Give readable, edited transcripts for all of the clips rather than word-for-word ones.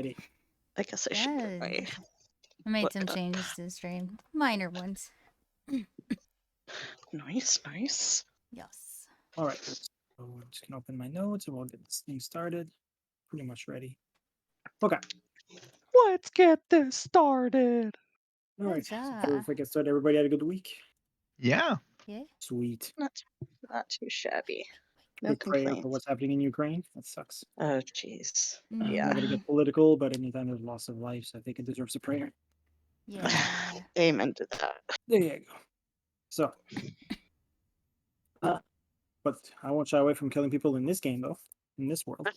ready. I guess I should put my... Yes. I made some Look up. changes to the stream. Minor ones. Nice. Yes. All right. So I'm just gonna open my notes and we'll get this thing started. Pretty much ready. Okay. Let's get this started. All right. So Huzzah. if I get started, everybody had a good week. Yeah. Yeah. Sweet. Not too shabby. No Quick prayer for complaints. what's happening in Ukraine. That sucks. Oh, jeez. Mm. I'm Yeah. not gonna get political, but anytime there's loss of life, so I think it deserves a prayer. Yeah. Amen to that. There you go. So, but I won't shy away from killing people in this game, though. In this world.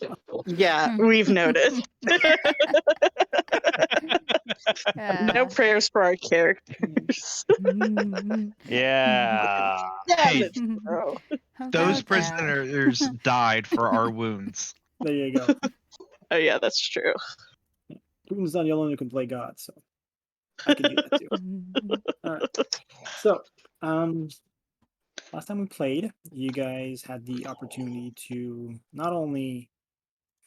Yeah, we've noticed. No prayers for our characters. Yeah. Hey, Savage, bro. Those About that. prisoners died for our wounds. There you go. Oh yeah, that's true. Putin's not the only one who can play God, so I can do that too. All right. So, last time we played, you guys had the opportunity to not only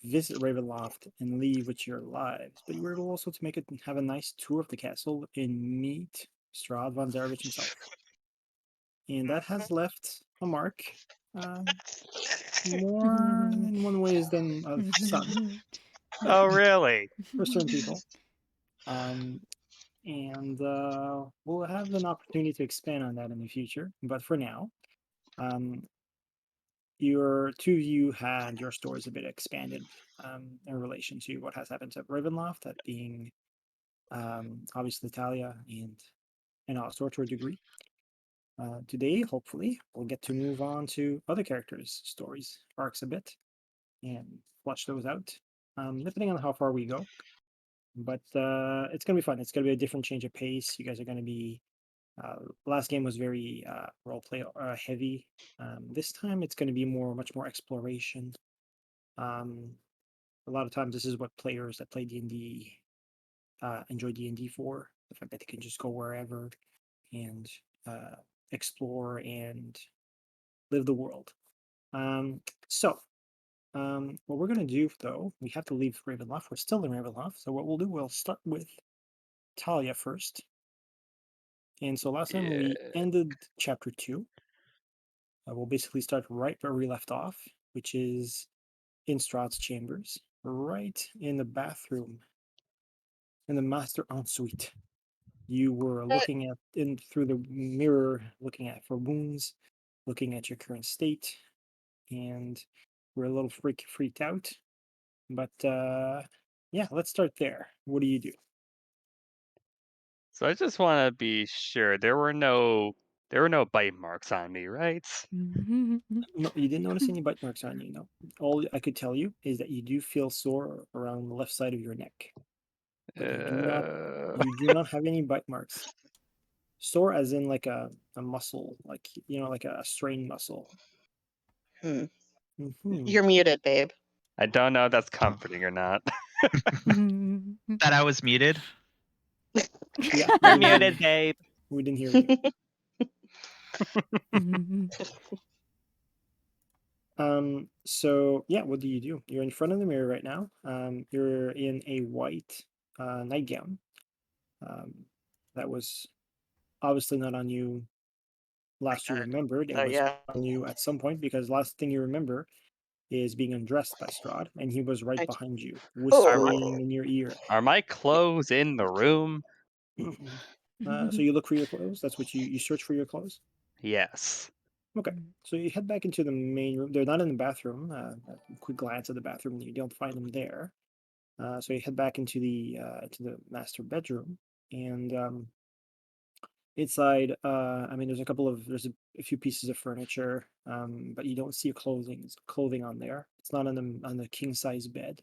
visit Ravenloft and leave with your lives, but you were able also to have a nice tour of the castle and meet Strahd Van Richten himself. And that has left a mark, more in one ways than some. Oh, really? For certain people. And we'll have an opportunity to expand on that in the future. But for now, your two of you had your stories a bit expanded in relation to what has happened to Ravenloft, that being obviously Talia and also to a degree. Today, hopefully, we'll get to move on to other characters' stories, arcs a bit, and flush those out, depending on how far we go. But it's going to be fun. It's going to be a different change of pace. You guys are going to be... last game was very roleplay heavy. This time it's going to be much more exploration. A lot of times this is what players that play D&D enjoy D&D for. The fact that they can just go wherever and explore and live the world. What we're going to do, though, we have to leave Ravenloft. We're still in Ravenloft. So what we'll do, we'll start with Talia first. And so last time we ended chapter 2. We'll basically start right where we left off, which is in Strahd's chambers, right in the bathroom, in the master ensuite. You were looking through the mirror, looking at for wounds, looking at your current state, and we're a little freaked out. But yeah, let's start there. What do you do? So I just want to be sure there were no bite marks on me, right? No, you didn't notice any bite marks on you. No. All I could tell you is that you do feel sore around the left side of your neck. But you do not have any bite marks. Sore as in like a muscle, like like a strained muscle. You're muted, babe. I don't know if that's comforting or not. That I was muted? Yeah. You're muted, babe. We didn't hear you. So yeah, what do? You're in front of the mirror right now. You're in a white nightgown. That was obviously not on you last you remembered. It was on you at some point, because last thing you remember is being undressed by Strahd, and he was right behind you, whispering in your ear. Are my clothes in the room? So you look for your clothes? That's what you search for your clothes? Yes. Okay, so you head back into the main room. They're not in the bathroom. A quick glance at the bathroom, you don't find them there. So you head back into the master bedroom, and inside, there's there's a few pieces of furniture, but you don't see clothing on there. It's not on the king size bed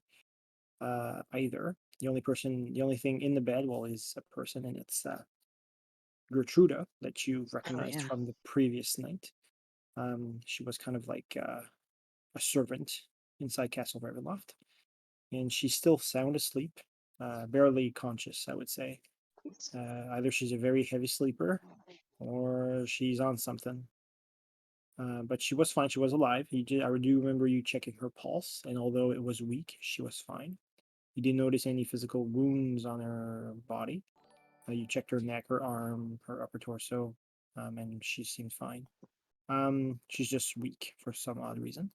either. The only thing in the bed, well, is a person, and it's Gertruda, that you've recognized from the previous night. She was kind of like a servant inside Castle Ravenloft, and she's still sound asleep, barely conscious, I would say. Either she's a very heavy sleeper, or she's on something. But she was fine. She was alive. I do remember you checking her pulse, and although it was weak, she was fine. You didn't notice any physical wounds on her body. You checked her neck, her arm, her upper torso, and she seemed fine. She's just weak for some odd reason.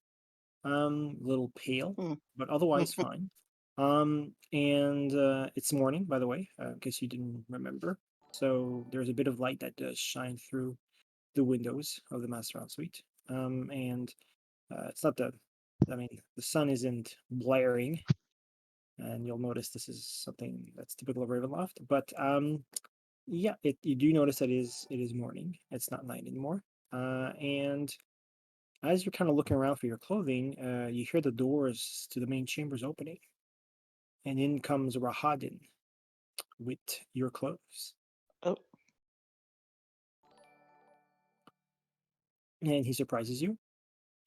A little pale, Hmm. but otherwise fine. And it's morning, by the way, in case you didn't remember. So there's a bit of light that does shine through the windows of the master ensuite. And it's not the sun isn't blaring, and you'll notice this is something that's typical of Ravenloft. But yeah, you do notice that it is morning. It's not night anymore. And as you're kind of looking around for your clothing, you hear the doors to the main chambers opening, and in comes Rahadin with your clothes. Oh, And he surprises you,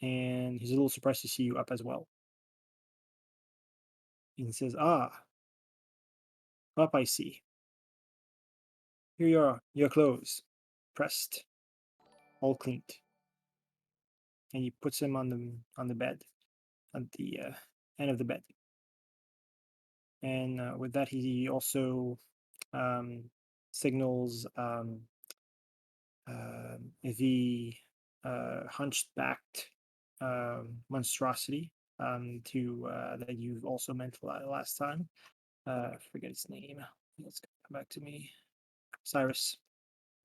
and he's a little surprised to see you up as well. And he says, "Ah, up I see. Here you are, your clothes, pressed, all cleaned." And he puts him on the bed, at the end of the bed. And with that, he also um, signals the hunched backed monstrosity to that you've also meant last time. I forget its name. Let's come back to me. Cyrus.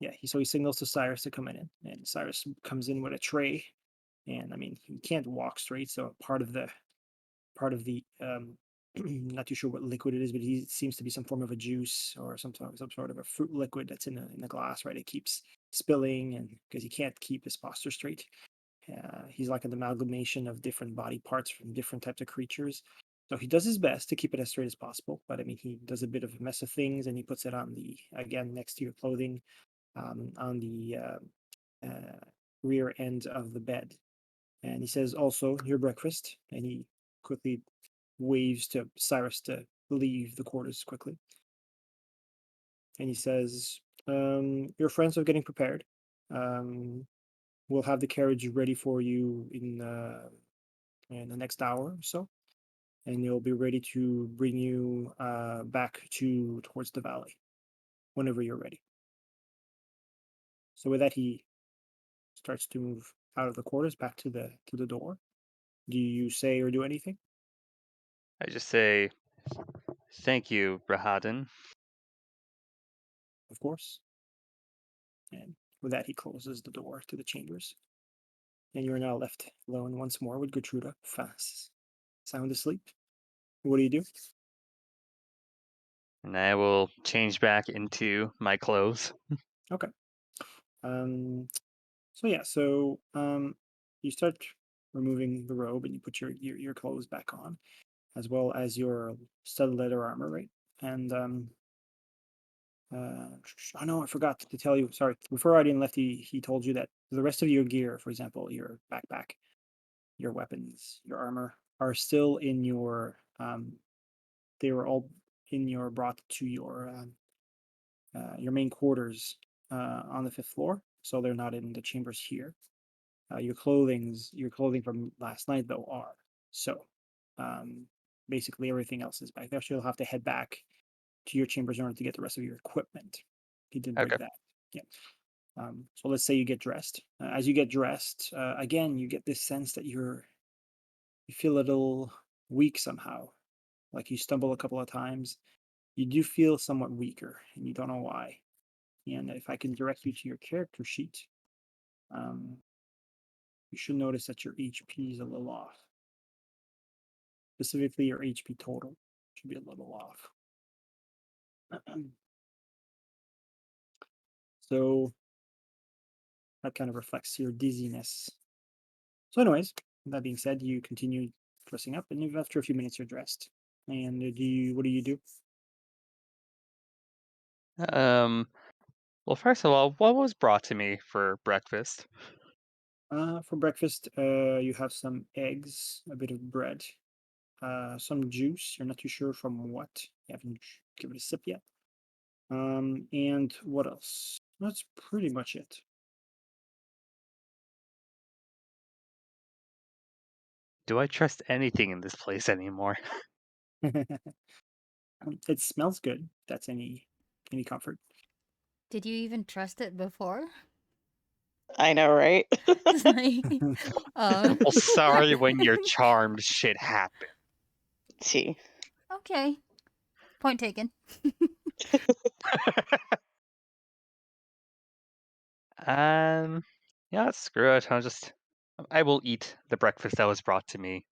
Yeah, he signals to Cyrus to come in, and Cyrus comes in with a tray. And I mean, he can't walk straight, so part of the not too sure what liquid it is, but it seems to be some form of a juice or some sort of a fruit liquid that's in the glass, right? It keeps spilling, and because he can't keep his posture straight. He's like an amalgamation of different body parts from different types of creatures. So he does his best to keep it as straight as possible, but I mean, he does a bit of a mess of things, and he puts it on again next to your clothing, on the rear end of the bed. And he says, "Also, your breakfast." And he quickly waves to Cyrus to leave the quarters quickly. And he says, "Your friends are getting prepared. Um, we'll have the carriage ready for you in the next hour or so, and they'll be ready to bring you back towards the valley whenever you're ready." So with that, he starts to move out of the quarters back to the door. Do you say or do anything? I just say, thank you, Rahadin. Of course. And with that, he closes the door to the chambers. And you're now left alone once more with Gertruda, fast, sound asleep. What do you do? And I will change back into my clothes. Okay. So yeah, you start removing the robe and you put your clothes back on, as well as your studded leather armor, right? And oh no, I forgot to tell you. Sorry, before Arden left, he told you that the rest of your gear, for example, your backpack, your weapons, your armor, are still in your. They were all brought to your main quarters on the fifth floor, so they're not in the chambers here. Your clothing from last night though are. So um, basically everything else is back there. So you'll have to head back to your chambers in order to get the rest of your equipment. He did bring Okay. that. Yeah. So let's say you get dressed. As you get dressed, again, you get this sense that you feel a little weak somehow. Like you stumble a couple of times. You do feel somewhat weaker, and you don't know why. And if I can direct you to your character sheet, um, you should notice that your HP is a little off. Specifically, your HP total should be a little off. So that kind of reflects your dizziness. So, anyways, that being said, you continue dressing up, and after a few minutes, you're dressed. And what do you do? Well, first of all, what was brought to me for breakfast? For breakfast, you have some eggs, a bit of bread, some juice. You're not too sure from what. You haven't given it a sip yet. And what else? That's pretty much it. Do I trust anything in this place anymore? It smells good. If that's any comfort. Did you even trust it before? I know, right? It's like, Well, sorry when you're charmed shit happens. See. okay. Point taken. Yeah, screw it. I will eat the breakfast that was brought to me.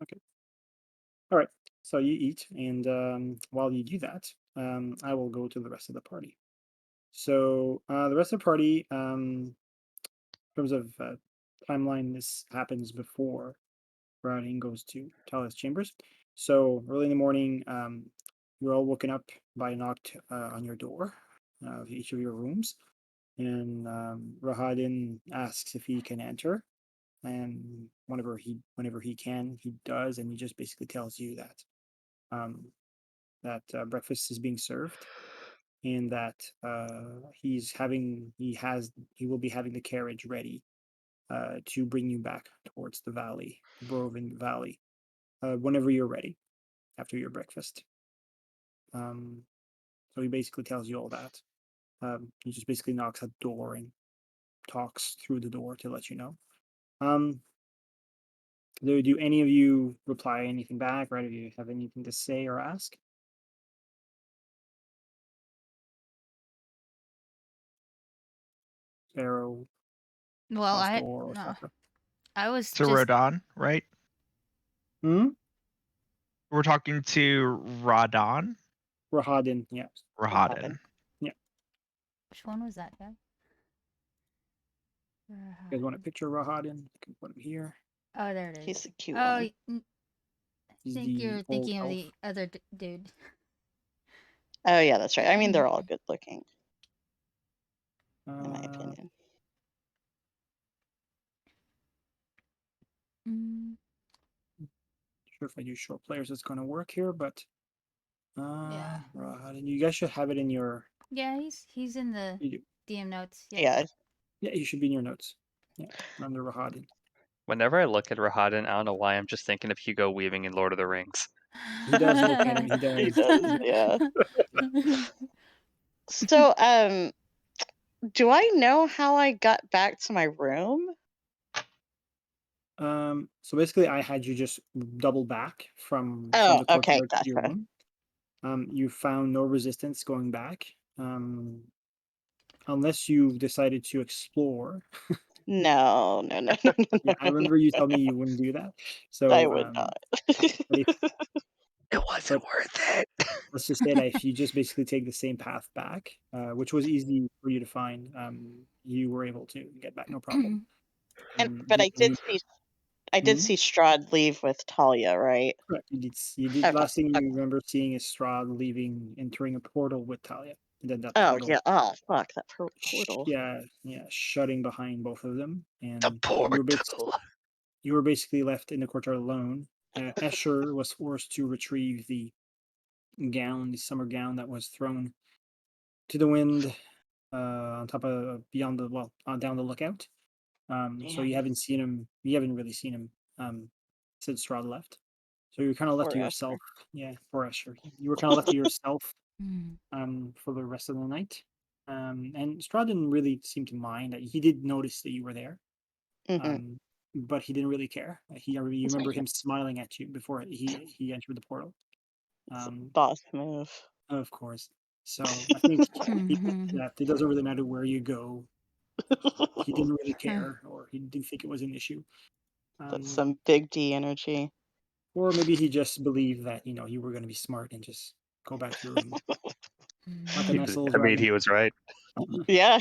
Okay. All right. So you eat, and while you do that, I will go to the rest of the party. So the rest of the party, in terms of timeline, this happens before Browning goes to Talia's chambers. So early in the morning, you're all woken up by a knock on your door of each of your rooms, and Rahadin asks if he can enter, and whenever he can, he does, and he just basically tells you that um, breakfast is being served, and that he will be having the carriage ready to bring you back towards the valley, the Barovian Valley, whenever you're ready after your breakfast. So he basically tells you all that. He just basically knocks at the door and talks through the door to let you know. Um, do any of you reply anything back, or do you have anything to say or ask? Pharaoh, Well, Pastor, or no, Sakura? I was To just Rodon, right? Hmm? We're talking to Rodon? Rahadin, yes. Rahadin. which one was that guy? You guys want a picture of Rahadin? I can put him here. Oh, there it is. He's a cute Oh, one. I He's think the you're old thinking of elf. the other dude. Oh yeah, that's right. I mean, they're all good looking, in my Uh, opinion. Mm, sure if I do short players, it's going to work here, but yeah, Rahadin, you guys should have it in your. yeah, he's in the You do. DM notes. Yeah. Yeah. Yeah, you should be in your notes. Yeah, under Rahadin. Whenever I look at Rahadin, I don't know why I'm just thinking of Hugo Weaving in Lord of the Rings. He does look anime. He He does. does, yeah. So, do I know how I got back to my room? So basically, I had you just double back from Oh, the okay, courtyard to your gotcha. room. You found no resistance going back, unless you decided to explore. No, no, no, no, no, Yeah, no, I no, no. remember you told me you wouldn't do that. I So, would not. but if, It wasn't but worth it. let's just say that if you just basically take the same path back, which was easy for you to find, you were able to get back, no problem. But You, you, I did hmm? see Strahd leave with Talia, right? Correct. You did. Okay, Last thing you okay. remember seeing is Strahd leaving, entering a portal with Talia, and then that Oh portal, yeah. Oh fuck that portal. yeah, shutting behind both of them, The and portal. you were basically left in the courtyard alone. Escher was forced to retrieve the summer gown that was thrown to the wind on top of beyond the down the lookout. So you Damn, haven't seen him. You haven't really seen him since Strahd left. So you're kind of left poor to Esther. yourself. Yeah, for Escher, you were kind of left to yourself Mm. for the rest of the night. And Strahd didn't really seem to mind. He did notice that you were there, Mm-hmm. um, but he didn't really care. You remember him smiling at you before he entered the portal. Boss move. Of course. So I think Mhm. that it doesn't really matter where you go. He didn't really care, or he didn't think it was an issue. That's Um, some big D energy. or maybe he just believed that you were going to be smart and just go back to your room like a nice little I mean, dragon. he was right. Yeah.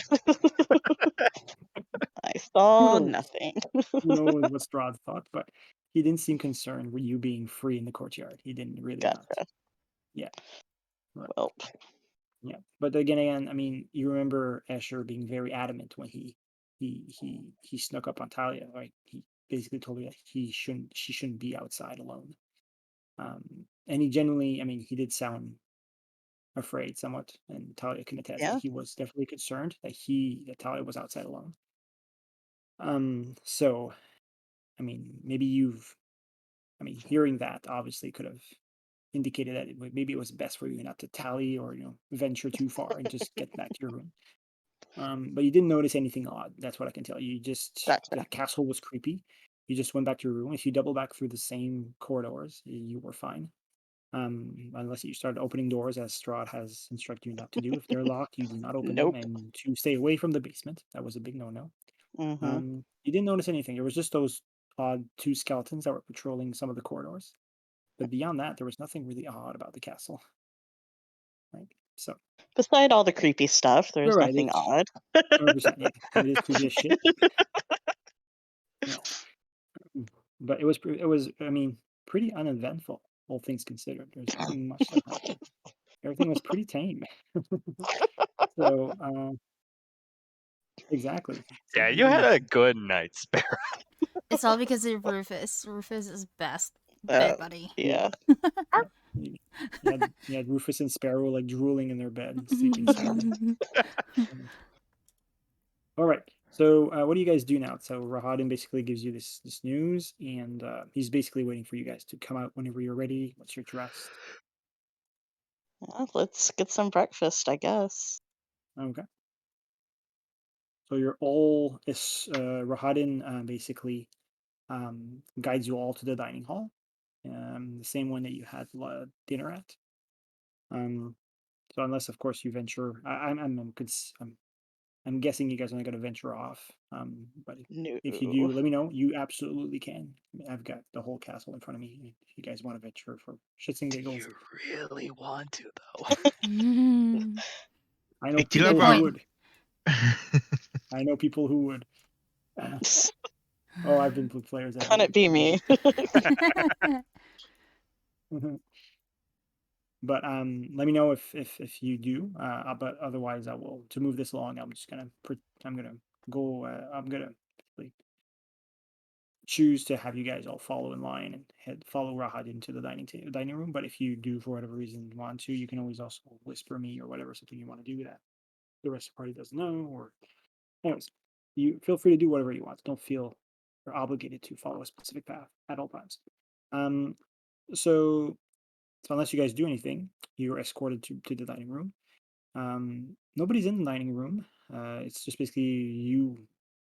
I Who saw knows? nothing. Who knows what Strahd thought? But he didn't seem concerned with you being free in the courtyard. He didn't really not. Gotcha. Yeah. Right. Well, Yeah. But again, I mean, you remember Escher being very adamant when he snuck up on Talia, right? He basically told her that she shouldn't be outside alone. And he genuinely, I mean, he did sound afraid somewhat, and Talia can attest that yeah. he was definitely concerned that Talia was outside alone. So I mean, maybe I mean, hearing that obviously could have indicated that maybe it was best for you not to tally or venture too far and just get back to your room. But you didn't notice anything odd. That's what I can tell you. The Gotcha. castle was creepy. You just went back to your room. If you double back through the same corridors, you were fine. Unless you started opening doors as Strahd has instructed you not to do. If they're locked, you do not open them, Nope. and to stay away from the basement. That was a big no-no. Mm-hmm. You didn't notice anything. There was just those odd two skeletons that were patrolling some of the corridors. But beyond that, there was nothing really odd about the castle. Right? So Beside all the creepy stuff, you're there's right. nothing It's odd. 100%. Yeah, it is creepy as shit. Yeah. But it was, I mean, pretty uneventful, all things considered. There's nothing much that happened. Everything was pretty tame. So, exactly. Yeah, Exactly. you had a good night, Sparrow. It's all because of Rufus. Rufus is best Uh, bed buddy. yeah. Yeah. You had Rufus and Sparrow like drooling in their bed and sleeping soundly. All right. So, what do you guys do now? So, Rahadin basically gives you this news, and he's basically waiting for you guys to come out whenever you're ready. Once you're dressed. Let's get some breakfast, I guess. Okay. So you're all is Rahadin basically guides you all to the dining hall, the same one that you had dinner at. So unless, of course, you venture, I'm guessing you guys are not going to venture off. But No. if you do, let me know. You absolutely can. I've got the whole castle in front of me. If you guys want to venture for shits and giggles, really want to, though? I know I do people have who a. would. I know people who would. Oh, I've been with players that Can it would. be me? But let me know if you do. But otherwise, I will to move this along. I'm gonna go. I'm gonna like, choose to have you guys all follow in line and follow Rahad into the dining room. But if you do, for whatever reason, want to, you can always also whisper me or whatever something you want to do that the rest of the party doesn't know. Or anyways, you feel free to do whatever you want. Don't feel you're obligated to follow a specific path at all times. Um, so unless you guys do anything, you're escorted to the dining room. Nobody's in the dining room. It's just basically you.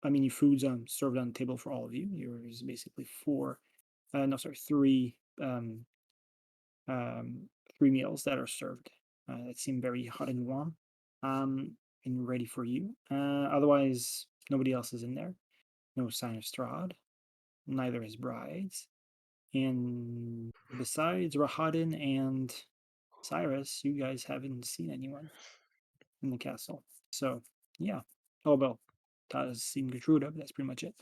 I mean, your food's served on the table for all of you. There's basically three, um, three meals that are served that seem very hot and warm, um, and ready for you. Otherwise, nobody else is in there. No sign of Strahd. Neither is brides. And besides Rahadin and Cyrus, you guys haven't seen anyone in the castle. So, yeah. Oh, well, Taz seen Gertruda, but that's pretty much it.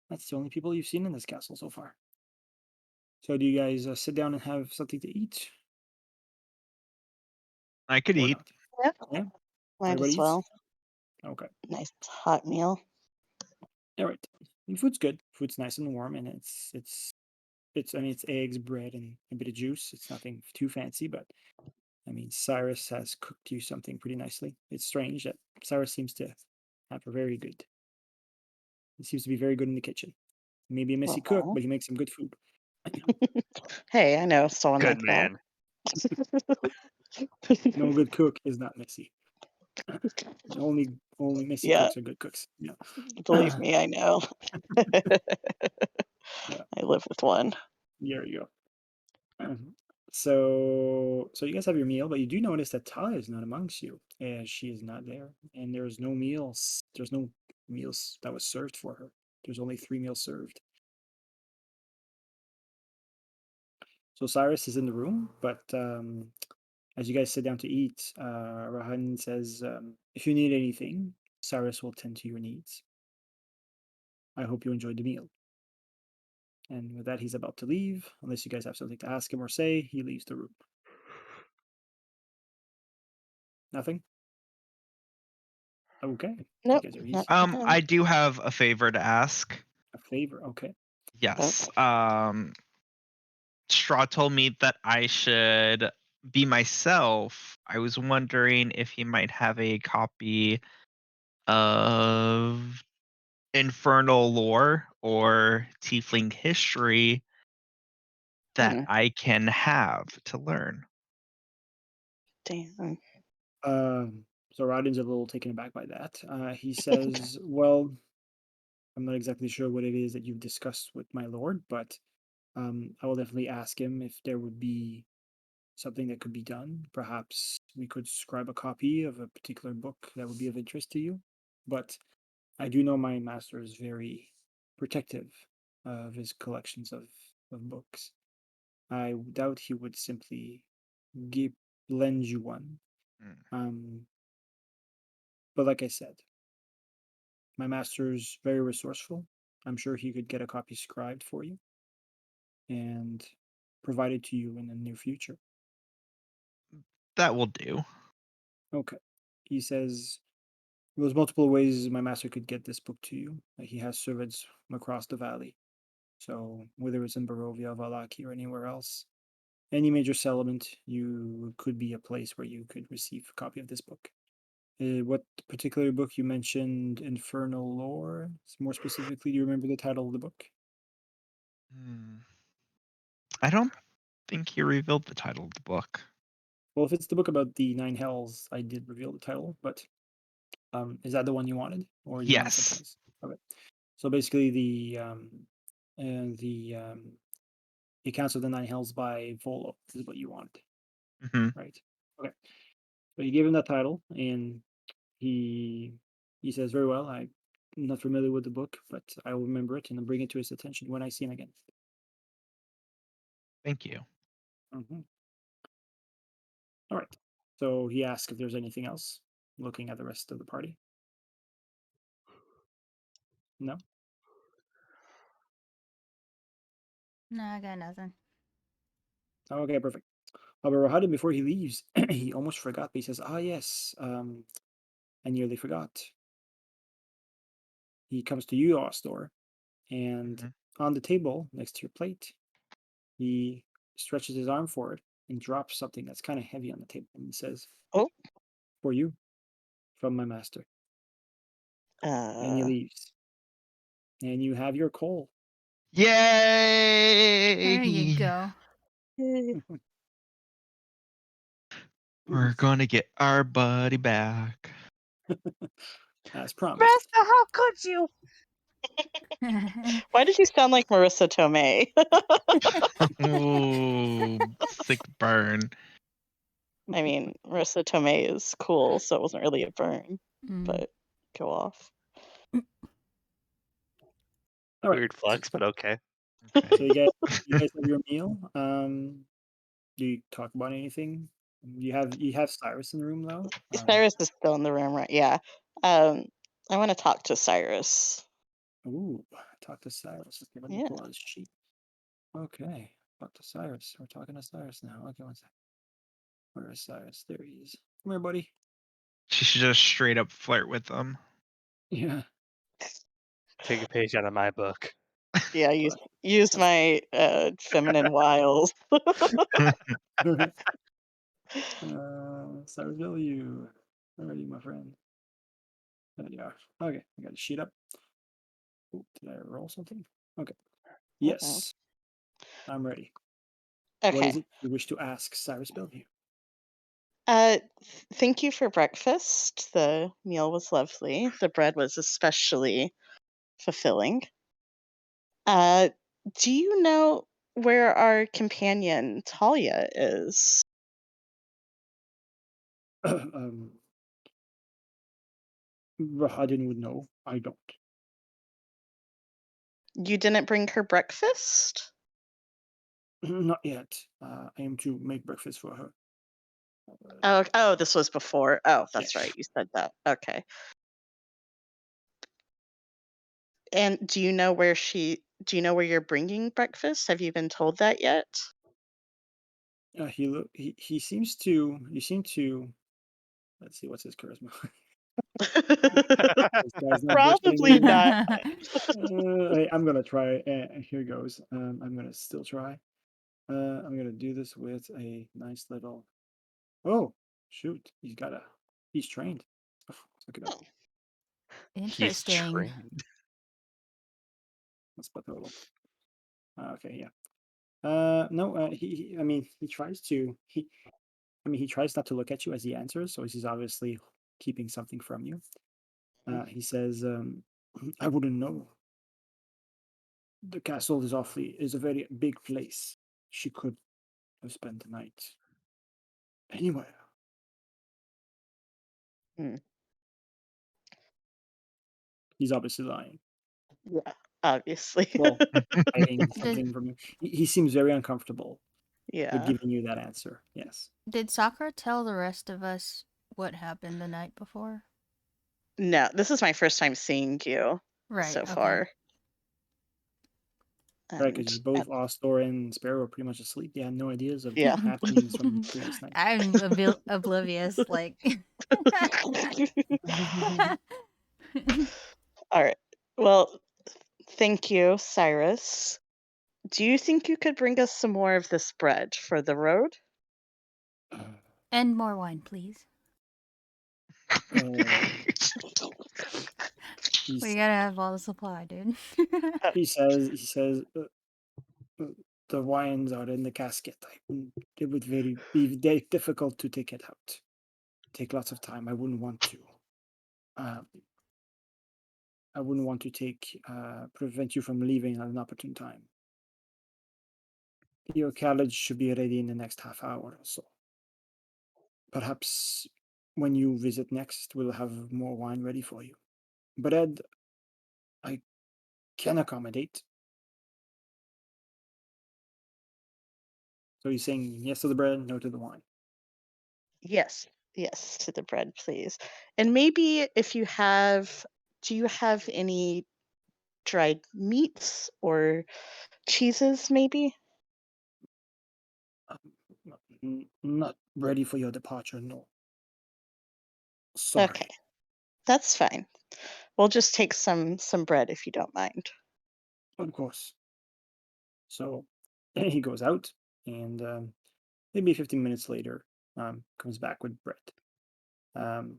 That's the only people you've seen in this castle so far. So, do you guys sit down and have something to eat I could or eat. not? Yeah. Yeah. Might Everybody as well. eats? Okay. Nice hot meal. All right. And food's good. Food's nice and warm, and I mean, it's eggs, bread, and a bit of juice. It's nothing too fancy, but I mean, Cyrus has cooked you something pretty nicely. It's strange that Cyrus seems to have a very good. He seems to be very good in the kitchen. Maybe a messy cook, Aw. but he makes some good food. Hey, I know someone Good like man. No good cook is not messy. Only messy Yeah, cooks are good cooks. Yeah. believe me, I know. Yeah. I live with one. There you go. So you guys have your meal, but you do notice that Talia is not amongst you, as she is not there, and there's no meals. There's no meals that was served for her. There's only 3 meals served. So Cyrus is in the room, but as you guys sit down to eat, Rahan says, "If you need anything, Cyrus will tend to your needs. I hope you enjoyed the meal." And with that, he's about to leave. Unless you guys have something to ask him or say, he leaves the room. Nothing? Okay. You Nope, guys are not easy. for him. I do have a favor to ask. A favor. Okay. Yes. Straw told me that I should be myself. I was wondering if he might have a copy of Infernal Lore or Tiefling History that I can have to learn? Damn. So Rodin's a little taken aback by that. He says, "Well, I'm not exactly sure what it is that you've discussed with my lord, but I will definitely ask him if there would be something that could be done. Perhaps we could scribe a copy of a particular book that would be of interest to you. But I do know my master is very protective of his collections of books. I doubt he would simply give lend you one. Mm. But like I said, my master's very resourceful. I'm sure he could get a copy scribed for you and provided to you in the near future." That will do. Okay. He says, "There's multiple ways my master could get this book to you. He has servants across the valley. So whether it's in Barovia, Valaki, or anywhere else, any major settlement, you could be a place where you could receive a copy of this book." What particular book you mentioned? Infernal Lore. More specifically, do you remember the title of the book? Hmm. I don't think he revealed the title of the book. Well, if it's the book about the nine hells, I did reveal the title, but is that the one you wanted, or do you want something Yes. else? Okay. So basically, the accounts of the nine hells by Volo is what you wanted, Hmm. right? Okay. So you gave him that title, and he he says, "Very well. I'm not familiar with the book, but I will remember it and I'll bring it to his attention when I see him again." Thank you. Hmm. All right. So he asks if there's anything else. Looking at the rest of the party, no. No, I got nothing. Okay, perfect. But Rohadin, before he leaves, he almost forgot, but he says, "Ah, yes. I nearly forgot." He comes to you, Ostor, and Mhm. on the table next to your plate, he stretches his arm forward and drops something that's kind of heavy on the table. And he says, Oh. "For you, from my master." And he Uh. leaves. And you have your coal. There you Yay! go. We're gonna get our buddy back. As promised. Rasta, how could you? Why did you sound like Marissa Tomei? Oh, sick burn. I mean, Marissa Tomei is cool, so it wasn't really a burn, Mm. but go off. All right. Weird flex, but okay. So Okay. you guys have your meal. Do you talk about anything? You have Cyrus in the room though. Cyrus is still in the room, right? Yeah. I want to talk to Cyrus. Ooh, talk to Cyrus. Okay, let me Yeah. pull out his sheet. Okay, talk to Cyrus. We're talking to Cyrus now. Okay, one sec. Where is Cyrus? There he is. Come here, buddy. She should just straight up flirt with them. Yeah. Take a page out of my book. Yeah, use my feminine wiles. Cyrus W. Where are you, my friend? There you are. Okay, I got a sheet up. Ooh, did I roll something? Okay. Yes, I'm ready. What is Okay. it you wish to ask Cyrus Bellevue? Thank you for breakfast. The meal was lovely. The bread was especially fulfilling. Uh, do you know where our companion Talia is? um, Rahadin would know. I don't. You didn't bring her breakfast? Not yet. I am to make breakfast for her. Oh, this was before. Oh, Yeah. that's right. You said that. Okay. And do you know where you're bringing breakfast? Have you been told that yet? He seems to. You seem to. Let's see. What's his charisma? This guy's not bursting Probably in. not. I'm gonna try. Here goes. I'm gonna still try. I'm gonna do this with a nice little. Oh, shoot! He's trained. Oh, let's look it up. He's Interesting. trained. Let's put total. Okay, yeah. No. I mean, he tries to. He tries not to look at you as he answers, so he's obviously keeping something from you. He says, "I wouldn't know. The castle is a very big place. She could have spent the night anywhere." Hmm. He's obviously lying. Yeah, obviously. Well, hiding Did something from you. He seems very uncomfortable with Yeah. giving you that answer. Yes. did Sakura tell the rest of us what happened the night before? No, this is my first time seeing you Right. so Okay. far. Right, because And you both, Ostor and Sparrow, are pretty much asleep. They had no ideas of yeah. happenings from the previous night. I'm oblivious. Like. All right. Well, thank you, Cyrus. Do you think you could bring us some more of this bread for the road? And more wine, please. Uh, We he's, gotta have all the supply, dude. he says, the wines are in the casket. It would be very difficult to take it out. Take lots of time. I wouldn't want to. Um, I wouldn't want to prevent you from leaving at an opportune time. Your carriage should be ready in the next half hour or so. Perhaps when you visit next, we'll have more wine ready for you. Bread, I can accommodate. So he's saying yes to the bread, no to the wine. Yes. Yes, to the bread, please. And maybe if you have, do you have any dried meats or cheeses, maybe? Not ready for your departure, no. Okay, Sorry. that's fine. We'll just take some bread if you don't mind. Of course. So he goes out, and maybe 15 minutes later, comes back with bread. Um,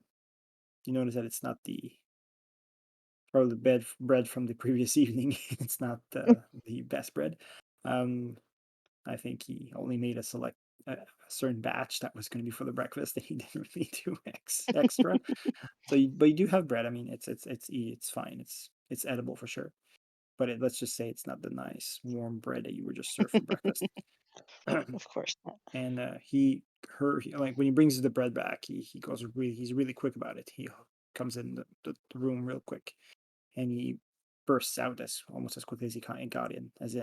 you notice that it's not probably the bread from the previous evening. It's not the best bread. Um, I think he only made a certain batch that was going to be for the breakfast, and he didn't really do extra. So, but you do have bread. I mean, it's fine. It's edible for sure. But let's just say it's not the nice warm bread that you were just served for breakfast. Of course not. And like when he brings the bread back, he's really quick about it. He comes in the room real quick, and he bursts out almost as quickly as he got in, as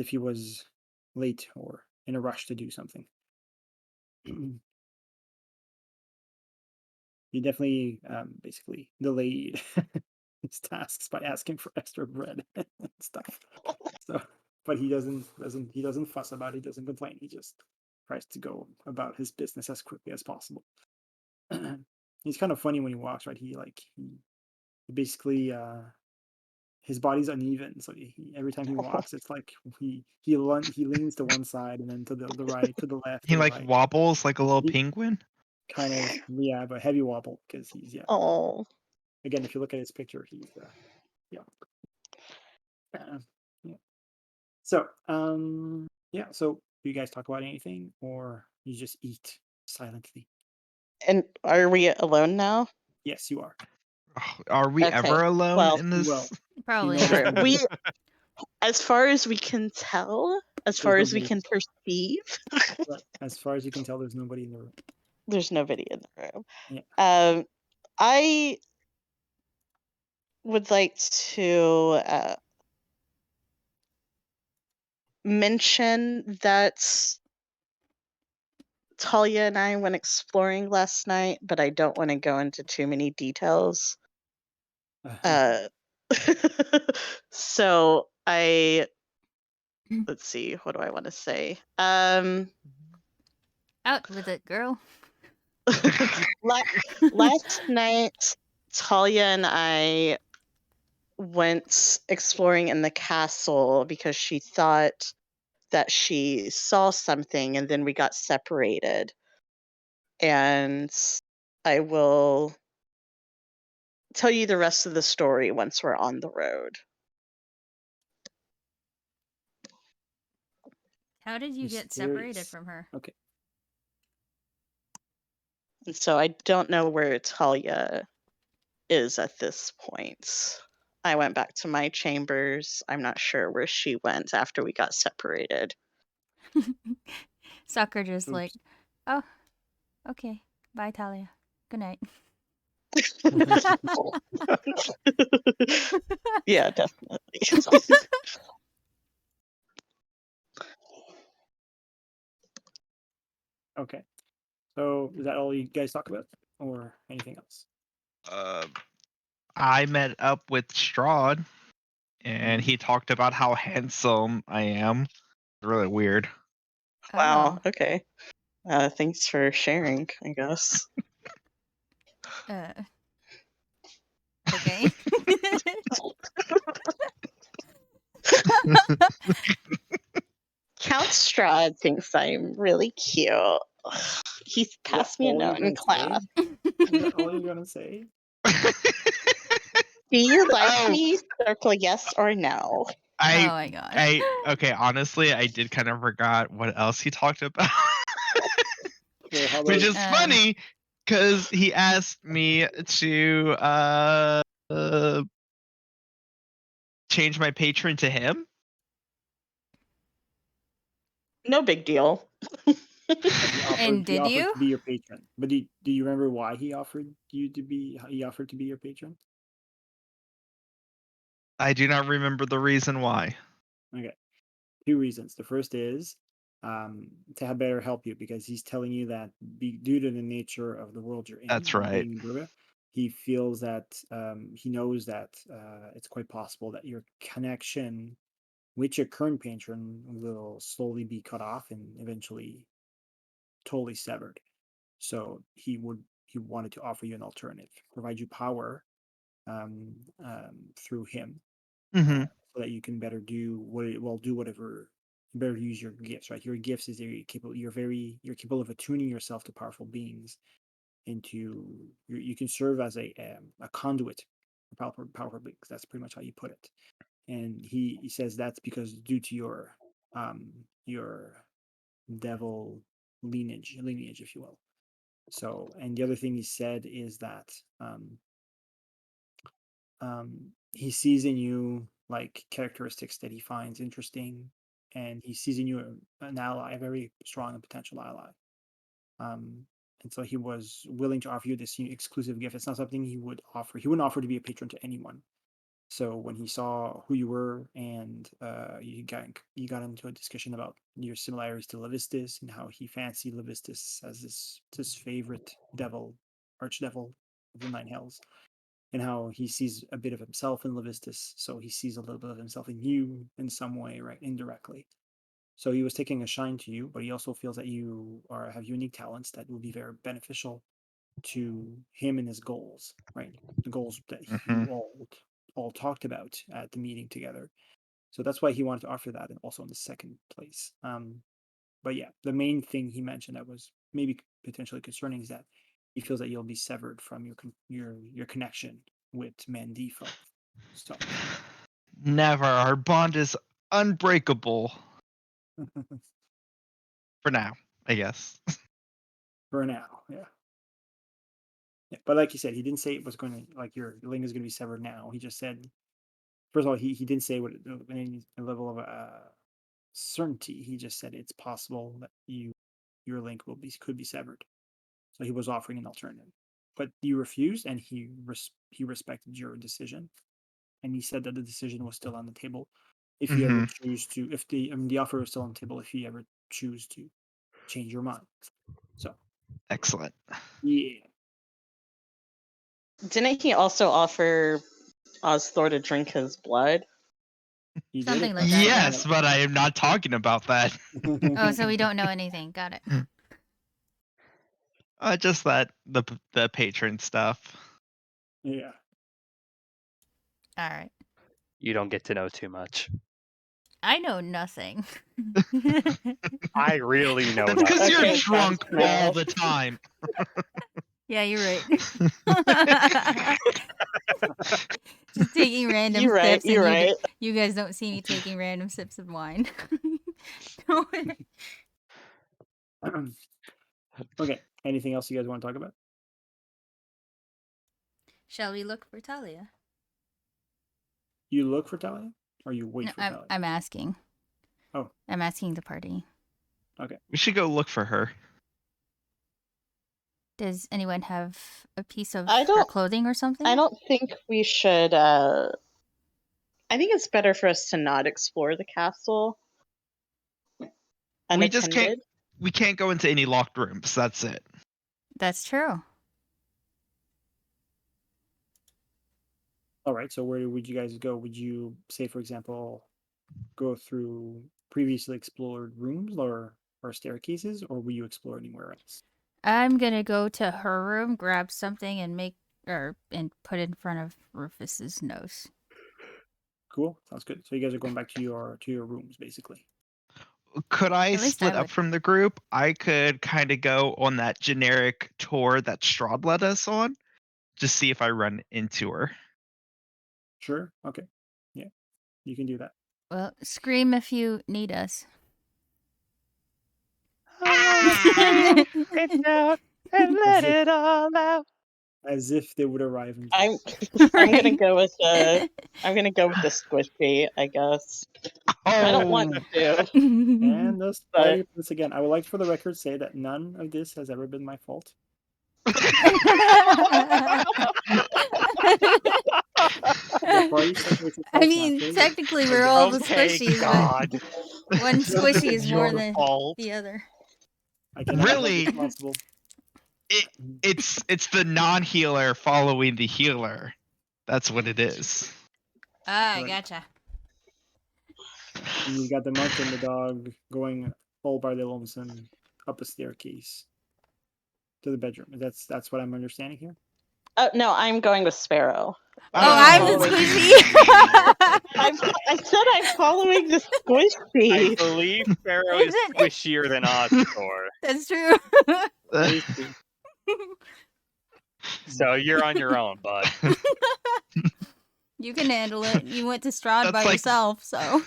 if he was late or in a rush to do something. He definitely basically delayed his tasks by asking for extra bread and stuff. So, but he doesn't fuss about it. He doesn't complain. He just tries to go about his business as quickly as possible. He's kind of funny when he walks, right? He basically his body's uneven, so every time he walks, it's like he leans to one side and then to the right, to the left, He to the like right. wobbles like a little He penguin. kind of, yeah, but heavy wobble because he's, yeah. Oh, Again, if you look at his picture, he's yeah. Uh, yeah. So yeah. So do you guys talk about anything, or you just eat silently? and are we alone now? Yes, you are. Ugh, are we Okay. ever alone Well, in Well, this? you Probably know there's true. not. nobody. As far as we can tell, as There's far as we nobody. can perceive, Right. As far as you can tell, there's nobody in the room. there's nobody in the room. Yeah. I would like to mention that Talia and I went exploring last night, but I don't want to go into too many details. Uh, so let's see, what do I want to say? Out with it, girl. Last night, Talia and I went exploring in the castle because she thought that she saw something, and then we got separated. And I will tell you the rest of the story once we're on the road. How did you get separated Mysterious. from her? Okay. And so I don't know where Talia is at this point. I went back to my chambers. I'm not sure where she went after we got separated. Sucker just like, Oops. oh, okay. Bye, Talia. Good night. Yeah, definitely. Okay. So is that all you guys talk about, or anything else? I met up with Strahd, and Mhm. he talked about how handsome I am. Really weird. Wow. Oh. Okay. Thanks for sharing, I guess. Okay. Count Strahd thinks I'm really cute. He's passed me a all you're note in gonna say? class. Is that all you're gonna say? Do you like Oh. me? Circle yes or no. Oh my gosh. Okay, honestly, I did kind of forgot what else he talked about. Well, how Which about is funny because he asked me to change my patron to him. No big deal. And did offered you? to be your patron? But do you remember why he offered to be your patron? I do not remember the reason why. Okay, two reasons. The first is to have better help you, because he's telling you that due to the nature of the world you're in, That's you right. being in Barovia, he feels that he knows that it's quite possible that your connection with your current patron will slowly be cut off and eventually totally severed. So he wanted to offer you an alternative, provide you power through him, Mm-hmm. so that you can better do whatever, better use your gifts. Right, your gifts is you're capable of attuning yourself to powerful beings, you can serve as a conduit for powerful beings. That's pretty much how you put it. And he says that's because due to your devil lineage, if you will. So, and the other thing he said is that he sees in you like characteristics that he finds interesting, and he sees in you an ally, a very strong and potential ally. And so he was willing to offer you this exclusive gift. It's not something he would offer. He wouldn't offer to be a patron to anyone. So when he saw who you were, and you got into a discussion about your similarities to Levistus and how he fancied Levistus as his favorite devil, archdevil of the Nine Hells, and how he sees a bit of himself in Levistus, so he sees a little bit of himself in you in some way, right, indirectly. So he was taking a shine to you, but he also feels that you have unique talents that will be very beneficial to him and his goals, right? The goals that Mm-hmm. you all talked about at the meeting together. So that's why he wanted to offer that, and also in the second place. But yeah, the main thing he mentioned that was maybe potentially concerning is that he feels that you'll be severed from your connection with Mandifo. So Never. Our bond is unbreakable for now, I guess. for now, yeah. Yeah, but like you said, he didn't say it was going to, like, your link is going to be severed now. He just said, first of all, he didn't say what any level of certainty. He just said it's possible that your link could be severed. So he was offering an alternative, but you refused, and he respected your decision, and he said that the decision was still on the table. If you ever Mm-hmm. choose to, if the offer was still on the table, if you ever choose to change your mind. So Excellent. yeah, Didn't he also offer Osthor to drink his blood? he did Something it. like that, yeah. Yes, but I am not talking about that. Oh, so we don't know anything. Got it. Just that the patron stuff. Yeah. All right. You don't get to know too much. I know nothing. I really know That's because you're Okay, nothing. drunk that's no. all the time. Yeah, you're right. Just taking random You're right. sips, and You're right. you guys don't see me taking random sips of wine. Okay. Anything else you guys want to talk about? Shall we look for Talia? You look for Talia, or you wait No, for Talia? I'm asking. Oh. I'm asking the party. Okay. We should go look for her. Does anyone have a piece of I her don't- clothing or something? I don't think we should. I think it's better for us to not explore the castle We just unattended. we can't go into any locked rooms. That's it. That's true. All right. So where would you guys go? Would you say, for example, go through previously explored rooms or staircases, or will you explore anywhere else? I'm gonna go to her room, grab something, and and put it in front of Rufus's nose. Cool. Sounds good. So you guys are going back to your rooms, basically. Could I At least I split up would. from the group? I could kind of go on that generic tour that Strahd led us on, just see if I run into her. Sure. Okay. Yeah, you can do that. Well, scream if you need us. It's out and let it all out. As if they would arrive in I'm time. I'm gonna Right. go with the squishy, I guess. I don't want Oh, to. And the But- spider once again. I would like for the record to say that none of this has ever been my fault. The party separates itself I mean, naturally. technically, we're all the Okay, squishies, God. but one squishy is more Your than fault. the other. I cannot hold Really? responsible. it's the non-healer following the healer. That's what it is. Ah, I Right. gotcha. And you got the monk and the dog going all by their lonesome up a staircase to the bedroom. That's what I'm understanding here. Oh no, I'm going with Sparrow. Oh, I'm the following- squishy. I said I'm following the I squishy. believe Pharaoh is squishier than Ostor. That's true. That is true. So you're on your own, bud. You can handle it. You went to Strahd That's by like- yourself, so.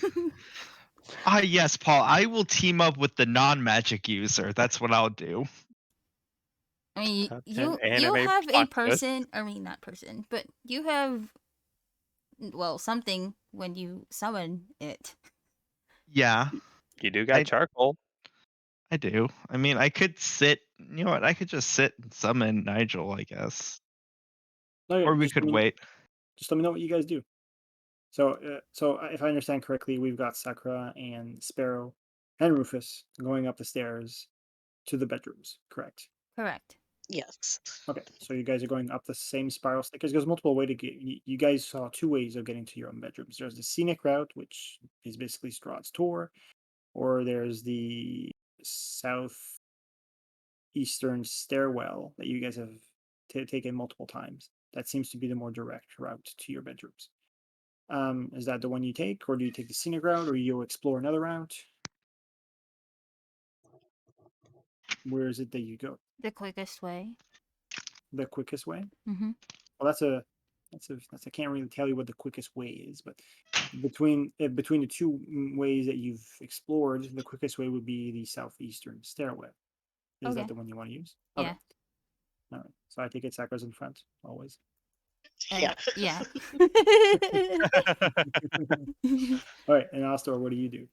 Yes, Paul. I will team up with the non-magic user. That's what I'll do. I mean, Captain you Anime have a Podcast. person. I mean, not person, but you have, well, something when you summon it. Yeah, You do got I- charcoal. I do. I mean, I could sit. You know what? I could just sit and summon Nigel, I guess. Okay, Or we just could let me- wait. Just let me know what you guys do. So, if I understand correctly, we've got Sakura and Sparrow and Rufus going up the stairs to the bedrooms. Correct. Correct. Yes. Okay, so you guys are going up the same spiral staircase. There's multiple ways to get. You guys saw two ways of getting to your own bedrooms. There's the scenic route, which is basically Strahd's tour, or there's the southeastern stairwell that you guys have taken multiple times. That seems to be the more direct route to your bedrooms. Is that the one you take, or do you take the scenic route, or you'll explore another route? Where is it that you go? The quickest way. The quickest way? Mm-hmm. Well, I can't really tell you what the quickest way is, but between the two ways that you've explored, the quickest way would be the southeastern stairway. Is Okay. that the one you want to use? Yeah. All right. So I take it Sakura's in front always. Yeah. Yeah. All right, and Astor, what do you do?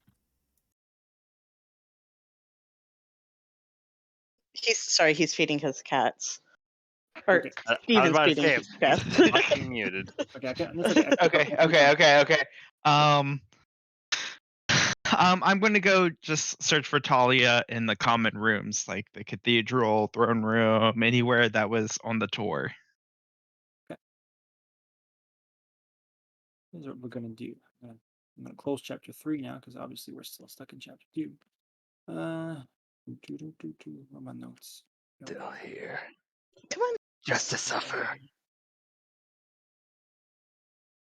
He's feeding his cats. Or Okay. I was Steven's about to feeding say, his cats. fucking muted. Okay, that's okay. I can Okay. I'm going to go just search for Talia in the common rooms, like the cathedral, throne room, anywhere that was on the tour. Here's what we're gonna do. I'm gonna close chapter 3 now because obviously we're still stuck in chapter 2. Where are my notes? Still here. Come on. Just to suffer.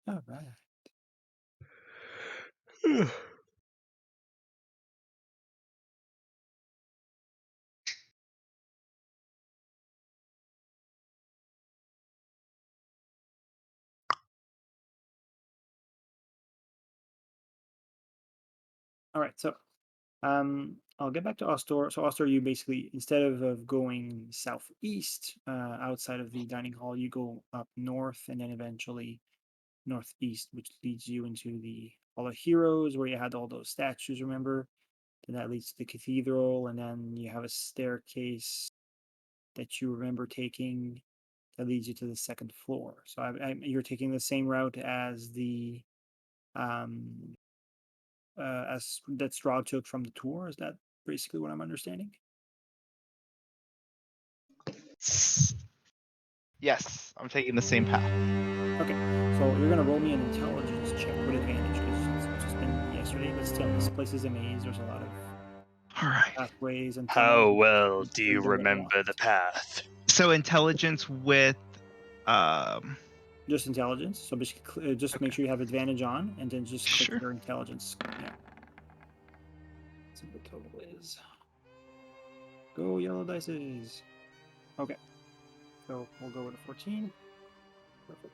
All right. All right. So I'll get back to Ostor. So Ostor, you basically, instead of going southeast outside of the dining hall, you go up north and then eventually northeast, which leads you into the Hall of Heroes, where you had all those statues, remember? And that leads to the cathedral, and then you have a staircase that you remember taking that leads you to the second floor. So you're taking the same route as the um as that Strahd took from the tour. Is that basically what I'm understanding? Yes, I'm taking the same path. Okay, so you're gonna roll me an intelligence check with advantage because it's just been yesterday, but still, this place is a maze. There's a lot of All right. pathways and How tunnels. well You do really you don't get remember the lost. path? So intelligence with Just intelligence. So basically, just make okay. sure you have advantage on, and then just click Sure. your intelligence. Yeah. See what the total is. Go yellow dices. Okay. So we'll go with a 14. Perfect.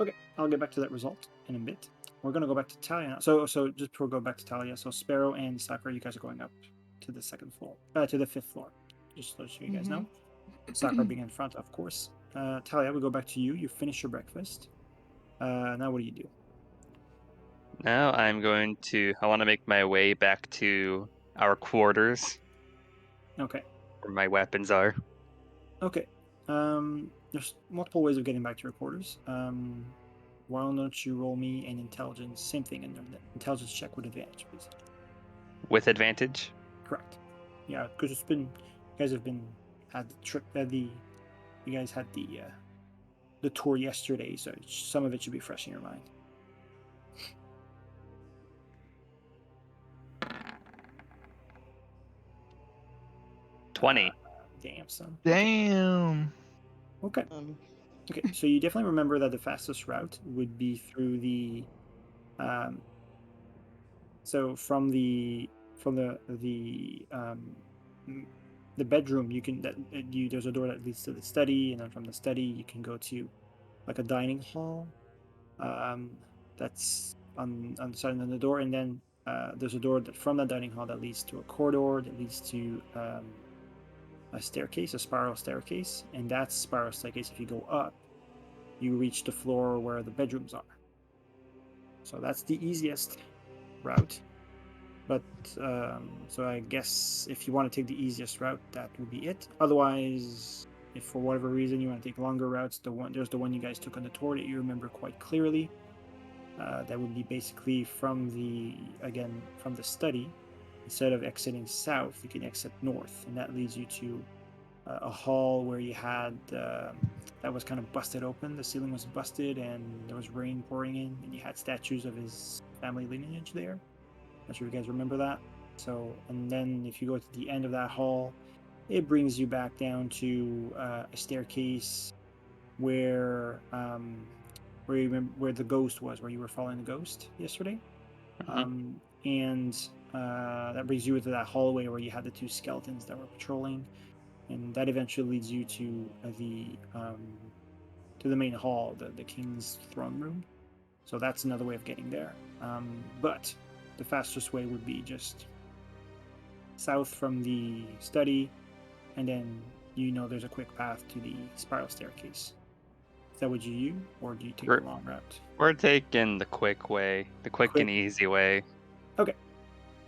Okay, I'll get back to that result in a bit. We're gonna go back to Talia now. So just before we go back to Talia, so Sparrow and Sakura, you guys are going up to the second floor, to the fifth floor. Just so you guys know. Sakura being in front, of course. Talia, we go back to you. You finish your breakfast. Now what do you do? Now I'm going to. I want to make my way back to our quarters Okay. where my weapons are. Okay. There's multiple ways of getting back to your quarters. Why don't you roll me an intelligence, same thing, an intelligence check with advantage, please. With advantage? Correct. Yeah, because it's been, you guys have been had the trip, you guys had the tour yesterday, so some of it should be fresh in your mind. $20. Damn, son. Damn. Okay. Um, Okay. So you definitely remember that the fastest route would be through so from the bedroom. You can there's a door that leads to the study, and then from the study you can go to like a dining hall. Um, that's on the side of the door, and then there's a door that from that dining hall that leads to a corridor that leads to a staircase, a spiral staircase, and that spiral staircase, if you go up, you reach the floor where the bedrooms are. So that's the easiest route. But so I guess if you want to take the easiest route, that would be it. Otherwise, if for whatever reason you want to take longer routes, there's the one you guys took on the tour that you remember quite clearly. That would be basically from the study. Instead of exiting south, you can exit north, and that leads you to a hall where you had that was kind of busted open. The ceiling was busted, and there was rain pouring in, and you had statues of his family lineage there. Not sure if you guys remember that. So, and then if you go to the end of that hall, it brings you back down to a staircase where you remember where the ghost was, where you were following the ghost yesterday. And that brings you into that hallway where you had the two skeletons that were patrolling, and that eventually leads you to the main hall, the king's throne room. So that's another way of getting there. But the fastest way would be just south from the study, and then there's a quick path to the spiral staircase. Is that what you do, or do you take the long route? We're taking the quick way, the quick and easy way. Okay.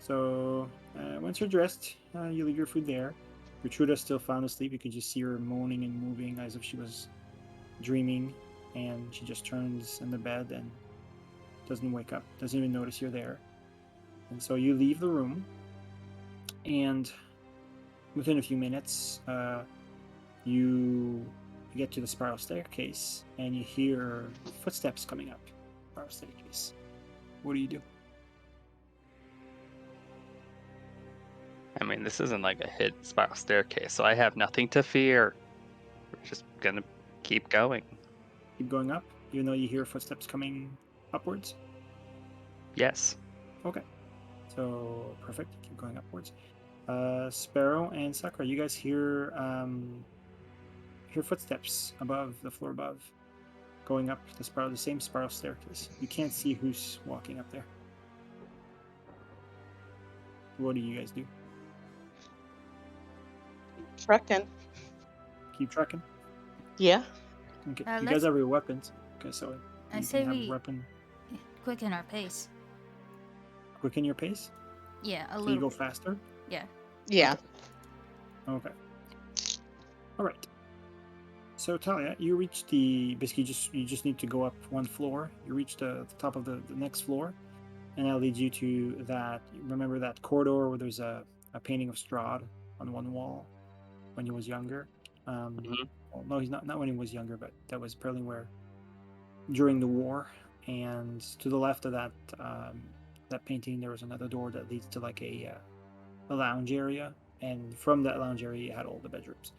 So once you're dressed, you leave your food there. Gertruda's still found asleep. You could just see her moaning and moving as if she was dreaming, and she just turns in the bed and doesn't wake up, doesn't even notice you're there. And so you leave the room, and within a few minutes, you get to the spiral staircase, and you hear footsteps coming up the spiral staircase. What do you do? I mean, this isn't like a hidden spiral staircase, so I have nothing to fear. We're just gonna keep going. Keep going up, even though you hear footsteps coming upwards? Yes. Okay. So, perfect. Keep going upwards. Sparrow and Sakura, you guys hear footsteps above the floor above, going up the same spiral staircase. You can't see who's walking up there. what do you guys do? Trucking. Keep tracking. Yeah. Okay. Uh, You let's- guys have your weapons. Okay, so I you say can have we a weapon. quicken our pace. Quicken your pace. Yeah, a So you little go bit. faster. Yeah. Yeah. Okay. All right. So Talia, you reach the basically you just need to go up one floor. You reach the top of the next floor, and that leads you to that. Remember that corridor where there's a painting of Strahd on one wall when he was younger. Mhm. Well, no, he's not when he was younger, but that was probably where during the war. And to the left of that painting, there was another door that leads to like a lounge area, and from that lounge area, you had all the bedrooms.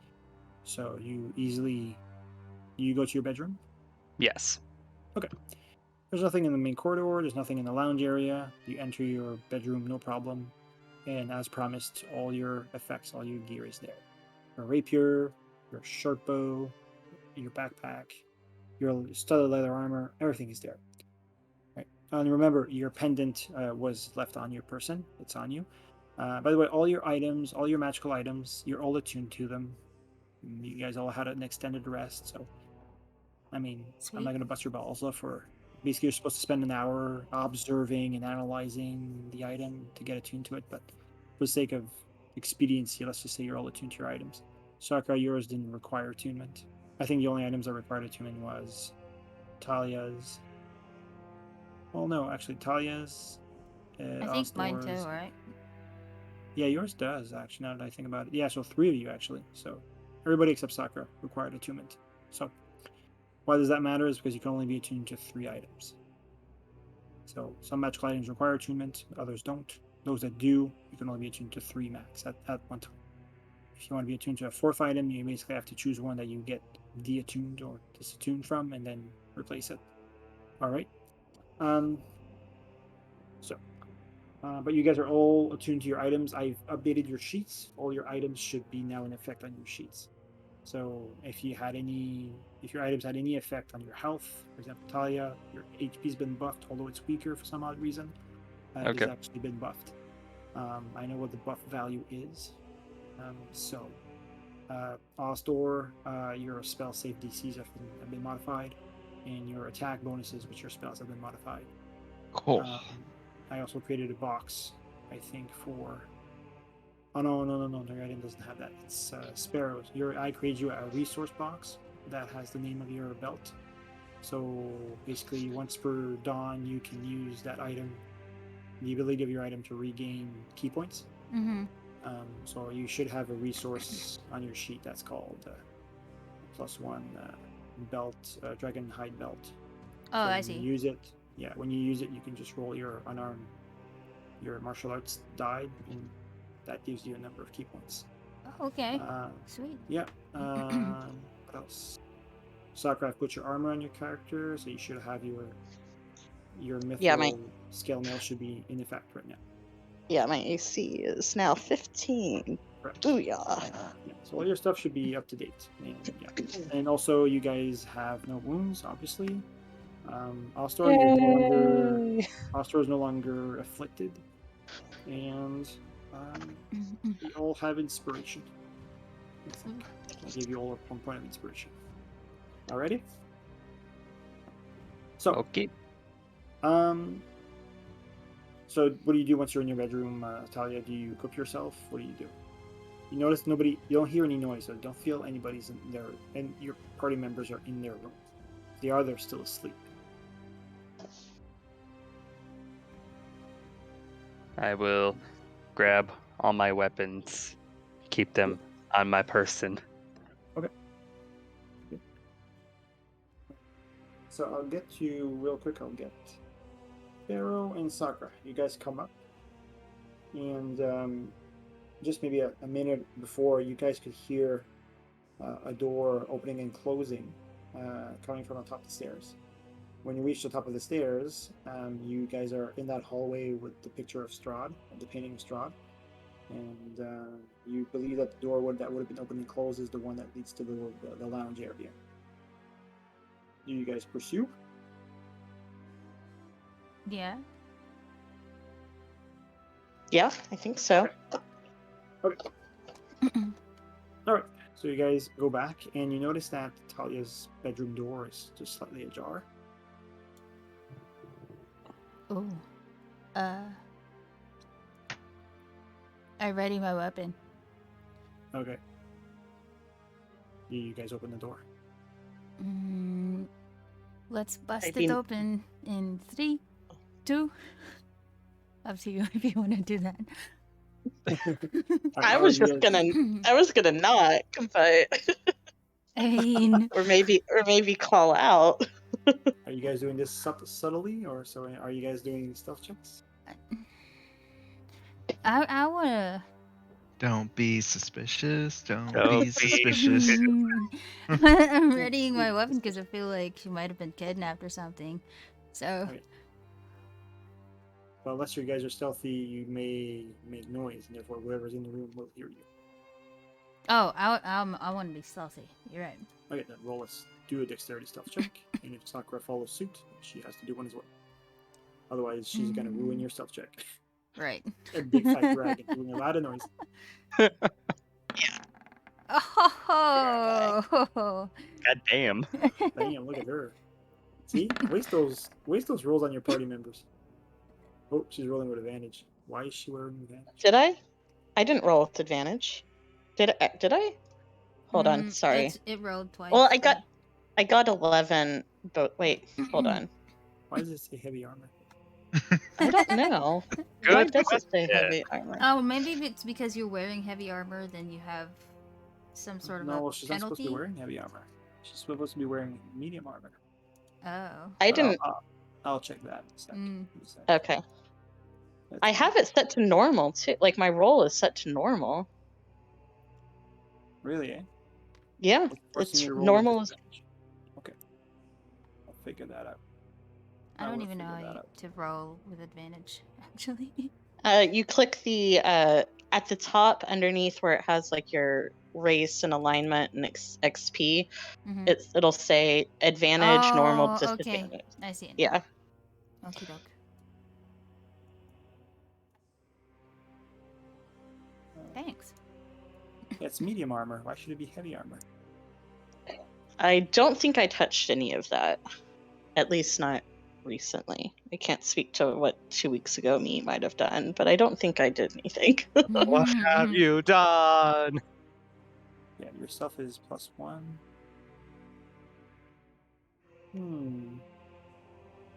So you go to your bedroom. Yes. Okay. There's nothing in the main corridor. There's nothing in the lounge area. You enter your bedroom, no problem. And as promised, all your effects, all your gear is there. Your rapier, your short bow, your backpack, your studded leather armor, everything is there. Right. And remember, your pendant was left on your person. It's on you. By the way, all your items, all your magical items, you're all attuned to them. You guys all had an extended rest, so I mean, I'm not Sweet. gonna bust your balls off for basically you're supposed to spend an hour observing and analyzing the item to get attuned to it, but for the sake of expediency, let's just say you're all attuned to your items. Sakura, yours didn't require attunement. I think the only items that required attunement was Talia's. Well, no, actually, Talia's, I think mine too, Ostor's. right? Yeah, yours does actually. Now that I think about it, yeah. So 3 of you actually. So everybody except Sakura required attunement. So why does that matter? Is because you can only be attuned to 3 items. So some magical items require attunement, others don't. Those that do, you can only be attuned to 3 max at one time. If you want to be attuned to a 4th item, you basically have to choose one that you get deattuned or disattuned from and then replace it. All right. Um, so, but you guys are all attuned to your items. I've updated your sheets. All your items should be now in effect on your sheets. So if your items had any effect on your health, for example, Talia, your HP's been buffed, although it's weaker for some odd reason. It has Okay. actually been buffed. I know what the buff value is. Ostor, your spell save DCs have been modified, and your attack bonuses, which your spells have been modified. Cool. I also created a box, I think, for. Oh no! The item doesn't have that. It's sparrows. I created you a resource box that has the name of your belt. So basically, once per dawn, you can use that item, the ability of your item to regain key points. Mm-hmm. So you should have a resource on your sheet that's called +1 belt, dragon hide belt. Oh, So I when see. you use it, yeah, when you use it, you can just roll your unarmed, your martial arts die, and that gives you a number of key points. Oh, okay. Uh, Sweet. yeah. What else? Sakura, I've put your armor on your character, so you should have your Yeah, mithril scale mail should be in effect right now. my AC is now 15. Correct. Booyah. Yeah, so all your stuff should be up to date. And yeah, and also you guys have no wounds, obviously. Ostor, Ostor is no longer afflicted, and you all have inspiration. I think I gave you all 1 point of inspiration. Alrighty. So, Okay. so what do you do once you're in your bedroom, Talia? Do you equip yourself? What do you do? You notice nobody. You don't hear any noise, so don't feel anybody's in there, and your party members are in their room. If they are, they're still asleep. I will grab all my weapons, keep them on my person. Okay. So I'll get you real quick. I'll get Pharaoh and Sakura. You guys come up, and just maybe a minute before, you guys could hear a door opening and closing, coming from on top of the stairs. When you reach the top of the stairs, you guys are in that hallway with the picture of Strahd, the painting of Strahd, and you believe that the door that would have been open and closed is the one that leads to the lounge area. Do you guys pursue? Yeah. Yeah, I think so. Okay. All right. So you guys go back, and you notice that Talia's bedroom door is just slightly ajar. Oh. I ready my weapon. Okay. You guys open the door. Let's bust I'd it be- open in 3, 2. Up to you if you want to do that. I was just gonna knock, but I mean, or maybe call out. Are you guys doing this subtly, or so? Are you guys doing stealth checks? I wanna. Don't be suspicious. Don't Don't be be suspicious. I'm readying my weapon because I feel like she might have been kidnapped or something. So. Okay. Well, unless you guys are stealthy, you may make noise, and therefore whoever's in the room will hear you. Oh, I want to be stealthy. You're right. Okay, then do a dexterity stealth check, and if Sakura follows suit, she has to do one as well. Otherwise, she's gonna ruin your stealth check. Right. A big fat dragon doing a lot of noise. Oh. God damn. Damn, look at her. See, waste those rolls on your party members. Oh, she's rolling with advantage. Why is she wearing advantage? Did I? I didn't roll with advantage. Did I? Hold on, sorry. It rolled twice. Well, I got 11, but wait, hold on. Why does it say heavy armor? I don't know. Why Good does it say question. heavy armor? Oh, maybe if it's because you're wearing heavy armor, then you have some sort of No, a she's not supposed to penalty. be wearing heavy armor. She's supposed to be wearing medium armor. Oh. I But didn't. I'll check that in a second. Okay. I have it set to normal too. Like my roll is set to normal. Really, eh? Yeah, What's it's your roll with normal. disadvantage? Okay. I'll figure that out. I don't will even know figure how that out. to roll with advantage, actually. You click the at the top underneath where it has like your race and alignment and XP. Mhm. It'll say advantage, normal, Oh, okay. disadvantage. I see it. Yeah. Okie doke. Thanks. It's medium armor. Why should it be heavy armor? I don't think I touched any of that. At least not recently. I can't speak to what 2 weeks ago me might have done, but I don't think I did anything. What have you done? Yeah, your stuff is +1.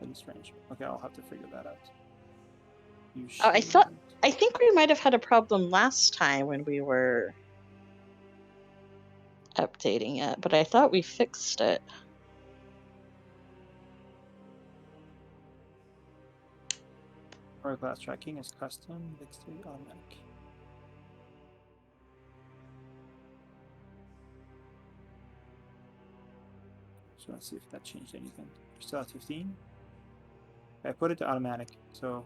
That is strange. Okay, I'll have to figure that out. I think we might have had a problem last time when we were updating it, but I thought we fixed it. Our class tracking is custom, dexterity automatic. So let's see if that changed anything. You're still at 15. I put it to automatic, so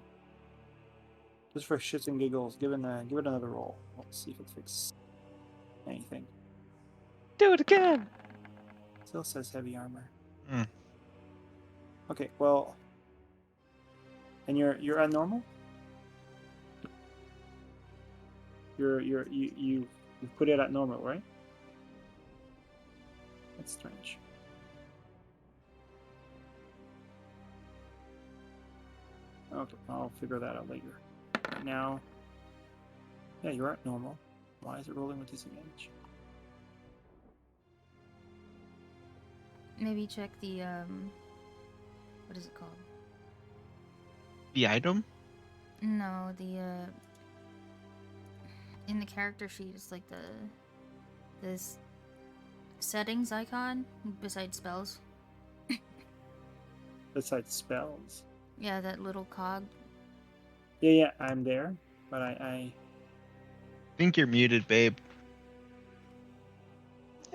just for shits and giggles, give it another roll. Let's see if it fixes anything. Do it again. Still says heavy armor. Hmm. Okay, well, and you're at normal. You put it at normal, right? That's strange. Okay, I'll figure that out later. Right now, yeah, you're at normal. Why is it rolling with disadvantage? Maybe check the what is it called? The item? No, the in the character sheet, it's like this settings icon besides spells. Besides spells. Yeah, that little cog. Yeah, I'm there, but I Think you're muted, babe.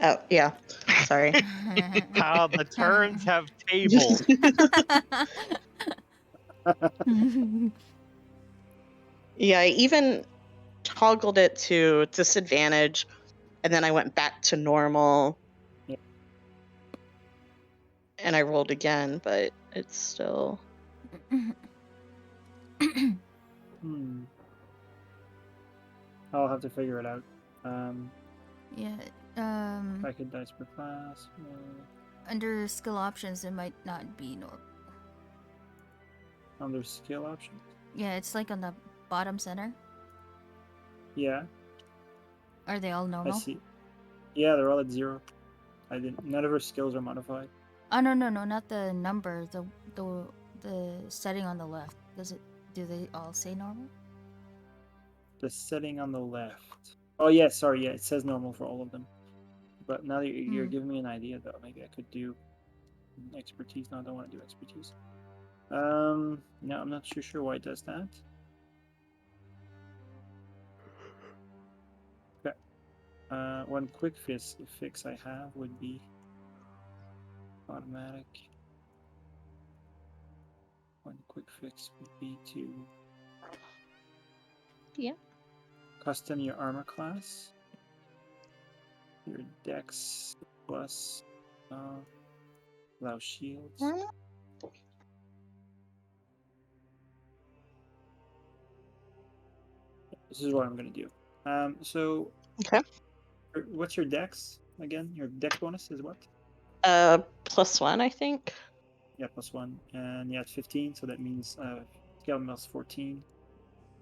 Oh, yeah. Sorry. How the turns have tabled. Yeah, I even toggled it to disadvantage, and then I went back to normal. Yeah. And I rolled again, but it's still... I'll have to figure it out. Yeah. Packet dice per class. Under skill options, it might not be normal. Under skill options. Yeah, it's like on the bottom center. Yeah, Are they all I normal? see. Yeah, they're all at 0. I didn't. None of her skills are modified. Oh no, not the number. The setting on the left. Do they all say normal? The setting on the left. Oh yeah, sorry. Yeah, it says normal for all of them. But now that you're giving me an idea, though, maybe I could do expertise. No, I don't want to do expertise. No, I'm not sure why it does that. Okay. One quick fix I have would be automatic. One quick fix would be to custom your armor class, your dex plus allow shields. This is what I'm gonna do. So Okay. what's your dex again? Your dex bonus is what? +1, I think. Yeah, +1, and yeah, it's 15. So that means scale plus 14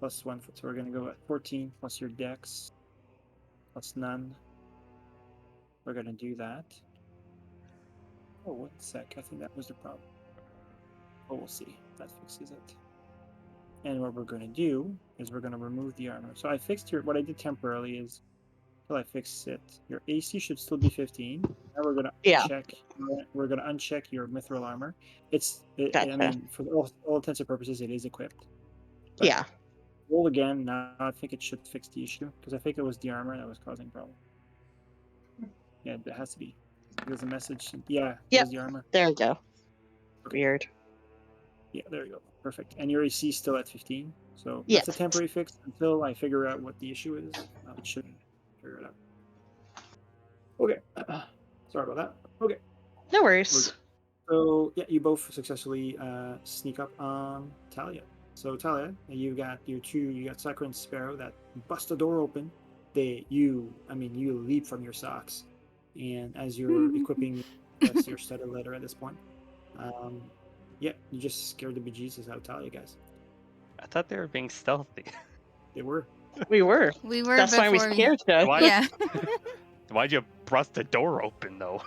+1. So we're gonna go at 14 plus your dex plus none. We're gonna do that. Oh, 1 sec. I think that was the problem. Oh, we'll see. That fixes it. And what we're gonna do is we're gonna remove the armor. So I fixed what I did temporarily is until I fix it. Your AC should still be 15. Now we're gonna check. We're gonna uncheck your mithril armor. I Gotcha. mean, for all intents and purposes, it is equipped. But Yeah. roll again. Now I think it should fix the issue because I think it was the armor that was causing problem. Yeah, it has to be. There's a message. Yeah, it was the armor. There we go. Okay. Weird. Yeah, there you go. Perfect. And your AC is still at 15. So Yes. that's a temporary fix until I figure out what the issue is. It shouldn't figure it out. Okay. Sorry about that. Okay. No worries. So yeah, you both successfully sneak up on Talia. So Talia, you got Sakura and Sparrow that bust the door open. You leap from your socks, and as you're equipping your studded letter at this point, yeah, you just scared the bejesus out of Talia, guys. I thought they were being stealthy. They were. We were. We were. That's why we before scared you. Why? Yeah. Why'd you bust the door open though?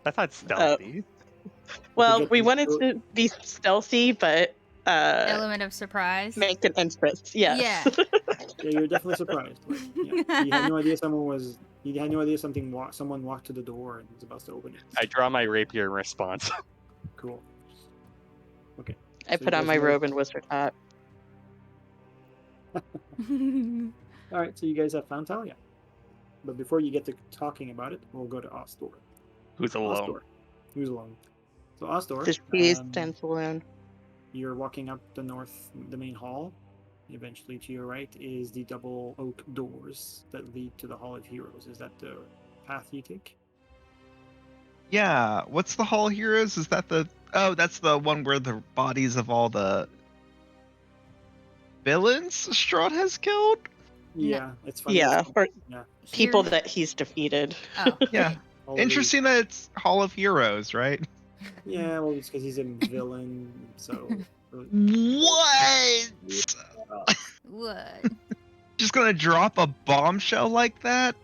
That's not stealthy. Well, get we these wanted door- to be stealthy, but Element of surprise. make an entrance. Yes. Yeah. Yeah, you're definitely surprised. Like, yeah, you had no idea someone walked to the door and was about to open it. I draw my rapier in response. Cool. Okay. I So put you on guys my know- robe and wizard hat. All right, so you guys have found Talia. But before you get to talking about it, we'll go to Ostor. Who's alone? Ostor. Who's alone? So Ostor, The she stands alone. you're walking up the main hall. Eventually, to your right is the double oak doors that lead to the Hall of Heroes. Is that the path you take? Yeah. What's the Hall of Heroes? Is that that's the one where the bodies of all the villains Strahd has killed? Yeah, it's funny. Yeah, or Yeah. people Here- that he's defeated. Oh. Yeah. All of Interesting that it's Hall of Heroes, right? Yeah, well, it's because he's a villain, so. What? What? Just gonna drop a bombshell like that?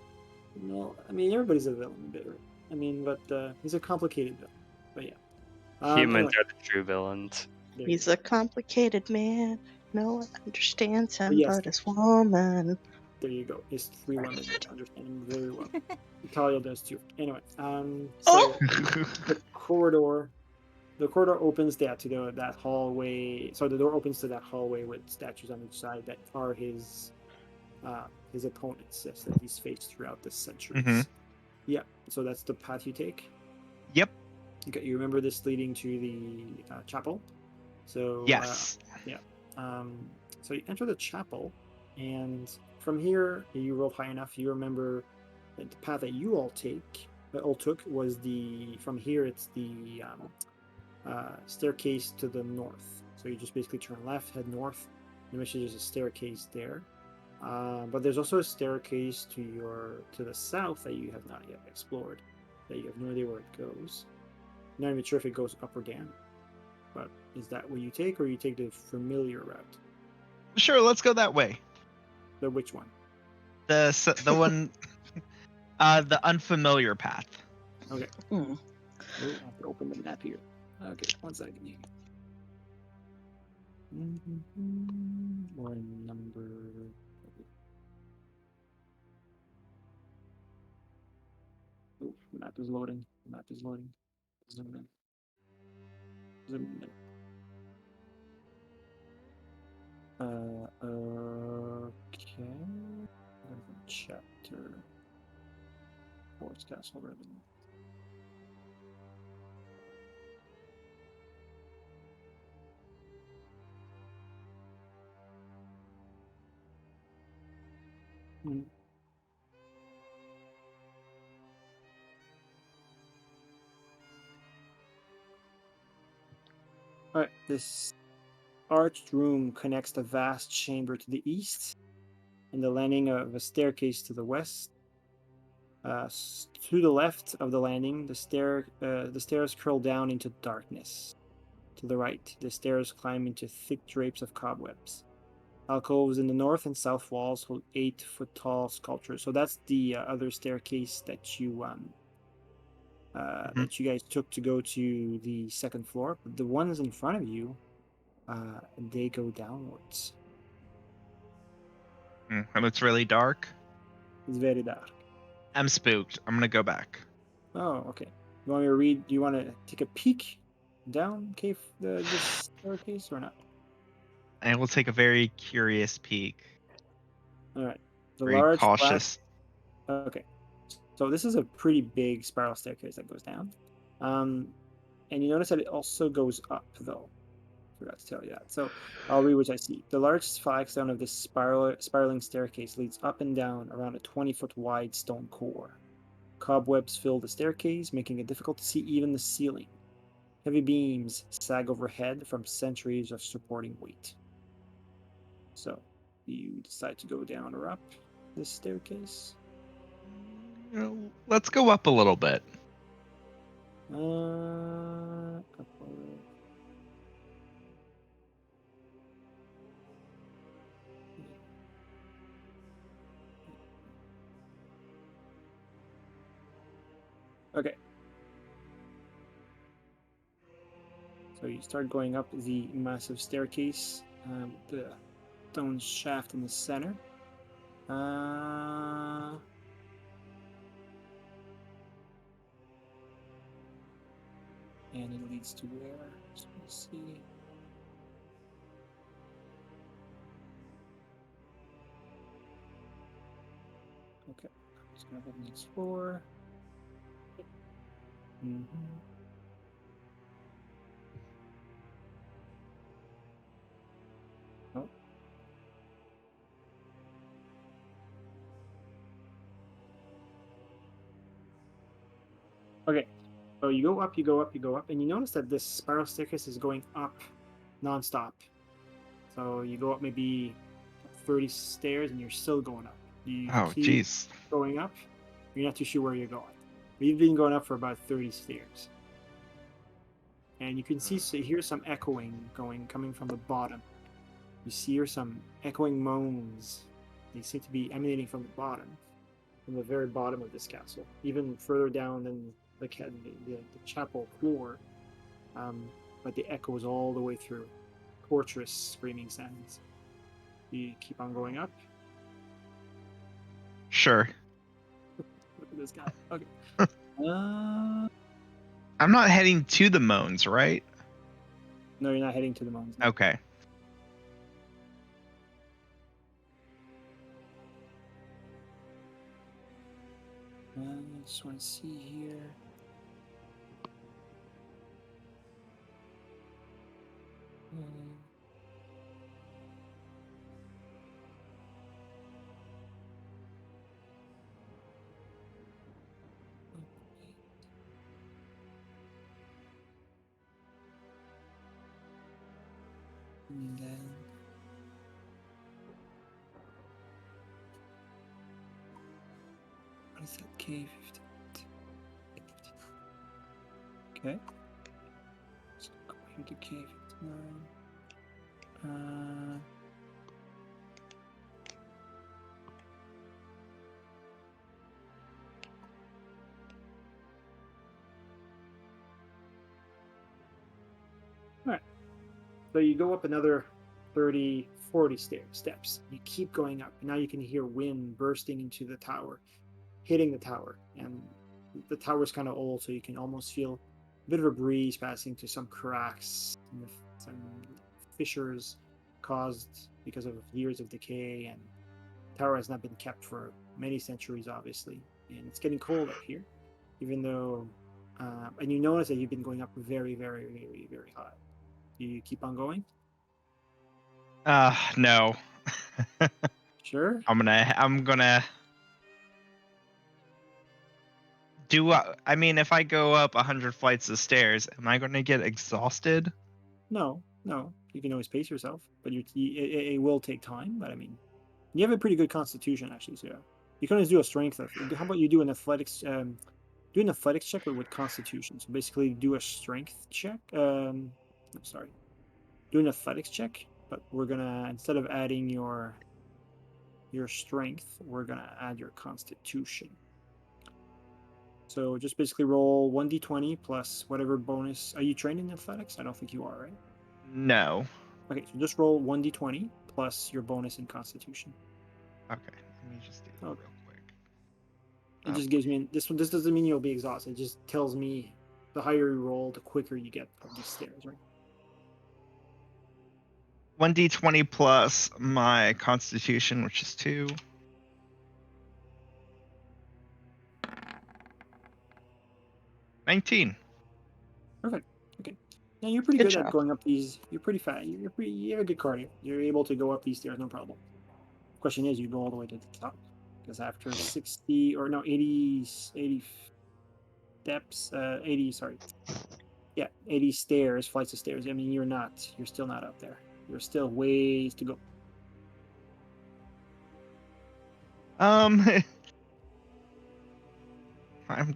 No, I mean everybody's a villain a bit, right? I mean, but he's a complicated villain. But yeah. Humans Anyway, are the true villains. there He's you a complicated man. No one understands him yes. but his woman. go. There you go. It's 3 women that understand him very well. Talia does too. Anyway, so the corridor opens to that hallway. So the door opens to that hallway with statues on each side that are his opponents that he's faced throughout the centuries. Mhm. Yeah. So that's the path you take. Yep. Okay. You remember this leading to the chapel. So Yes. so you enter the chapel, and from here you roll high enough. You remember that the path that you all took was from here. It's the staircase to the north. So you just basically turn left, head north. Eventually, there's a staircase there. But there's also a staircase to the south that you have not yet explored, that you have no idea where it goes. Not even sure if it goes up or down. But is that what you take, or you take the familiar route? Sure, let's go that way. The which one? The one, the unfamiliar path. Okay. Hmm. Oh, I have to open the map here. Okay, 1 second here. Or number. Oh, the map is loading. The map is loading. Zoom in. Zoom in. Okay. Chapter. Forest Castle Revenue. Alright, this arched room connects the vast chamber to the east and the landing of a staircase to the west. To the left of the landing, the stairs curl down into darkness. To the right, the stairs climb into thick drapes of cobwebs. Alcoves in the north and south walls hold 8-foot-tall sculptures. So that's the other staircase that you that you guys took to go to the second floor. But the ones in front of you, they go downwards. And it's really dark. It's very dark. I'm spooked. I'm gonna go back. Oh, okay. You want me to read? Do you want to take a peek down this staircase or not? I will take a very curious peek. All right. The Very large flat. cautious. Okay. So this is a pretty big spiral staircase that goes down. And you notice that it also goes up, though. Forgot to tell you that. So I'll read what I see. The large flagstone of this spiraling staircase leads up and down around a 20-foot wide stone core. Cobwebs fill the staircase, making it difficult to see even the ceiling. Heavy beams sag overhead from centuries of supporting weight. So, you decide to go down or up this staircase? Let's go up a little bit. Up or... Okay. So you start going up the massive staircase, the stone shaft in the center. And it leads to where? Just want to see. Okay, I'm just gonna go to the next floor. Oh. Okay, so you go up, you go up, you go up, and you notice that this spiral staircase is going up nonstop. So you go up maybe 30 stairs and you're still going up. You Oh, keep jeez. going up, you're not too sure where you're going. But you've been going up for about 30 stairs. And you can hear some echoing coming from the bottom. You hear some echoing moans. They seem to be emanating from the bottom, from the very bottom of this castle, even further down than the chapel floor. But the echoes all the way through. Torturous screaming sounds. You keep on going up. Sure. Look at this guy. Okay. I'm not heading to the moans, right? No, you're not heading to the mountains. No. Okay. I just want to see here. And then K 15. Okay. So go here to K 59. All right. So you go up another 30, 40 steps. You keep going up. And now you can hear wind bursting into the tower, hitting the tower. And the tower's kind of old, so you can almost feel a bit of a breeze passing to some cracks and some fissures caused because of years of decay. And the tower has not been kept for many centuries, obviously. And it's getting cold up here, even though. And you notice that you've been going up very, very, very, very high. Do you keep on going? No. Sure. I'm gonna do. I mean, if I go up 100 flights of stairs, am I gonna get exhausted? No, you can always pace yourself, but it will take time. But I mean, you have a pretty good constitution actually, so you can always do a strength. How about you do an athletics? Do an athletics check with constitution. So basically, do a strength check. Sorry, do an athletics check. But we're gonna, instead of adding your strength, we're gonna add your constitution. So just basically roll 1d20 plus whatever bonus. Are you trained in athletics? I don't think you are, right? No. Okay, so just roll 1d20 plus your bonus in constitution. Okay. Let me just do that real quick. It just gives me this one. This doesn't mean you'll be exhausted. It just tells me the higher you roll, the quicker you get up these stairs, right? 1d20 plus my constitution, which is 2. $19. Perfect. Okay. Now you're pretty Good good at job. going up these. You're pretty fat. You have a good cardio. You're able to go up these stairs, no problem. Question is, you go all the way to the top, because after 60 or no 80 steps, 80 sorry, yeah, 80 stairs, flights of stairs. I mean, you're still not up there. You're still ways to go. I'm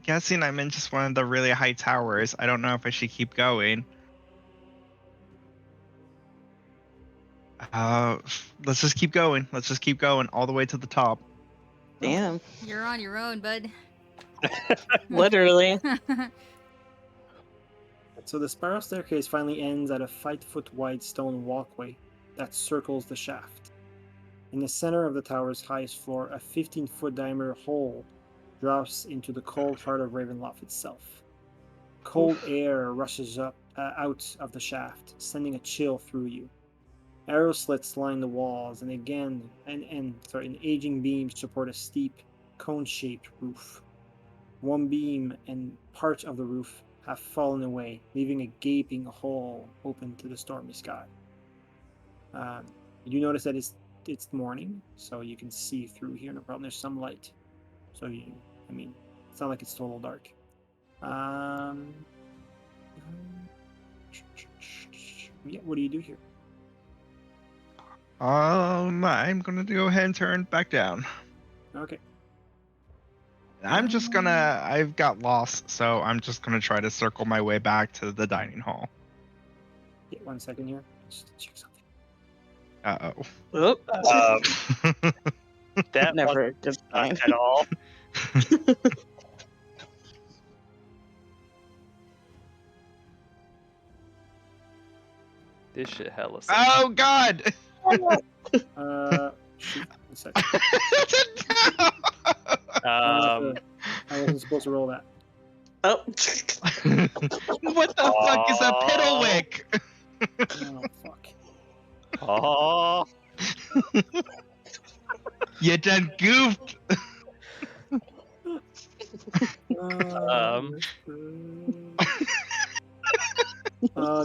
guessing I'm in just one of the really high towers. I don't know if I should keep going. Let's just keep going. Let's just keep going all the way to the top. Damn. You're on your own, bud. Literally. So the spiral staircase finally ends at a 5-foot wide stone walkway that circles the shaft. In the center of the tower's highest floor, a 15-foot diameter hole drops into the cold heart of Ravenloft itself. Cold air rushes up out of the shaft, sending a chill through you. Arrow slits line the walls, and an aging beam support a steep, cone-shaped roof. One beam and part of the roof have fallen away, leaving a gaping hole open to the stormy sky. You do notice that it's morning, so you can see through here. No problem. There's some light, so it's not like it's total dark. Yeah. What do you do here? I'm gonna go ahead and turn back down. Okay. I've got lost, so I'm just gonna try to circle my way back to the dining hall. Yeah, 1 second here. Just check something. Uh-oh. That Never a wasn't good stuck sign. at all. This shit hella sucks. Oh God! Shoot. 1 second. Um, I wasn't supposed to roll that. Oh. What the fuck is a piddlewick? Oh fuck. oh, You done goofed.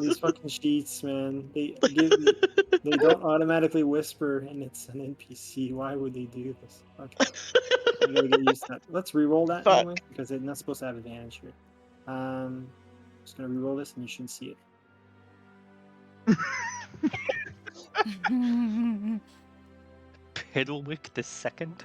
These fucking sheets, man. They don't automatically whisper, and it's an NPC. Why would they do this? Okay. I gotta get used to that. Let's re-roll that Fuck. anyway, because it's not supposed to have advantage here. Just gonna re-roll this, and you shouldn't see it. Piddlewick the second.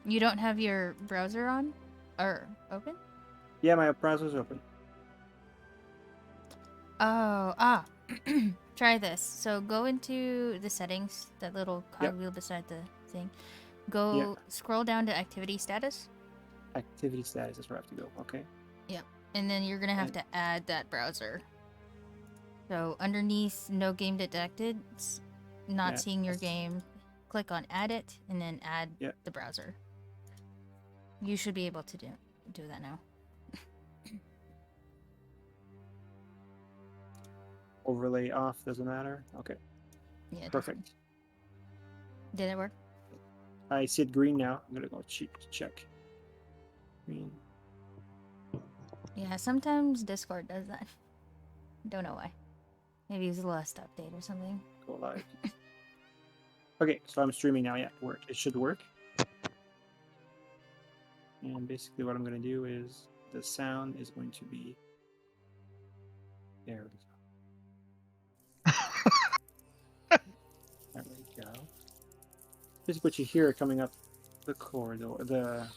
You don't have your browser on? Or open? Yeah, my browser's open. Oh, try this. So go into the settings, that little cogwheel beside the thing. Go scroll down to activity status. Activity status is where I have to go. Okay. Yep. And then you're gonna have to add that browser. So underneath no game detected, not seeing your game, click on add it and then add the browser. You should be able to do that now. Overlay off, doesn't matter. Okay. Yeah. Perfect. Did it work? I see it green now. I'm gonna go check. Green. Yeah, sometimes Discord does that. Don't know why. Maybe it was the last update or something. Go live. Okay, so I'm streaming now. Yeah, it should work. And basically what I'm going to do is the sound is going to be... There we go. There we go. Basically what you hear coming up the corridor, the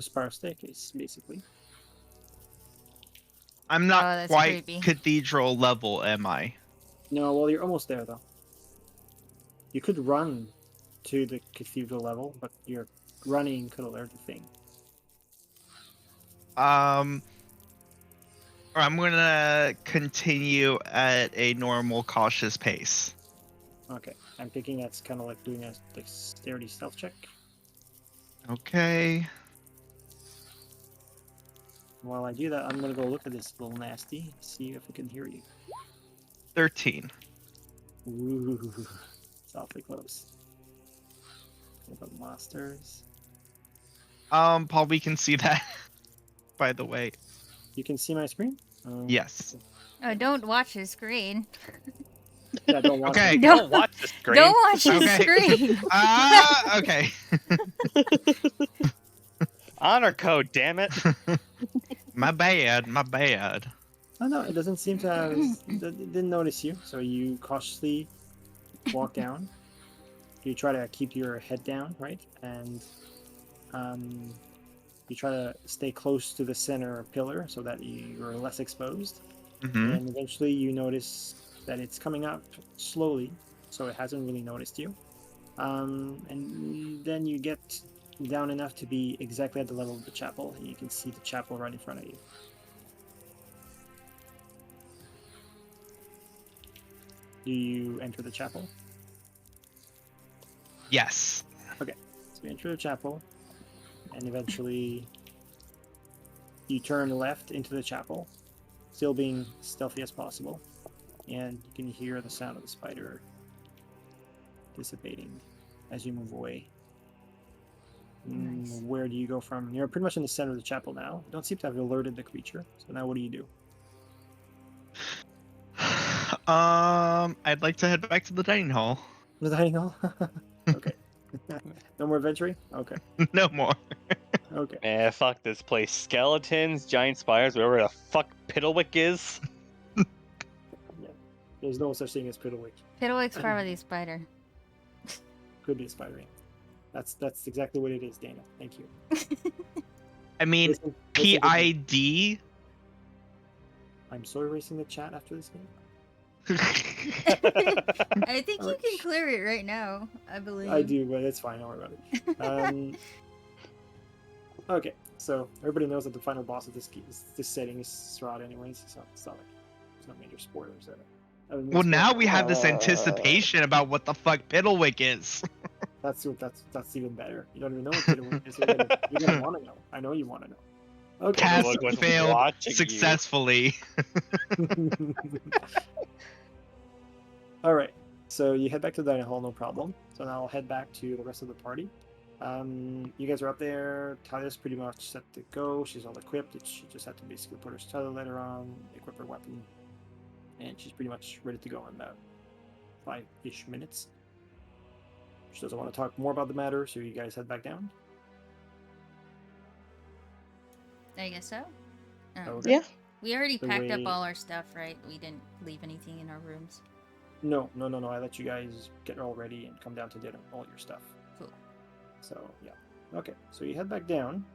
spiral staircase, basically. I'm not quite creepy. cathedral level, am I? No, well, you're almost there, though. You could run to the cathedral level, but your running could alert the thing. I'm gonna continue at a normal, cautious pace. Okay, I'm thinking that's kind of like doing a dexterity stealth check. Okay. While I do that, I'm gonna go look at this little nasty, see if it can hear you. 13. Ooh, it's awfully close. What about monsters? Paul, we can see that, by the way. You can see my screen? Yes. Oh, don't watch the screen. Yeah, don't watch Okay. it. Don't watch the screen. Don't watch the Okay. screen. Okay. Honor code, damn it. My bad. Oh no, it doesn't seem to have... it didn't notice you, so you cautiously walk down. You try to keep your head down, right? And you try to stay close to the center pillar so that you're less exposed. Mm-hmm. And eventually you notice that it's coming up slowly, so it hasn't really noticed you. And then you get down enough to be exactly at the level of the chapel, and you can see the chapel right in front of you. Do you enter the chapel? Yes. Okay, so you enter the chapel, and eventually you turn left into the chapel, still being stealthy as possible, and you can hear the sound of the spider dissipating as you move away. Nice. Where do you go from? You're pretty much in the center of the chapel now. You don't seem to have alerted the creature, so now what do you do? I'd like to head back to the dining hall. The dining hall? Okay. No more venturing? Okay. No more. Okay. Man, fuck this place. Skeletons, giant spiders, whatever the fuck Piddlewick is. Yeah. There's no such thing as Piddlewick. Piddlewick's probably a spider. Could be a spider. Yeah. That's exactly what it is, Dana. Thank you. I mean, Listen to me. PID. I'm so erasing the chat after this game. I think you Alright. can clear it right now, I believe. I do, but it's fine. Don't worry about it. Okay, so everybody knows that the final boss of this setting is Strahd, anyways. So it's not like there's no major spoilers there. Well, now we have this anticipation about what the fuck Piddlewick is. That's even better. You don't even know what Piddlewick is. You're gonna want to know. I know you want to know. Okay. Test Piddlewick was failed watching you. successfully. All right. So you head back to the dining hall, no problem. So now I'll head back to the rest of the party. You guys are up there. Talia's pretty much set to go. She's all equipped. She just had to basically put her studded letter on, equip her weapon, and she's pretty much ready to go in about 5-ish minutes. She doesn't want to talk more about the matter, so you guys head back down. I guess so. Okay. Yeah. We already The packed up way- all our stuff, right? We didn't leave anything in our rooms. No. I let you guys get all ready and come down to dinner, all your stuff. Cool. So yeah, Okay, so you head back down.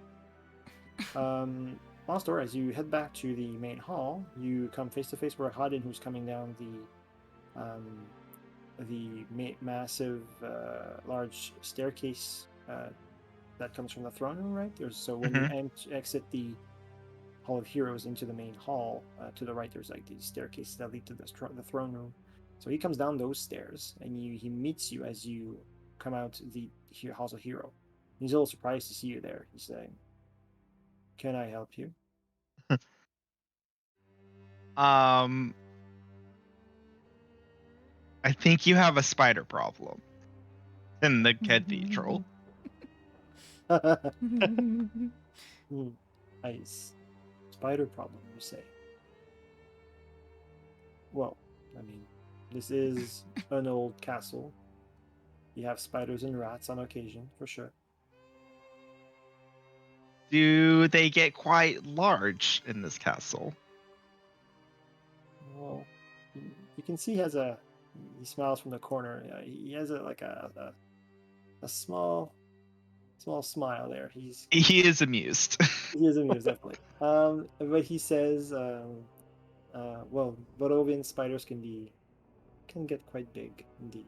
Monster, as you head back to the main hall, you come face to face with Hadin, who's coming down the massive, large staircase that comes from the throne room. Right there's so when you exit the Hall of Heroes into the main hall, to the right there's like these staircases that lead to the throne room. So he comes down those stairs and he meets you as you come out the House of Hero. He's a little surprised to see you there. He's saying, "Can I help you?" I think you have a spider problem in the cathedral. Nice. Spider problem, you say? Well, I mean, this is an old castle. You have spiders and rats on occasion, for sure. Do they get quite large in this castle? Well, you can see he smiles from the corner. He has a small smile there. He is amused. He is amused, definitely. But he says, well, Barovian spiders can get quite big indeed.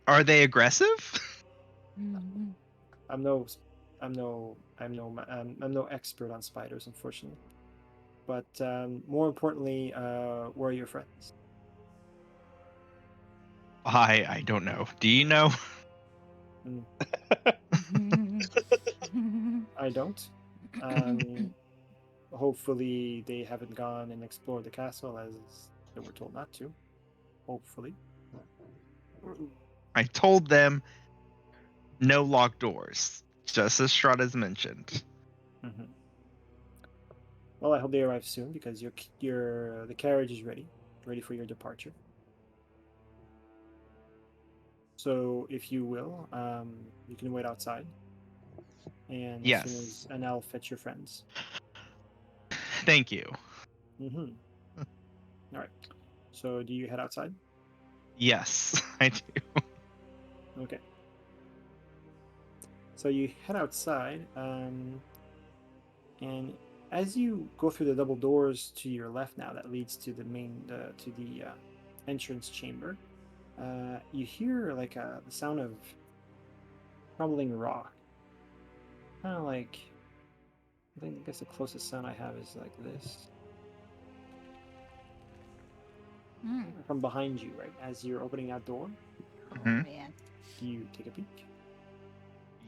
Are they aggressive? I'm no expert on spiders, unfortunately. But more importantly, where are your friends? I don't know. Do you know? I don't. Hopefully they haven't gone and explored the castle as they were told not to. Hopefully. I told them no locked doors, just as Strahd has mentioned. Mm-hmm. Well, I hope they arrive soon because the carriage is ready for your departure. So, if you will, you can wait outside, and as soon as I'll fetch your friends. Thank you. Mm-hmm. All right. So, do you head outside? Yes, I do. Okay. So you head outside, and as you go through the double doors to your left now, that leads to the entrance chamber. You hear like the sound of crumbling rock. Kind of like, I guess the closest sound I have is like this. From behind you, right? As you're opening that door. Oh man. Do you take a peek?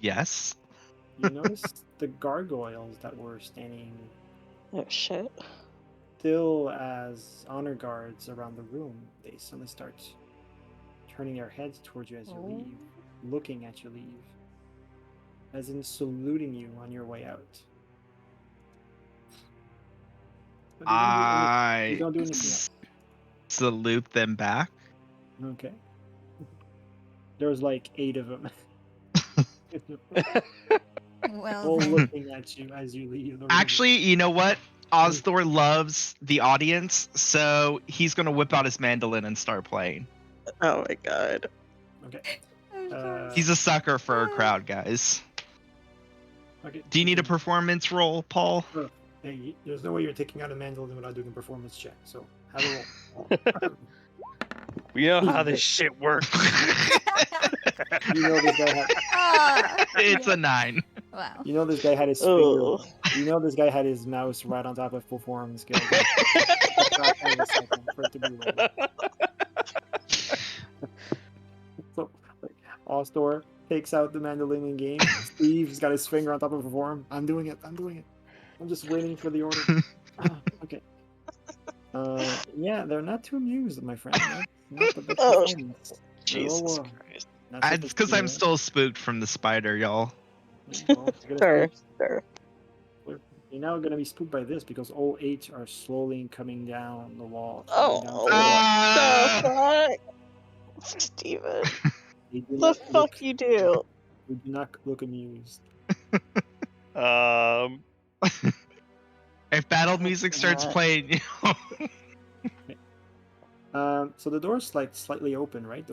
Yes. You notice the gargoyles that were standing Oh shit. still as honor guards around the room. They suddenly start turning their heads towards you as you leave, looking at you leave, as in saluting you on your way out. But you don't do anything else. Salute them back. Okay. There's like 8 of them. Well, all then. looking at you as you leave the room. Actually, you know what? Osthor loves the audience, so he's gonna whip out his mandolin and start playing. Oh my god. Okay. He's a sucker for a crowd, guys. Okay. Do you need a performance roll, Paul? Hey, there's no way you're taking out a mandolin without doing a performance check, so have a roll. We know how this shit works. You know this guy had. It's a 9. Wow. You know this guy had his finger. You know this guy had his mouse right on top of performance skill. For it to be rolled. So, Osthor takes out the mandolin in game. Steve's got his finger on top of perform. I'm doing it. I'm just waiting for the order. Okay. Yeah, they're not too amused, my friend. Not the best performance. Jesus Christ. It's because I'm still spooked from the spider, y'all. Well, Sure. You're now going to be spooked by this because all 8 are slowly coming down the wall. What the fuck? Steven. The fuck you do? You do not look amused. If battle music starts playing, So the door's like slightly open, right?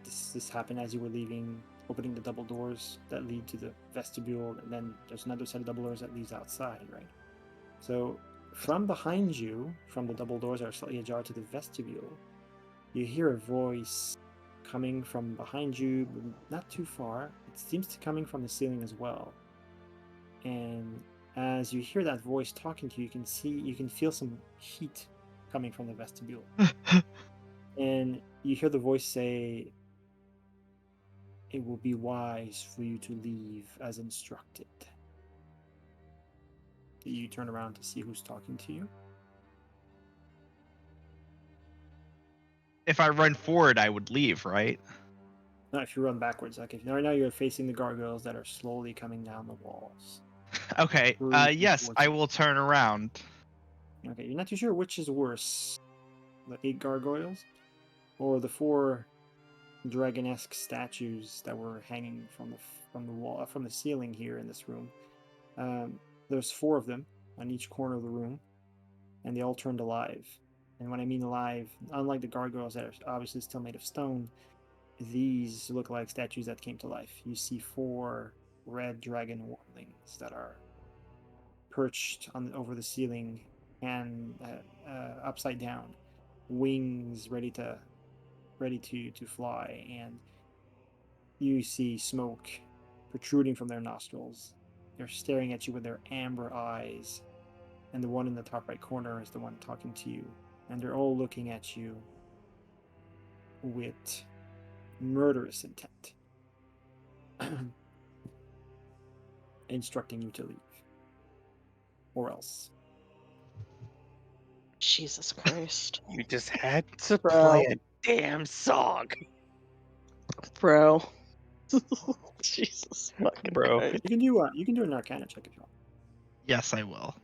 This happened as you were leaving, opening the double doors that lead to the vestibule, and then there's another set of double doors that leads outside, right? So from behind you, from the double doors that are slightly ajar to the vestibule, you hear a voice coming from behind you, but not too far. It seems to be coming from the ceiling as well. And as you hear that voice talking to you, you can feel some heat coming from the vestibule. And you hear the voice say, "It will be wise for you to leave as instructed." You turn around to see who's talking to you. If I run forward, I would leave, right? Not if you run backwards. Like if right now you're facing the gargoyles that are slowly coming down the walls. Okay. Yes, I will turn around. Okay, you're not too sure which is worse, the 8 gargoyles or the 4 dragon-esque statues that were hanging from the wall, from the ceiling here in this room. There's 4 of them on each corner of the room, and they all turned alive. And when I mean alive, unlike the gargoyles that are obviously still made of stone, these look like statues that came to life. You see 4 red dragon warlings that are perched over the ceiling and upside down, wings ready to fly, and you see smoke protruding from their nostrils. They're staring at you with their amber eyes, and the one in the top right corner is the one talking to you, and they're all looking at you with murderous intent, instructing you to leave, or else. Jesus Christ. You just had to Bro. play a damn song. Bro. Jesus fucking Bro. Christ. You can do an Arcana check if you want. Yes, I will.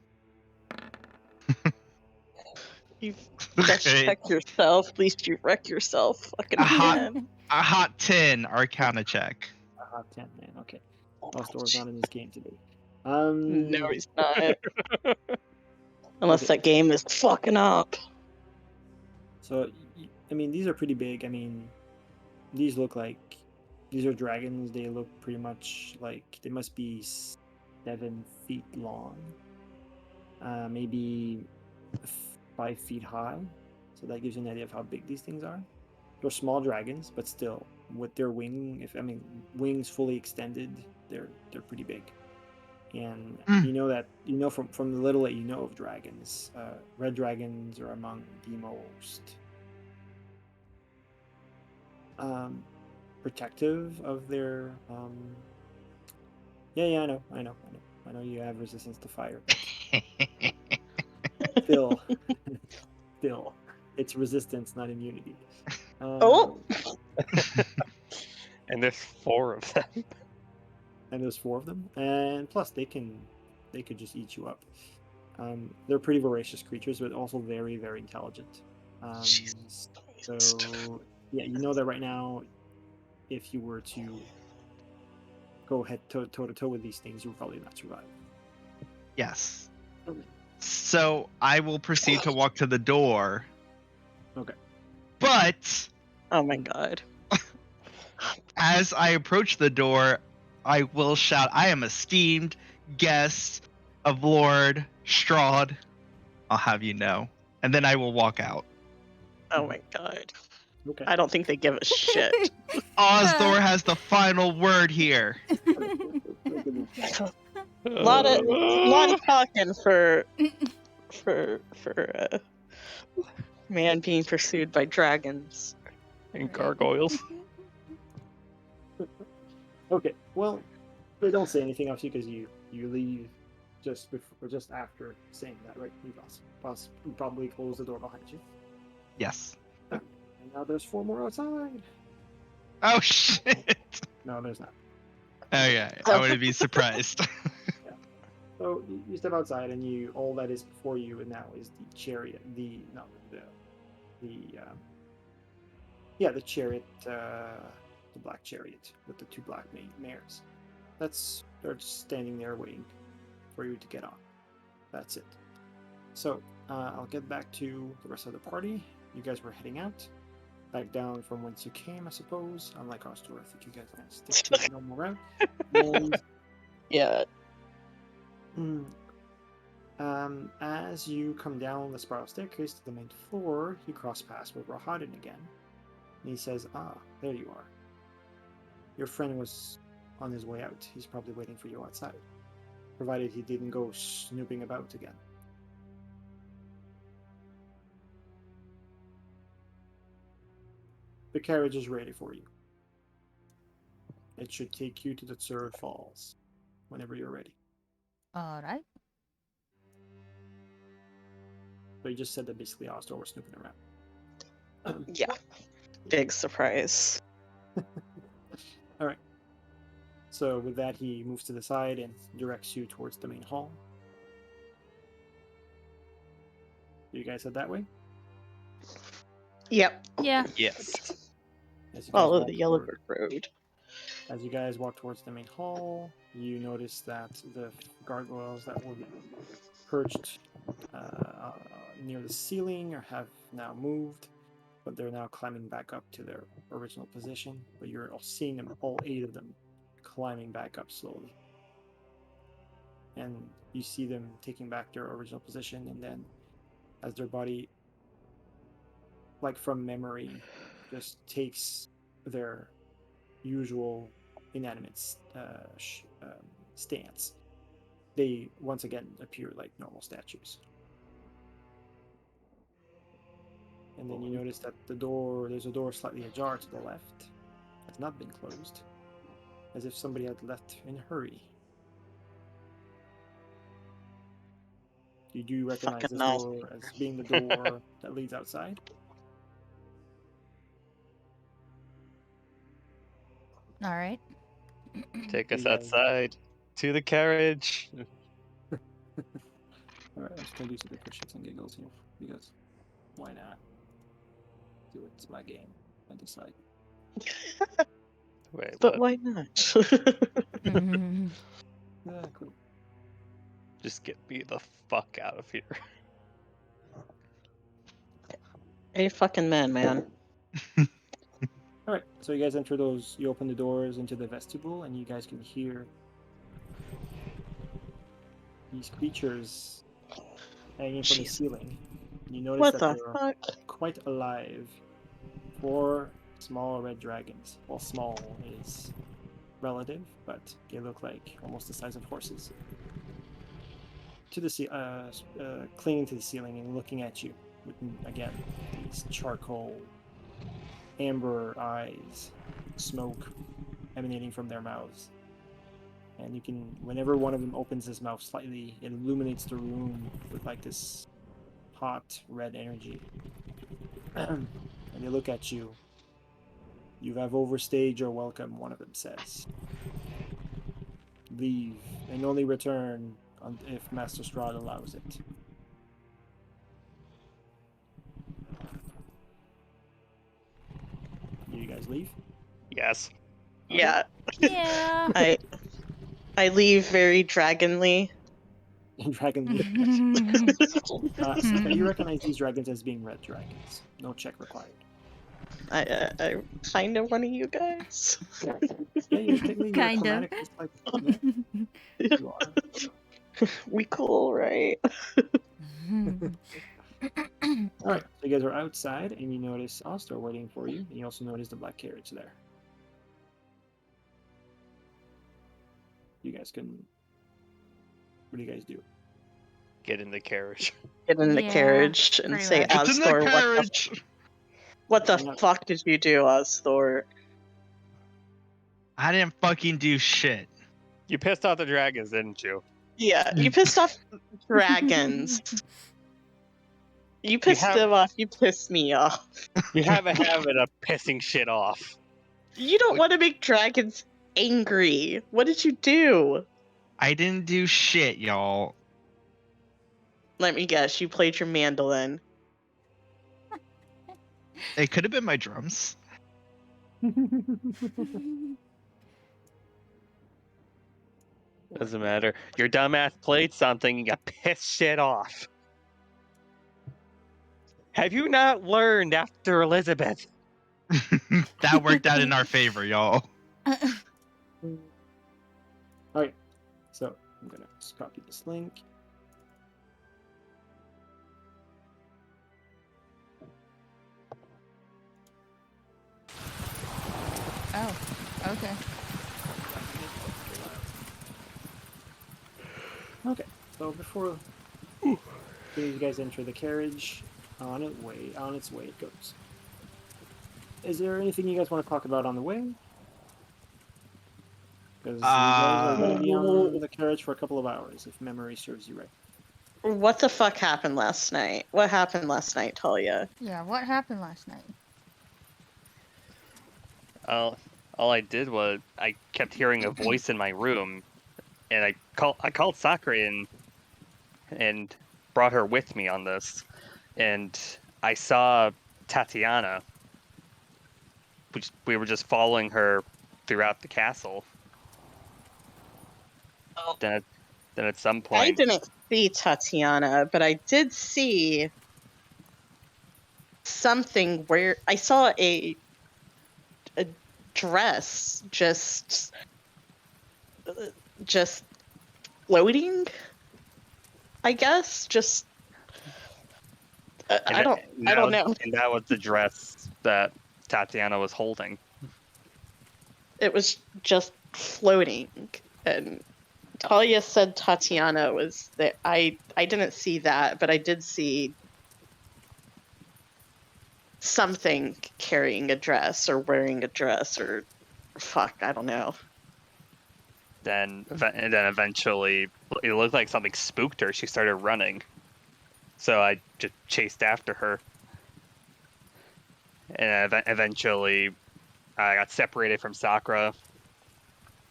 You've best check yourself. At least you wreck yourself fucking again. A hot 10 Arcana check. A hot 10, man. Okay. Ostor's not in this game today. No, he's not. Unless that game is fucking up. So, I mean, these are pretty big. I mean, these are dragons. They look pretty much like they must be 7 feet long, maybe 5 feet high. So that gives you an idea of how big these things are. They're small dragons, but still, with their wings fully extended, they're pretty big. And you know from the little that you know of dragons, red dragons are among the most protective of their I know you have resistance to fire, but still it's resistance, not immunity. And there's 4 of them. And there's 4 of them, and plus they could just eat you up. They're pretty voracious creatures, but also very, very intelligent. So yeah, you know that right now, if you were to go head toe to toe with these things, you would probably not survive. Yes. Okay. So I will proceed to walk to the door. Okay. But oh my god. As I approach the door, I will shout, "I am esteemed guest of Lord Strahd. I'll have you know." And then I will walk out. Oh my god. Okay. I don't think they give a shit. Osthor has the final word here. A lot of talking for a man being pursued by dragons and gargoyles. Okay, well, they don't say anything obviously because you leave just before, just after saying that, right? You probably close the door behind you. Yes. And now there's 4 more outside. Oh shit! No, there's not. Okay, I wouldn't be surprised. Yeah. So you step outside, and all that is before you, and now is the chariot. The chariot. The black chariot with the 2 black mares. They're just standing there waiting for you to get on. That's it. So I'll get back to the rest of the party. you guys were heading out, back down from whence you came, I suppose. Unlike Ostor, I think you guys are going to stick to the normal route. And Yeah. as you come down the spiral staircase to the main floor, you cross paths with Rahadin again. And he says, there you are. Your friend was on his way out. He's probably waiting for you outside. Provided he didn't go snooping about again. The carriage is ready for you. It should take you to the third falls whenever you're ready. All right. So you just said that basically Ostor was snooping around. Yeah. Big surprise. All right. So with that, he moves to the side and directs you towards the main hall. You guys head that way? Yep. Yeah. Yes. As you guys Follow walk the Yellow toward- Brick Road. As you guys walk towards the main hall, you notice that the gargoyles that were perched near the ceiling have now moved, but they're now climbing back up to their original position. But you're seeing them, all 8 of them, climbing back up slowly. And you see them taking back their original position, and then as their body, like from memory, just takes their usual inanimate stance, they once again appear like normal statues. And then you notice that there's a door slightly ajar to the left, has not been closed, as if somebody had left in a hurry. You do recognize Fucking this no. door as being the door that leads outside. All right. Take us You guys- outside to the carriage. Alright, I'm just gonna do some quick shits and giggles here, because why not? Do it, it's my game. I decide. Wait, But what? why not? Mhm. Yeah, cool. Just get me the fuck out of here. A fucking man. Alright, so you guys enter you open the doors into the vestibule, and you guys can hear these creatures hanging from the Jeez. ceiling. You notice What that the they're fuck? quite alive. 4 small red dragons. Well, small is relative, but they look like almost the size of horses. Clinging to the ceiling and looking at you with, again, these charcoal, amber eyes, smoke emanating from their mouths. And you can, whenever one of them opens his mouth slightly, it illuminates the room with like this hot red energy. And they look at you. You have overstayed your welcome, one of them says. Leave, and only return if Master Strahd allows it. Do you guys leave? Yes. Yeah. Yeah. I leave very dragonly. Dragon leave. You recognize these dragons as being red dragons. No check required. I kind of one of you guys. Yeah, you're technically Kinda. chromatic, just like you are. We cool, right? Alright, so you guys are outside, and you notice Ostor waiting for you, and you also notice the black carriage there. You guys can... What do you guys do? Get in the carriage. Get in the Yeah, carriage and pretty say, much. It's in the Asthor, carriage. what the I'm not- fuck did you do, Asthor? I didn't fucking do shit. You pissed off the dragons, didn't you? Yeah, you pissed off dragons. You pissed have- them off, you pissed me off. You have a habit of pissing shit off. You don't want to make dragons angry. What did you do? I didn't do shit, y'all. Let me guess, you played your mandolin. It could have been my drums. Doesn't matter. Your dumbass played something, you got pissed shit off. Have you not learned after Elizabeth? That worked out in our favor, y'all. Okay, so I'm gonna just copy this link. Oh, okay. Okay, so before you guys enter the carriage, on its way it goes. Is there anything you guys want to talk about on the way? Because you guys are going to be on the carriage for a couple of hours, if memory serves you right. What the fuck happened last night? What happened last night, Talia? Yeah, what happened last night? All I did was I kept hearing a voice in my room, and I called Sakura in and brought her with me on this, and I saw Tatiana. We were just following her throughout the castle. Oh. Then at some I point, didn't see Tatiana, but I did see something where I saw a dress just floating, I guess. Just I don't know. And that was the dress that Tatiana was holding. It was just floating, and Talia said Tatiana was there. I didn't see that, but I did see something carrying a dress or wearing a dress or fuck, I don't know. Then eventually, it looked like something spooked her. She started running, so I just chased after her, and eventually, I got separated from Sakura.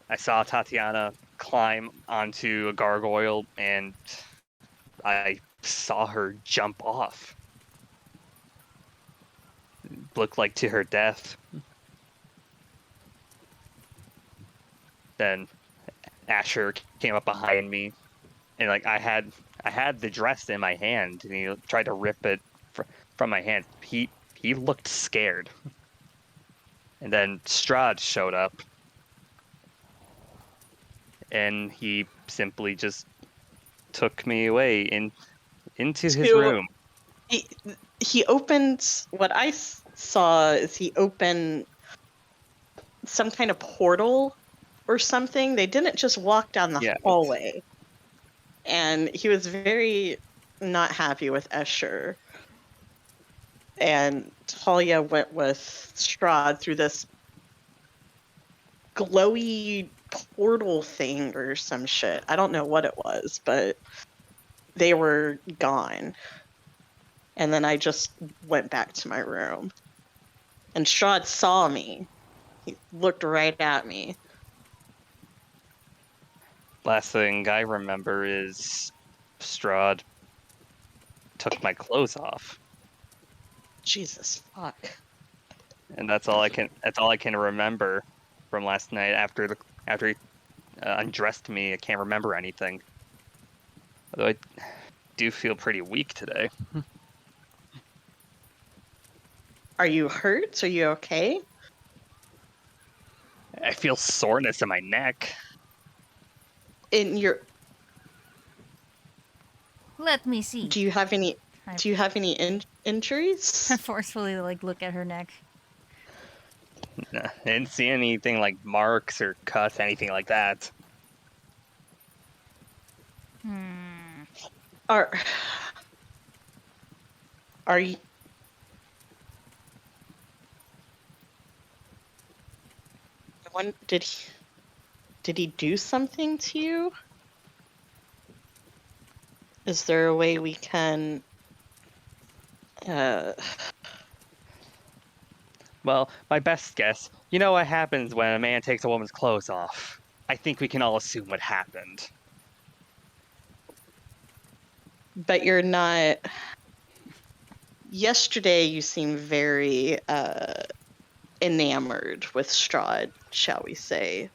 I saw Tatiana climb onto a gargoyle, and I saw her jump off. Looked like to her death. Then Asher came up behind me, and like I had the dress in my hand, and he tried to rip it from my hand. He looked scared. And then Strahd showed up, and he simply just took me away into his room. He opened, what I saw is he opened some kind of portal or something. They didn't just walk down the hallway. And he was very not happy with Escher. And Talia went with Strahd through this glowy portal thing or some shit. I don't know what it was, but they were gone. And then I just went back to my room. And Strahd saw me. He looked right at me. Last thing I remember is Strahd took my clothes off. Jesus fuck. And that's all I can remember from last night. After he undressed me, I can't remember anything. Although I do feel pretty weak today. Are you hurt? Are you okay? I feel soreness in my neck. In your... Let me see. Do you have any injuries? I forcefully look at her neck. Nah, I didn't see anything like marks or cuts, anything like that. Are you... Did he do something to you? Is there a way we can... Well, my best guess, you know what happens when a man takes a woman's clothes off. I think we can all assume what happened. But you're not... Yesterday you seemed very enamored with Strahd, shall we say.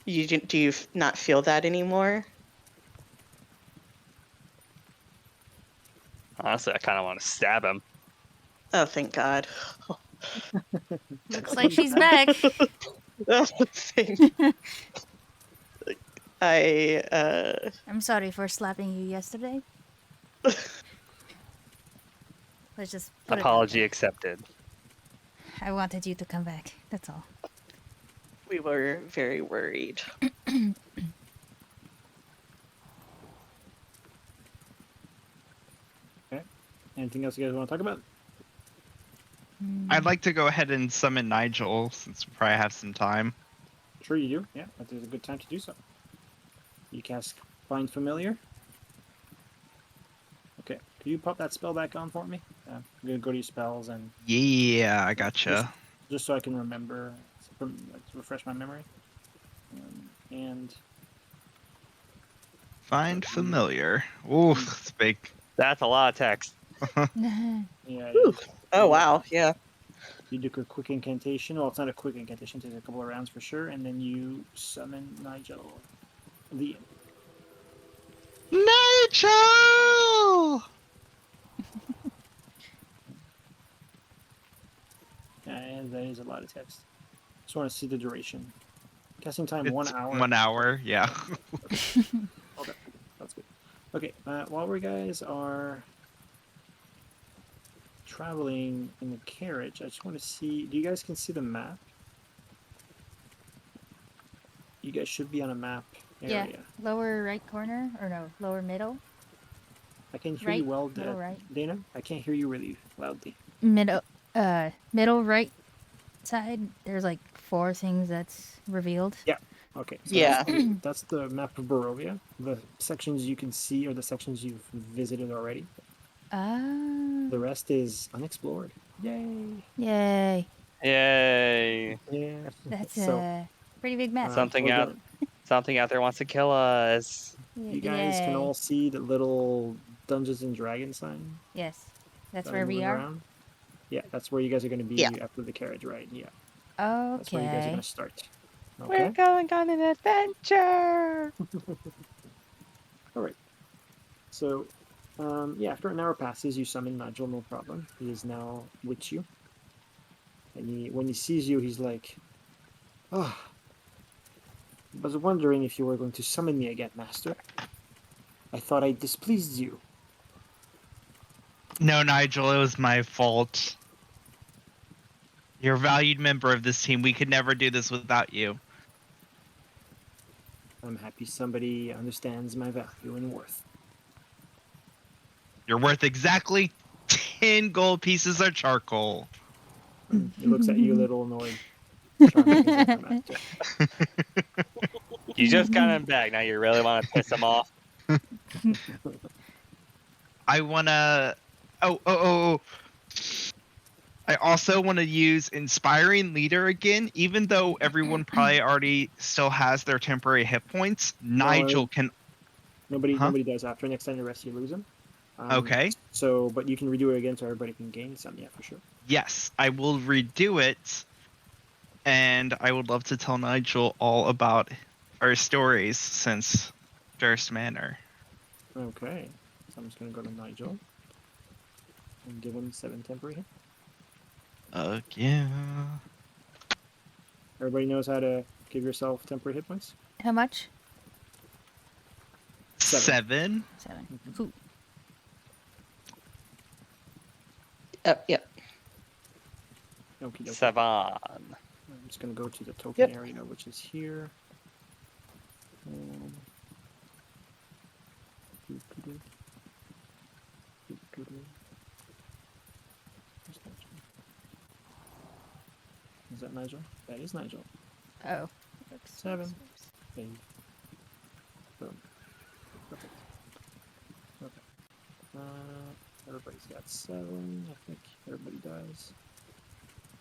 Do you not feel that anymore? Honestly, I kind of want to stab him. Oh, thank God. Looks like she's back. I'm sorry for slapping you yesterday. Let's just put Apology accepted. I wanted you to come back. That's all. We were very worried. Okay. Anything else you guys want to talk about? I'd like to go ahead and summon Nigel since we probably have some time. Sure you do. Yeah, that is a good time to do so. You cast Find Familiar. Okay. Can you pop that spell back on for me? I'm gonna go to your spells and Yeah, I gotcha. just so I can remember, to refresh my memory. And Find familiar. Ooh, it's big. That's a lot of text. yeah. Oh, wow. Yeah. You do a quick incantation. Well, it's not a quick incantation. It takes a couple of rounds for sure. And then you summon Nigel. Nigel! And that is a lot of text. Just want to see the duration. Casting time It's 1 hour. 1 hour, yeah. Okay, that's good. Okay, while we guys are traveling in the carriage, I just want to see. Do you guys can see the map? You guys should be on a map area. Yeah, lower right corner, or no, lower middle. I can hear Right, you well, middle right. Dana. I can't hear you really loudly. Middle right side. There's like 4 things that's revealed. Yeah. Okay. So Yeah. That's the map of Barovia. The sections you can see are the sections you've visited already. The rest is unexplored. Yay! Yay! Yay! Yeah. That's so, a pretty big map. Something out there wants to kill us. You guys can all see the little Dungeons and Dragons sign. Yes, that's where we are. Around. Yeah, that's where you guys are going to be after the carriage ride. Yeah. Okay. That's where you guys are going to start. Okay. We're going on an adventure. All right. So, yeah, after an hour passes, you summon Nigel, no problem. He is now with you. And when he sees you, he's like, "Oh, I was wondering if you were going to summon me again, Master. I thought I displeased you." No, Nigel, it was my fault. You're a valued member of this team. We could never do this without you. I'm happy somebody understands my value and worth. You're worth exactly 10 gold pieces of charcoal. He looks at you a little annoyed. You just got him back. Now you really want to piss him off? I want to... Oh. I also want to use Inspiring Leader again, even though everyone probably already still has their temporary hit points. Nigel can... Nobody does. After next time you rest, you lose them. Okay. So, but you can redo it again so everybody can gain some, yeah, for sure. Yes, I will redo it. And I would love to tell Nigel all about our stories since Durst Manor. Okay. So I'm just going to go to Nigel and give him 7 temporary hit. Yeah. Everybody knows how to give yourself temporary hit points? How much? 7. 7. Cool. Yep. Okie dokie. 7. I'm just going to go to the token area, which is here. Is that Nigel? That is Nigel. Oh. 7. Okay. Boom. Perfect. Okay. Everybody's got 7. I think everybody does.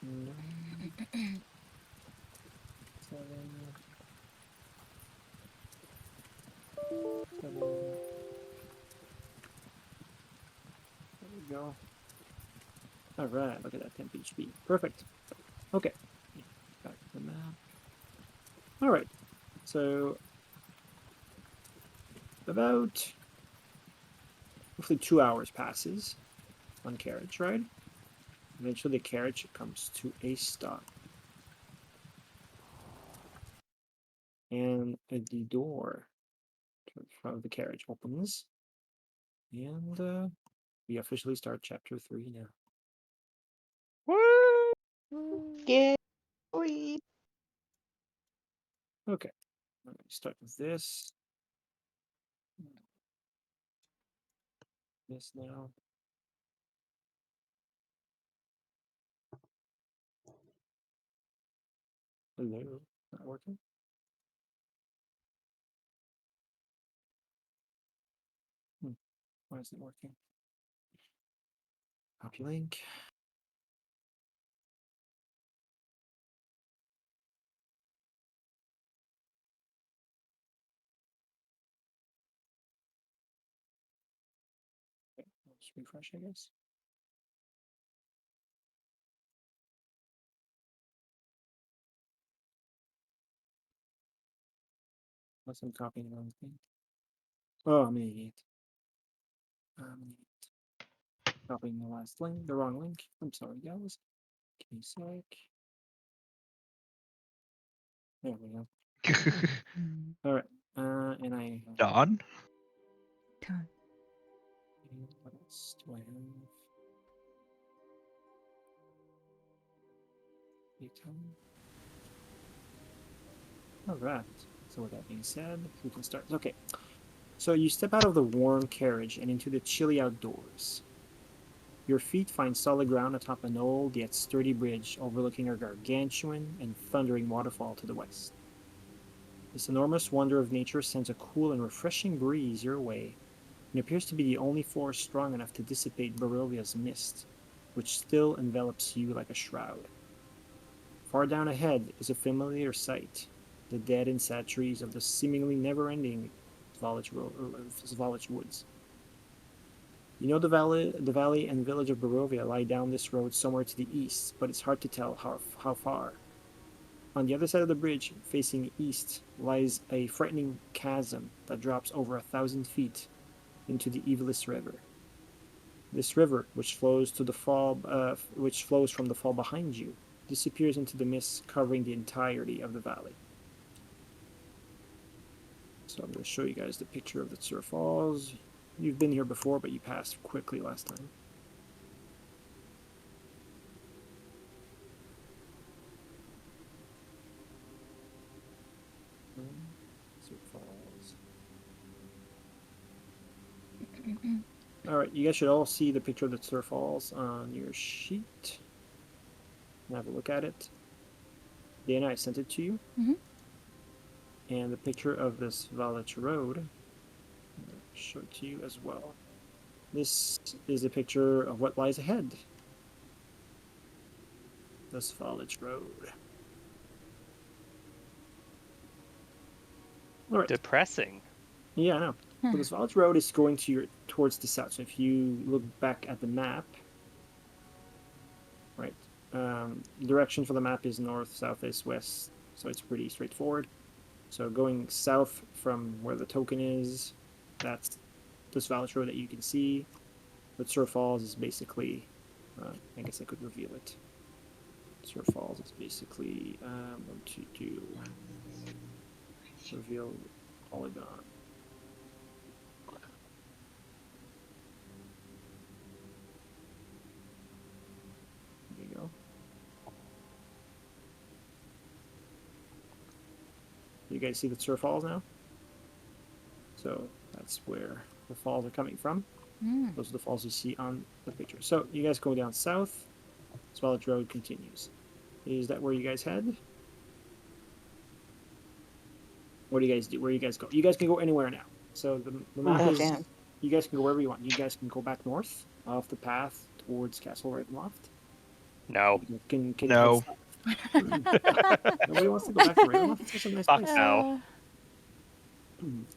No. 7. There we go. Alright, look at that 10 HP. Perfect. Okay. Back to the map. Alright. So about roughly 2 hours passes on carriage ride. Eventually, the carriage comes to a stop. And the door to the front of the carriage opens. And we officially start chapter 3 now. Yeah. Sweet. Okay, I'm going to start with this. This now. Hello, not working. Why isn't it working? Copy link. Okay, let's refresh, I guess. Unless I'm copying the wrong thing. Oh, I'm an idiot. Copying the last link, the wrong link. I'm sorry, guys. Give me a sec. There we go. All right. And I. Don? What else do I have? All right. So with that being said, we can start. Okay. So you step out of the warm carriage and into the chilly outdoors. Your feet find solid ground atop an old yet sturdy bridge overlooking a gargantuan and thundering waterfall to the west. This enormous wonder of nature sends a cool and refreshing breeze your way, and appears to be the only force strong enough to dissipate Barovia's mist, which still envelops you like a shroud. Far down ahead is a familiar sight, the dead and sad trees of the seemingly never-ending Svalich Woods. You know the valley and village of Barovia lie down this road somewhere to the east, but it's hard to tell how far. On the other side of the bridge, facing east, lies a frightening chasm that drops over 1,000 feet into the Evilis River. This river, which flows from the fall behind you, disappears into the mist, covering the entirety of the valley. So I'm going to show you guys the picture of the Tsur Falls. You've been here before, but you passed quickly last time. Tsur Falls. All right, you guys should all see the picture of the Tsur Falls on your sheet. Have a look at it. Dana, I sent it to you. And the picture of this Svalich Road, I'll show it to you as well. This is a picture of what lies ahead. The Svalich Road. All right. Depressing. Yeah, I know. So the Svalich Road is going towards the south. So if you look back at the map, right, direction for the map is north, south, east, west. So it's pretty straightforward. So going south from where the token is, that's the Svalich Road that you can see. The Tsur Falls is basically, I guess I could reveal it. Tsur Falls is basically, what to do, reveal polygon. There you go. You guys see the Tsur Falls now? So that's where the falls are coming from. Those are the falls you see on the picture. So you guys go down south. Svalich Road continues. Is that where you guys head? What do you guys do? Where you guys go? You guys can go anywhere now. So the map is. Damn. You guys can go wherever you want. You guys can go back north off the path towards Castle Ravenloft. No. Can No. Nobody wants to go back to Ravenloft. It's such a nice Fuck place. no.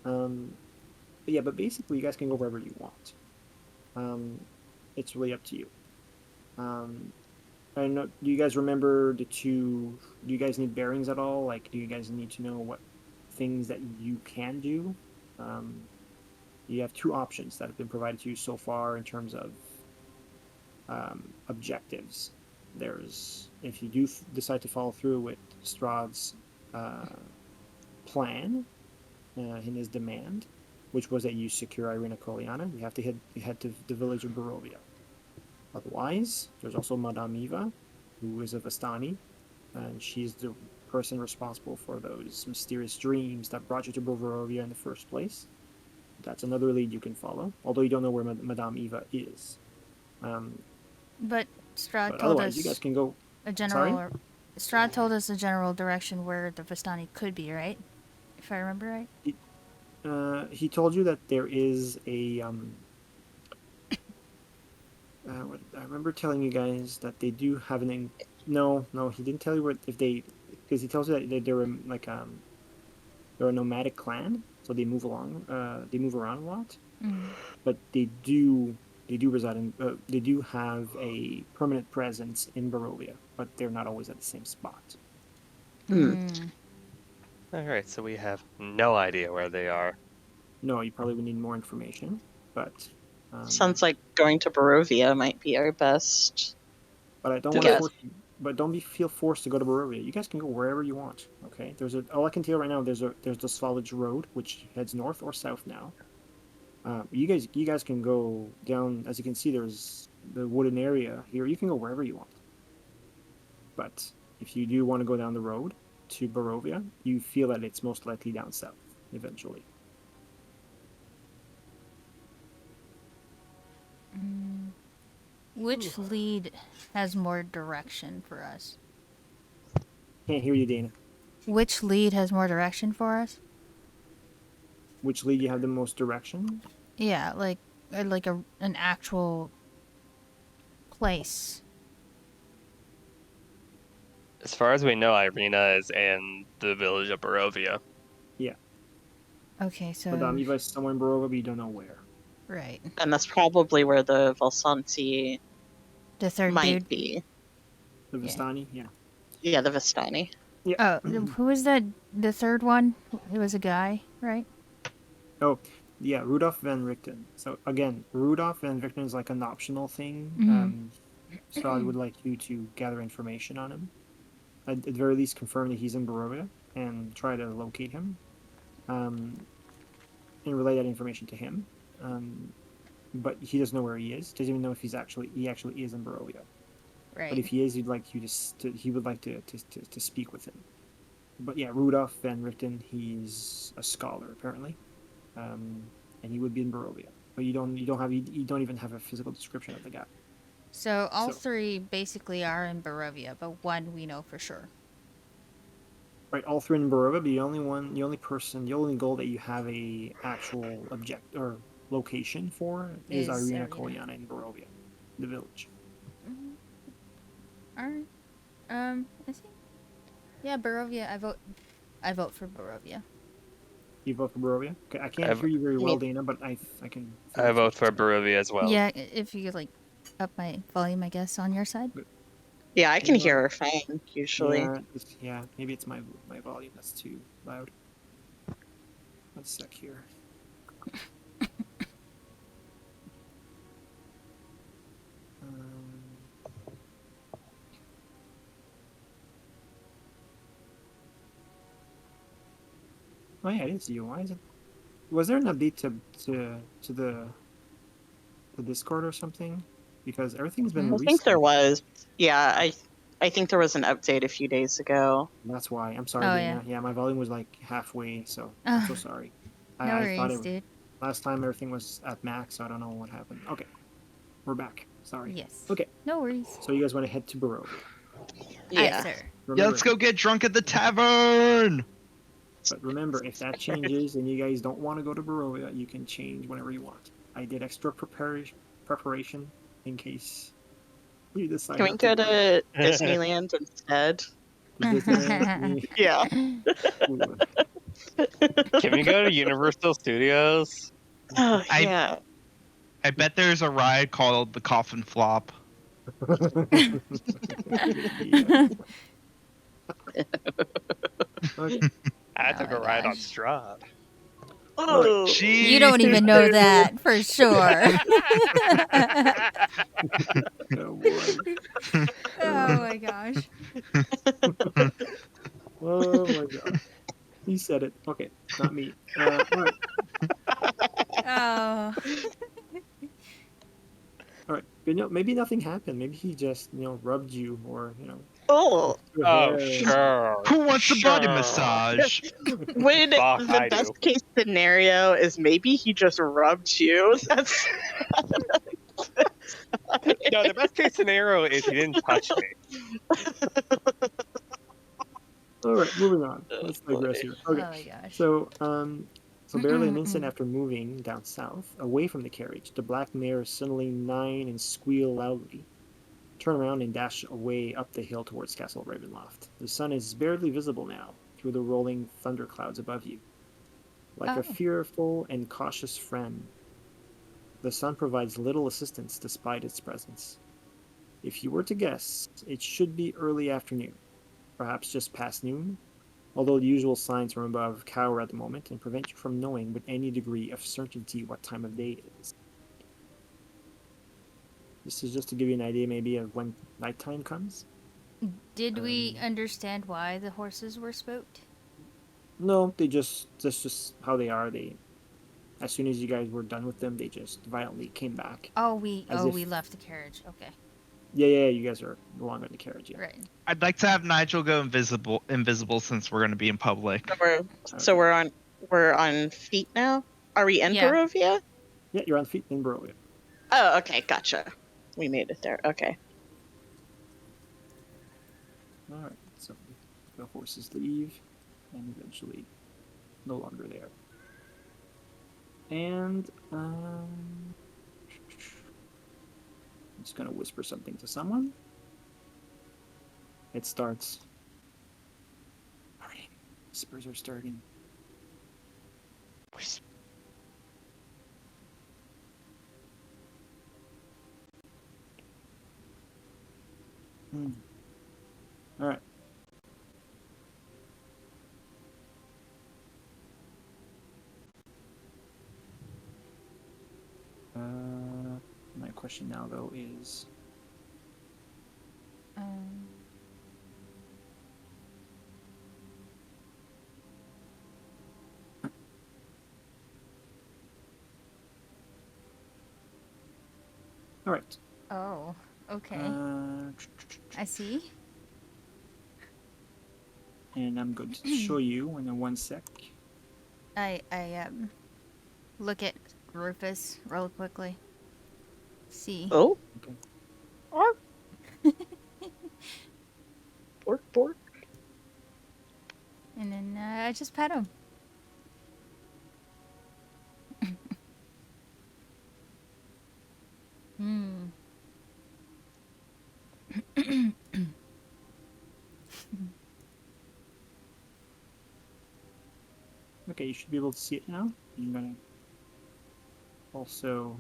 But yeah, but basically you guys can go wherever you want. It's really up to you. I don't know. Do you guys remember the two? Do you guys need bearings at all? Like, do you guys need to know what things that you can do? you have two options that have been provided to you so far in terms of objectives. There's, if you do decide to follow through with Strahd's plan in his demand, which was that you secure Irina Koliana, you have to head to the village of Barovia. Otherwise, there's also Madame Eva, who is a Vistani, and she's the person responsible for those mysterious dreams that brought you to Barovia in the first place. That's another lead you can follow, although you don't know where Madame Eva is. But Strahd But told otherwise, us you guys can go. a general. Strahd told us a general direction where the Vistani could be, right? If I remember right. He told you that there is a. I remember telling you guys that they do have an. No, he didn't tell you what if they, because he tells you that they're like they're a nomadic clan, so they move along. They move around a lot, but they do reside in. They do have a permanent presence in Barovia, but they're not always at the same spot. All right, so we have no idea where they are. No, you probably would need more information, but sounds like going to Barovia might be our best. But I don't want to force you. But don't feel forced to go to Barovia. You guys can go wherever you want. Okay. All I can tell you right now. There's the Svalage Road, which heads north or south now. You guys can go down. As you can see, there's the wooden area here. You can go wherever you want. But if you do want to go down the road to Barovia, you feel that it's most likely down south eventually. Which lead has more direction for us? Can't hear you, Dana. Which lead has more direction for us? Which lead you have the most direction? Yeah, like an actual place. As far as we know, Irina is in the village of Barovia. Yeah. Okay, so. Madame Eva is somewhere in Barovia, but you don't know where. Right. And that's probably where the Volsanti the third might dude be. The Vistani, yeah. Yeah, the Vistani. Yeah. Oh, who was that? The third one? It was a guy, right? Oh, yeah, Rudolph Van Richten. So again, Rudolph Van Richten is like an optional thing. Strahd would like you to gather information on him. At the very least, confirm that he's in Barovia and try to locate him. And relay that information to him. But he doesn't know where he is. Doesn't even know if he actually is in Barovia. Right. But if he is, he would like to speak with him. But yeah, Rudolph Van Richten, he's a scholar apparently, and he would be in Barovia. But you don't even have a physical description of the guy. So all three basically are in Barovia, but one we know for sure. Right, all three in Barovia, but the only goal that you have a actual object or location for is Irina Koliana in Barovia, the village. Alright. I think. Yeah, Barovia. I vote for Barovia. You vote for Barovia? Okay, I can't hear you very well, Dana, but I can. I vote for Barovia as well. Yeah, if you could up my volume, I guess, on your side. Yeah, I can hear her fine usually. Yeah, maybe it's my volume that's too loud. Let's sec here. Oh yeah, I didn't see you. Why is it? Was there an update to the Discord or something? Because everything's been. I think there was. Yeah, I think there was an update a few days ago. That's why. I'm sorry, Dana. Yeah, my volume was like halfway, so I'm so sorry. No worries, dude. Last time everything was at max, so I don't know what happened. Okay, we're back. Sorry. Yes. Okay. No worries. So you guys want to head to Barovia? Yeah. Sir. Yeah, let's go get drunk at the tavern. But remember, if that changes and you guys don't want to go to Barovia, you can change whenever you want. I did extra preparation in case you decide. Can we go to Disneyland instead? Disneyland? Yeah. Can we go to Universal Studios? Oh, yeah. I bet there's a ride called the Coffin Flop. Okay. I took a ride on Strahd. Oh, She- You don't even know that for sure. Oh boy. Oh my gosh. Oh my god. He said it. Okay, not me. All right. Oh. All right. But maybe nothing happened. Maybe he just, rubbed you or, oh. your Oh, hair. sure. Who wants a body Sure. massage? When Fuck, the I do. best case scenario is maybe he just rubbed you. That's No, the best case scenario is he didn't touch me. All right, moving on. Let's digress here. Oh Okay. my gosh. So barely an instant after moving down south, away from the carriage, the black mare suddenly neigh and squeal loudly, turn around and dash away up the hill towards Castle Ravenloft. The sun is barely visible now through the rolling thunderclouds above you. Like a Oh. fearful and cautious friend, the sun provides little assistance despite its presence. If you were to guess, it should be early afternoon, perhaps just past noon, although the usual signs from above cower at the moment and prevent you from knowing with any degree of certainty what time of day it is. This is just to give you an idea maybe of when nighttime comes. Did we understand why the horses were spooked? No, that's just how they are. As soon as you guys were done with them, they just violently came back. Oh, we As if- we left the carriage. Okay. Yeah, you guys are no longer in the carriage yet. Right. I'd like to have Nigel go invisible since we're going to be in public. so we're on feet now. Are we in Yeah. Barovia? Yeah, you're on feet in Barovia. Oh, okay, gotcha. We made it there. Okay. All right, so the horses leave and eventually no longer there. And I'm just gonna whisper something to someone. It starts. All right, whispers are starting. All right. My question now though is, all right. Oh, okay. I see. And I'm going to show you in 1 sec. I look at Rufus real quickly. See. Oh. Okay. Bork. And then I just pet him. Okay, you should be able to see it now. I'm gonna also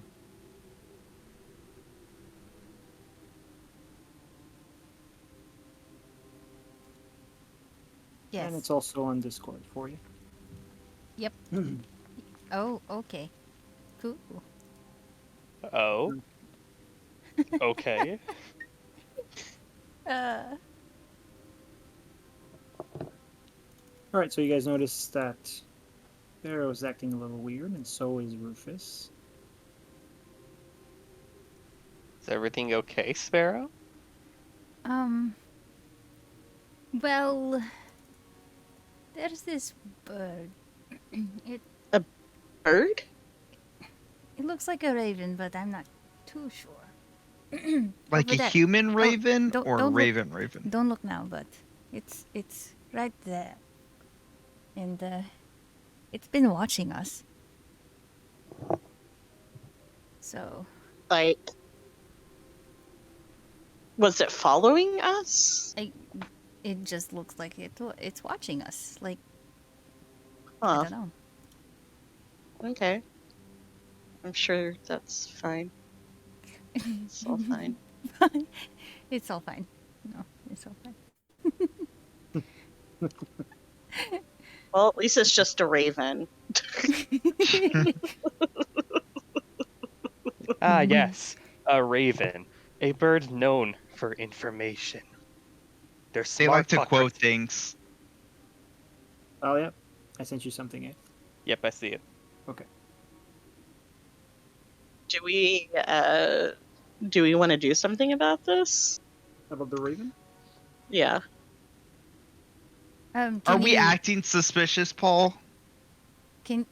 Yes. and it's also on Discord for you. Yep. Oh, okay. Cool. Oh. Okay. All right, so you guys noticed that Pharaoh's acting a little weird, and so is Rufus. Is everything okay, Sparrow? Well, there's this bird. Bird? It looks like a raven, but I'm not too sure. Like Over a there. human raven don't or look. raven? Don't look now, but it's right there, and it's been watching us. So. Like, was it following us? It just looks like it's watching us. Like, Huh. I don't know. Okay. I'm sure that's fine. It's all fine. It's all fine. No, it's all fine. Well, at least it's just a raven. Ah, yes, a raven, a bird known for information. They're They smart like to quote fuckers. things. Oh yeah, I sent you something. Eh? Yep, I see it. Okay. Do we want to do something about this? About the raven? Yeah. Are Can we you acting suspicious, Paul? can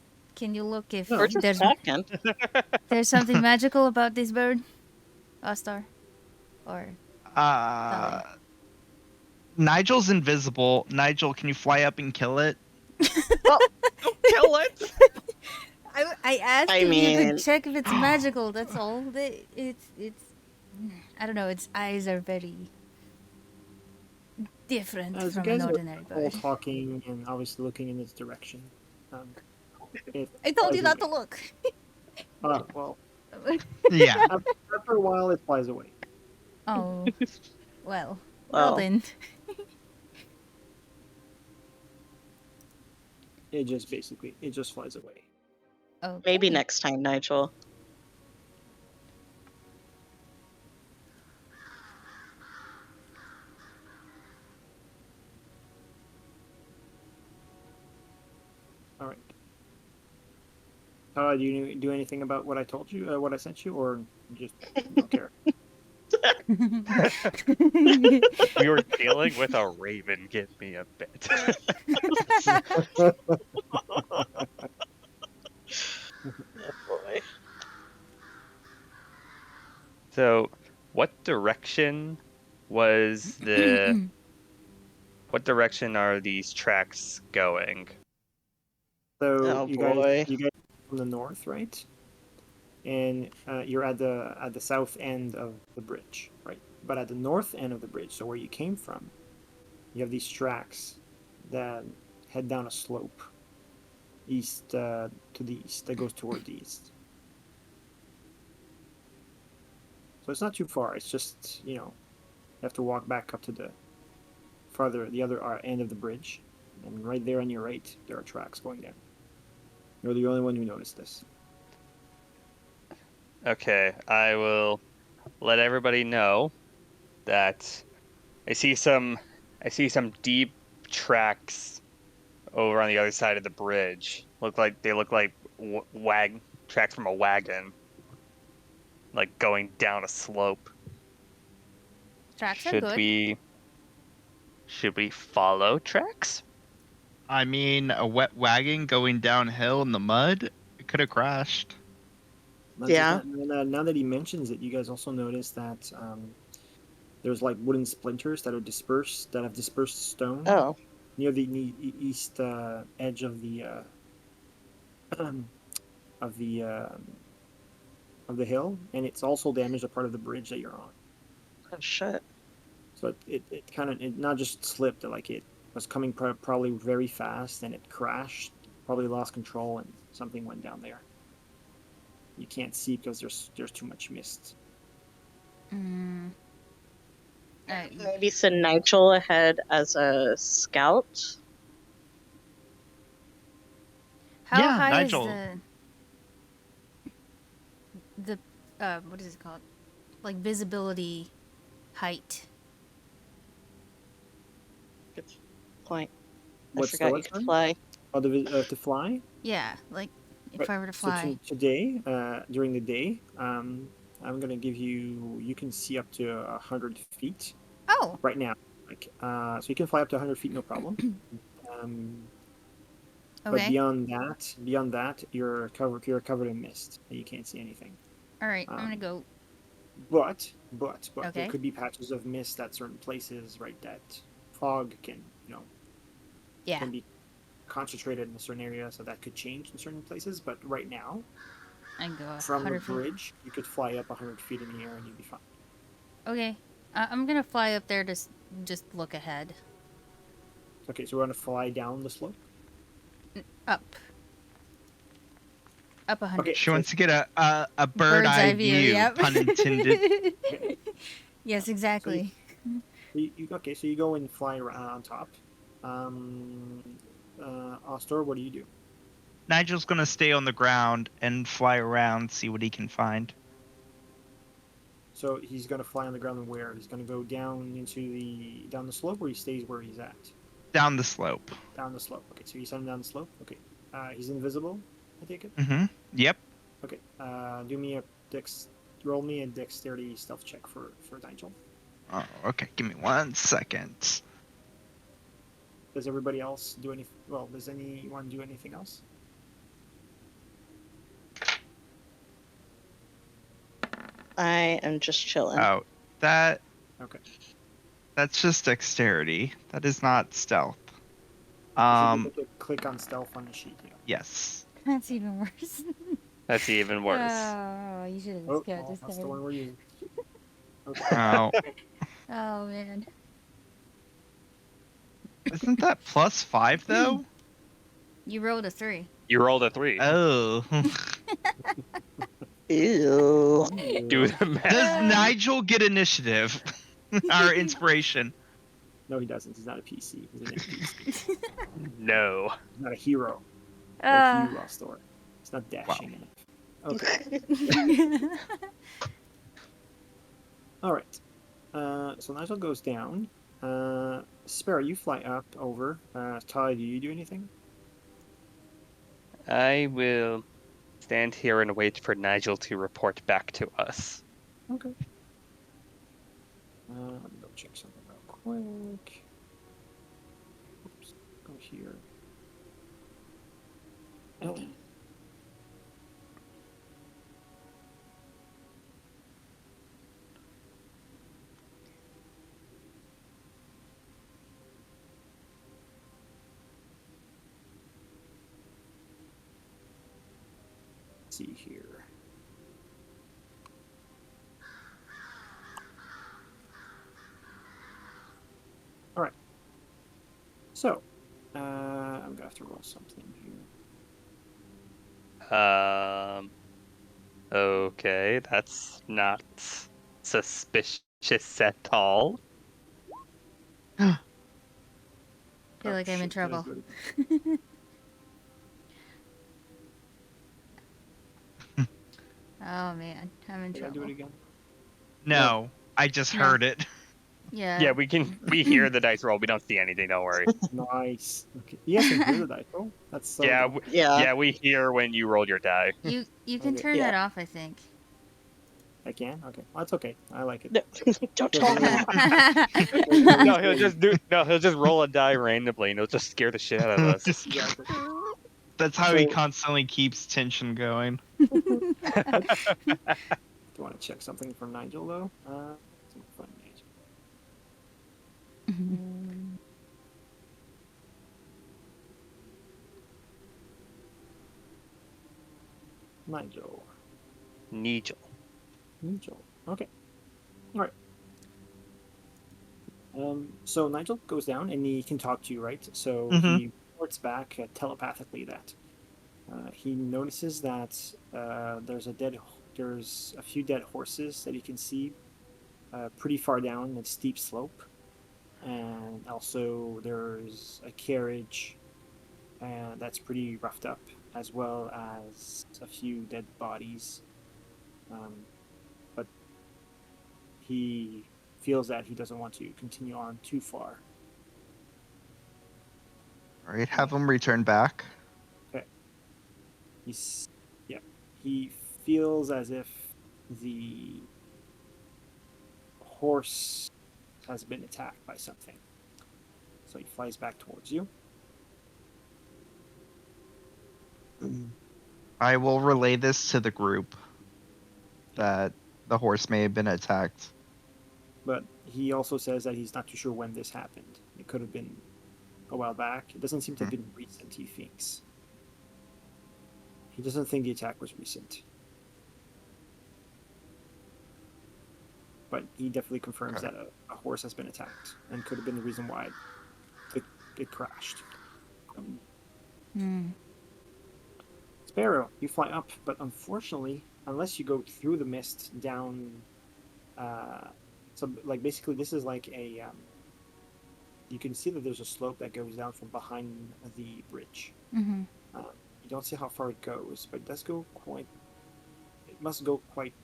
you look if No. We're just checking. there's something magical about this bird, Ostar, or Uh, Sally? Nigel's invisible. Nigel, can you fly up and kill it? Well, Kill it! I asked I if you could mean, check if it's magical. That's all. It's I don't know. Its eyes are very different As you from an guys are ordinary all bird. talking and obviously looking in its direction, it I told you flies not to away. look. Well, Yeah. after a while, it flies away. Oh, well well, then. It just flies away. Okay. maybe next time, Nigel. All right. Do you do anything about what I told you, what I sent you, or just don't care? We were dealing with a raven. Give me a bit. Oh boy. So, what direction was the? What direction are these tracks going? So Oh you boy. guys from the north, right? And you're at the south end of the bridge, right? But at the north end of the bridge, so where you came from, you have these tracks that head down a slope east to the east that goes toward the east. So it's not too far. It's just you have to walk back up to the other end of the bridge, and right there on your right there are tracks going down. You're the only one who noticed this. Okay, I will let everybody know that I see some deep tracks over on the other side of the bridge. They look like tracks from a wagon, like going down a slope. Tracks are good. Should we follow tracks? I mean, a wet wagon going downhill in the mud, it could have crashed. Not Yeah. just that, now that he mentions it, you guys also notice that there's like wooden splinters that have dispersed stone Oh. near the east edge of the of the hill, and it's also damaged a part of the bridge that you're on. Oh shit. So it kind of not just slipped, like it was coming probably very fast, and it crashed, probably lost control, and something went down there. You can't see because there's too much mist. Maybe send Nigel ahead as a scout. How Yeah, high Nigel. is the what is it called? Like visibility height. Good point. What's I forgot you could fly. Oh, to fly? Yeah, like if Right. I were to So fly. today, during the day, I'm gonna give you can see up to 100 feet Oh, right now. Like, so you can fly up to 100 feet, no problem. But okay. beyond that, you're covered in mist. You can't see anything. All right, I'm gonna go. But there Okay. could be patches of mist at certain places, right? That fog can Yeah. can be concentrated in a certain area, so that could change in certain places. But right now, I can go from the 100 feet. bridge, you could fly up 100 feet in the air and you'd be fine. Okay, I'm gonna fly up there to just look ahead. Okay, so we're gonna fly down the slope. Up 100. Okay, She wants to get a bird's eye view, Yep. pun intended. Yes, exactly. So you go and fly around on top. Ostor, what do you do? Nigel's gonna stay on the ground and fly around, see what he can find. So he's going to fly on the ground and where? He's going to go down the slope, or he stays where he's at? Down the slope. Down the slope. Okay, so you send him down the slope. Okay. He's invisible, I take it? Mm-hmm. Yep. Okay. Roll me a dexterity stealth check for Nigel. Oh, okay. Give me 1 second. Does everybody else do anything? Well, does anyone do anything else? I am just chilling. Oh, that. Okay. That's just dexterity. That is not stealth. So you click on stealth on the sheet here. Yes. That's even worse. That's even worse. Oh, you should have kept this That's the time. one we're using. Okay. Oh, Oh man. isn't that +5 though? You rolled a 3. You rolled a 3. Oh. Ew. Do the math. Does Nigel get initiative? Our inspiration. No, he doesn't. He's not a PC. He's an NPC. No. He's not a hero. Like you, Rostor. He's not dashing enough. Okay. All right. So Nigel goes down. Sparrow, you fly up over. Ty, do you do anything? I will stand here and wait for Nigel to report back to us. Okay. Let me go check something real quick. Oops. Go here. See here. All right. So, I'm gonna have to roll something here. Okay, that's not suspicious at all. I feel Oh, like I'm in shit, did I trouble. do it again? Oh man, I'm in Did I do it trouble. again? No, I just No. heard it. Yeah. Yeah, we hear the dice roll. We don't see anything. Don't worry. Nice. Okay. You guys can hear the dice roll? That's so Yeah, good. Yeah. we hear when you roll your die. You can Okay. turn Yeah. that off, I think. I can? Okay. Well, that's okay. I like it. No, don't tell me. He'll just roll a die randomly and he'll just scare the shit out of us. Exactly. That's how he So- constantly keeps tension going. Do you want to check something from Nigel, though? Some fun Nigel. Nigel. Nigel. Nigel. Okay. All right. So Nigel goes down and he can talk to you, right? So he reports back telepathically that he notices that there's a few dead horses that he can see pretty far down a steep slope, and also there's a carriage that's pretty roughed up, as well as a few dead bodies. But he feels that he doesn't want to continue on too far. All right, have him return back. He feels as if the horse has been attacked by something. So he flies back towards you. I will relay this to the group that the horse may have been attacked. But he also says that he's not too sure when this happened. It could have been a while back. It doesn't seem to have been recent, he thinks. He doesn't think the attack was recent. But he definitely confirms that a horse has been attacked and could have been the reason why it crashed. Sparrow, you fly up, but unfortunately, unless you go through the mist down, so like basically this is like a, you can see that there's a slope that goes down from behind the bridge. You don't see how far it goes, but it does go quite. It must go quite.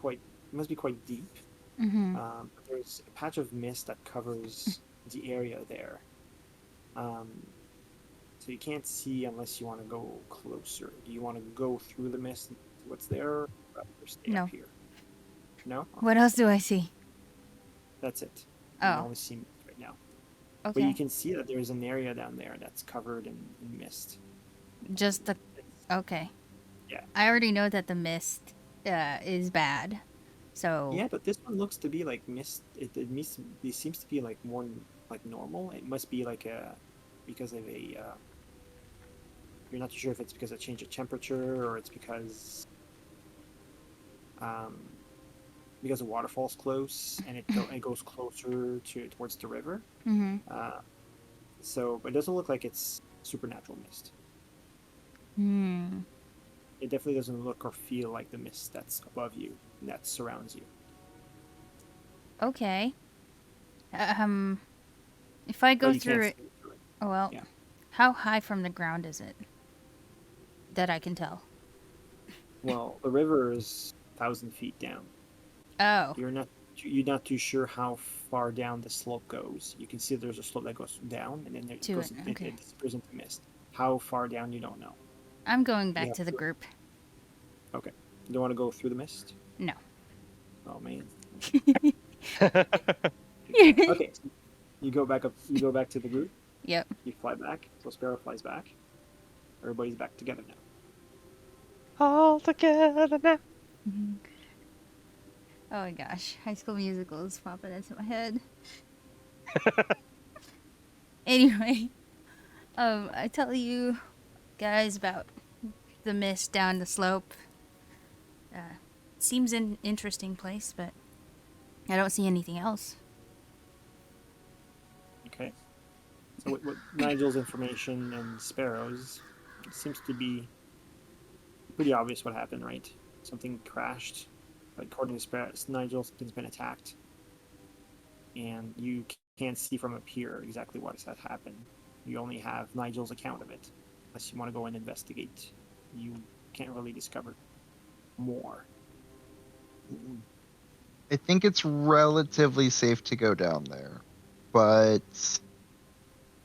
It must be quite deep. Mm-hmm. There's a patch of mist that covers the area there. So you can't see unless you want to go closer. Do you want to go through the mist and see what's there, or rather stay up No. here? No? What else do I see? That's it. You can Oh, only see mist right now. But you okay. can see that there's an area down there that's covered in mist. Just the. It's, Okay. yeah. I already know that the mist is bad. So. Yeah, but this one looks to be like mist. It seems to be like more like normal. It must be like because of a. You're not too sure if it's because of change of temperature or it's because um, the waterfall's close and it goes closer towards the river. Mm-hmm. But it doesn't look like it's supernatural mist. Hmm. It definitely doesn't look or feel like the mist that's above you and that surrounds you. Okay. If I go But you through can't it. see through it. Oh, well. Yeah. How high from the ground is it? That I can tell. Well, the river is 1,000 feet down. Oh. You're not too sure how far down the slope goes. You can see there's a slope that goes down and then To it, okay. it disappears into mist. How far down you don't know. I'm going back to the group. Okay. You don't want to go through the mist? No. Oh man. Okay. So you go back up. You go back to the group. Yep. You fly back. So Sparrow flies back. Everybody's back together now. All together now. Mm-hmm. Oh my gosh, High School Musical is popping into my head. Anyway, I tell you guys about the mist down the slope. Seems an interesting place, but I don't see anything else. Okay. So what Nigel's information and Sparrow's, it seems to be pretty obvious what happened, right? Something crashed. According to Sparrow, Nigel, something's been attacked. And you can't see from up here exactly what has happened. You only have Nigel's account of it. Unless you want to go and investigate, you can't really discover more. I think it's relatively safe to go down there, but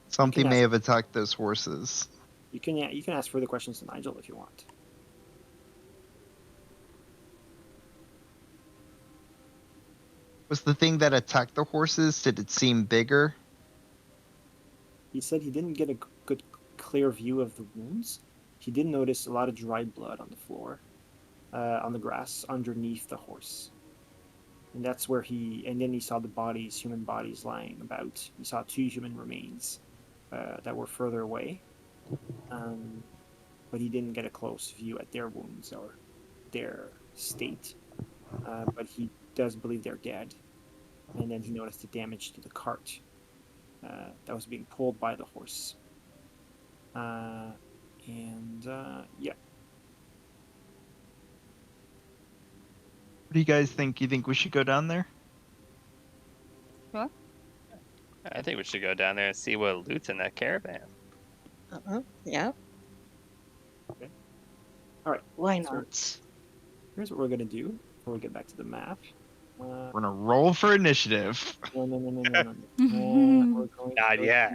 something may have attacked those horses. You can ask further questions to Nigel if you want. Was the thing that attacked the horses, did it seem bigger? He said he didn't get a good, clear view of the wounds. He did notice a lot of dried blood on the floor, on the grass underneath the horse. And that's where and then he saw the human bodies lying about. He saw 2 human remains that were further away. But he didn't get a close view at their wounds or their state. But he does believe they're dead. And then he noticed the damage to the cart that was being pulled by the horse. Yeah. What do you guys think? You think we should go down there? Sure. I think we should go down there and see what loot's in that caravan. Yeah. Okay. All right. Why not? So here's what we're gonna do before we get back to the map. We're gonna roll for initiative. No. We're going Not to yet.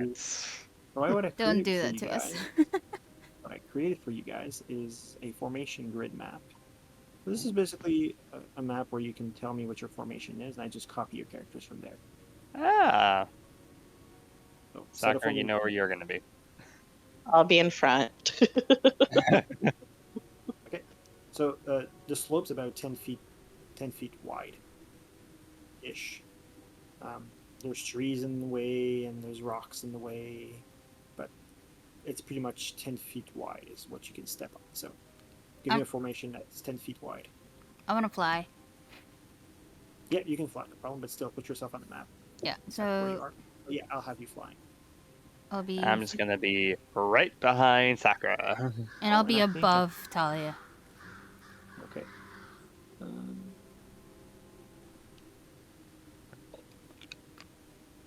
Why would I Don't create do for that you to us. guys? What I created for you guys is a formation grid map. So this is basically a map where you can tell me what your formation is, and I just copy your characters from there. Ah. So Soccer, you know where you're going to be. I'll be in front. Okay. So the slope's about 10 feet wide. Ish. There's trees in the way and there's rocks in the way, but it's pretty much 10 feet wide is what you can step on. So give me a formation that's 10 feet wide. I want to fly. Yeah, you can fly, no problem, but still put yourself on the map. Yeah, Where you so are. Oh, yeah, I'll have you flying. I'll be. I'm just going to be right behind Sakura. And I'll be and I think above Talia. Okay.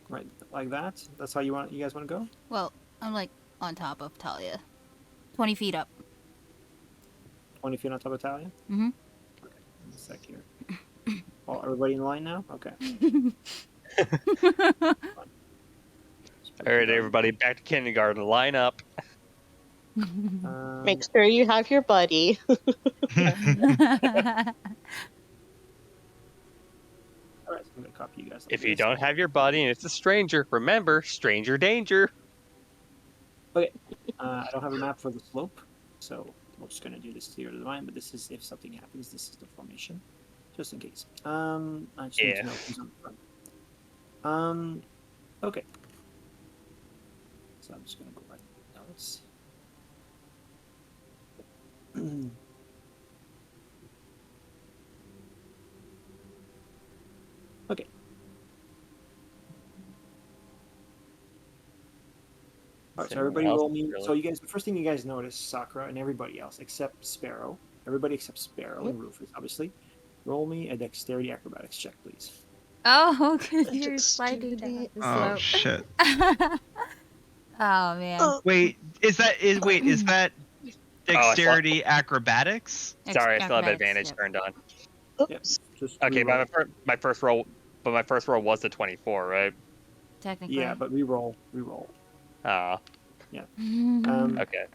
Right, like that. That's how you guys want to go. Well, I'm like on top of Talia. 20 feet up. 20 feet on top of Talia? Mm-hmm. Okay, one sec here. Oh, everybody in line now? Okay. All right, everybody, back to kindergarten. Line up. Make sure you have your buddy. All right, so I'm gonna copy you guys. If you don't have your buddy and it's a stranger, remember, stranger danger. Okay, I don't have a map for the slope, so we're just gonna do this clear to the line. But this is if something happens. This is the formation, just in case. I just need to know who's on the front. Okay. So I'm just gonna go right now. Let's. Okay. All right, so everybody roll me. So you guys, the first thing you guys notice, Sakura and everybody else except Sparrow, everybody except Sparrow and Rufus, obviously, roll me a Dexterity Acrobatics check, please. Oh, because you're sliding down the slope. Oh shit! Oh man. Wait, is that Dexterity Acrobatics? Sorry, I still have Acrobatics, advantage yep. turned on. Yes. Just Okay, re-roll. my first roll was the 24, right? Technically. Yeah, but re-roll. Ah, Yeah. okay.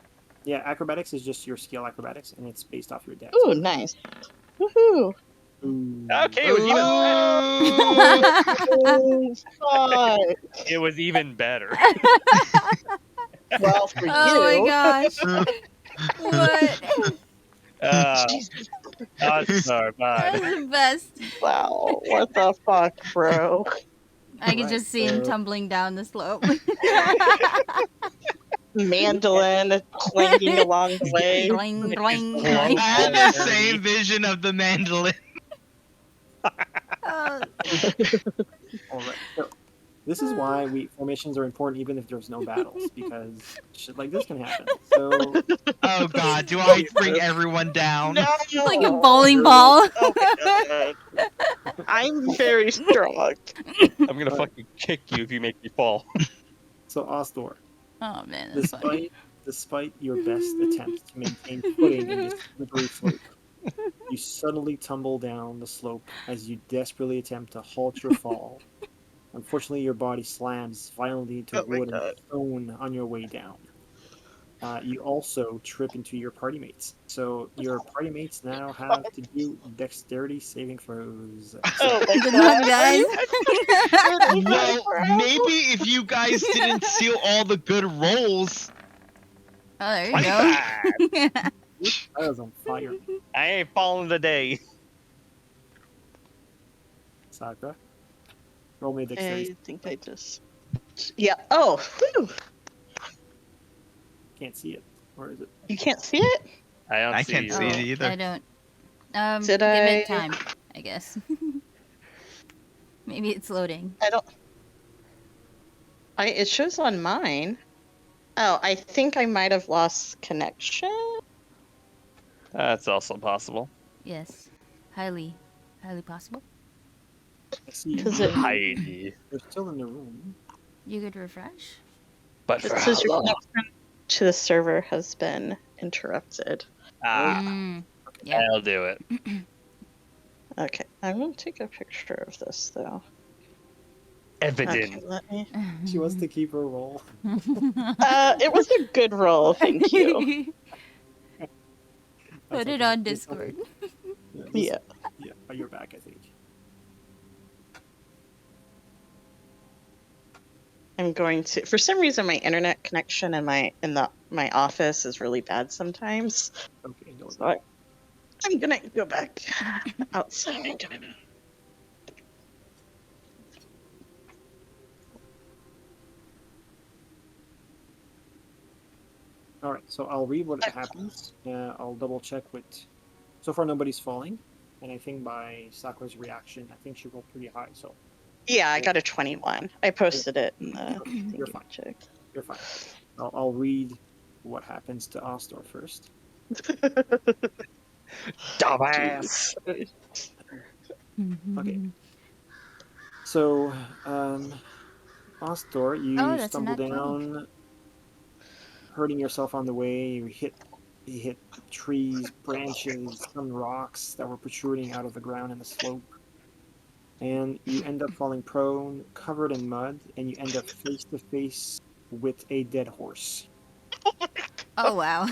Yeah, acrobatics is just your skill acrobatics, and it's based off your dex. Ooh, nice. Woohoo! Ooh. Okay, it was even Oh, fuck. it was even better. Well, for Oh you. my gosh. What? That's so bad. That's the best. Wow, what the fuck, bro? I can Alright, just see him so- tumbling down the slope. Mandolin clanging along the way. Doing, doing, It's doing. I had the Dirty. same vision of the mandolin. Oh, All right. So this is why formations are important, even if there's no battles, because shit like this can happen. So Oh god, do I bring everyone down? No! like a bowling ball. Oh my god. I'm very strong. I'm gonna fucking kick you if you make me fall. So Ostor, Oh man, that's funny. despite your best attempts to maintain footing in this slippery slope, you suddenly tumble down the slope as you desperately attempt to halt your fall. Unfortunately, your body slams violently into Oh my wood and God. stone on your way down. You also trip into your party mates. So your party mates now have to do dexterity saving throws. Oh my Good god. luck, guys. Well, maybe if you guys didn't steal all the good rolls. Oh, there you 25. go. I was on fire. I ain't falling today. Sakura, roll me a dexterity. I think I just. Yeah. Oh, whew. Can't see it. Or is it? You can't see it? I can't you. see it I either. don't. Did give it I- time, I guess. Maybe it's loading. I don't. It shows on mine. Oh, I think I might have lost connection. That's also possible. Yes. Highly possible. I see. 'Cause it- Heidi. They're still in the room. You could refresh. But It for says how your long? connection to the server has been interrupted. Yeah. I'll do it. Okay, I'm gonna take a picture of this though. Evident. Okay, let me. She wants to keep her roll. It was a good roll, thank you. Put it on Discord. Yeah. Yeah, but you're back, I think. I'm going to. For some reason, my internet connection in my office is really bad sometimes. Okay, go So I'm gonna go back outside. All right, so I'll read what happens. I'll double check with. So far, nobody's falling, and I think by Sakura's reaction, I think she rolled pretty high. So Yeah, I got a 21. I posted it in the You're thingy fine. check. you're fine. I'll read what happens to Ostor first. Dumbass. Okay. So, Ostor, you Oh, that's a stumble nat 20. down. hurting yourself on the way. You hit trees, branches, some rocks that were protruding out of the ground in the slope. And you end up falling prone, covered in mud, and you end up face to face with a dead horse. Oh wow.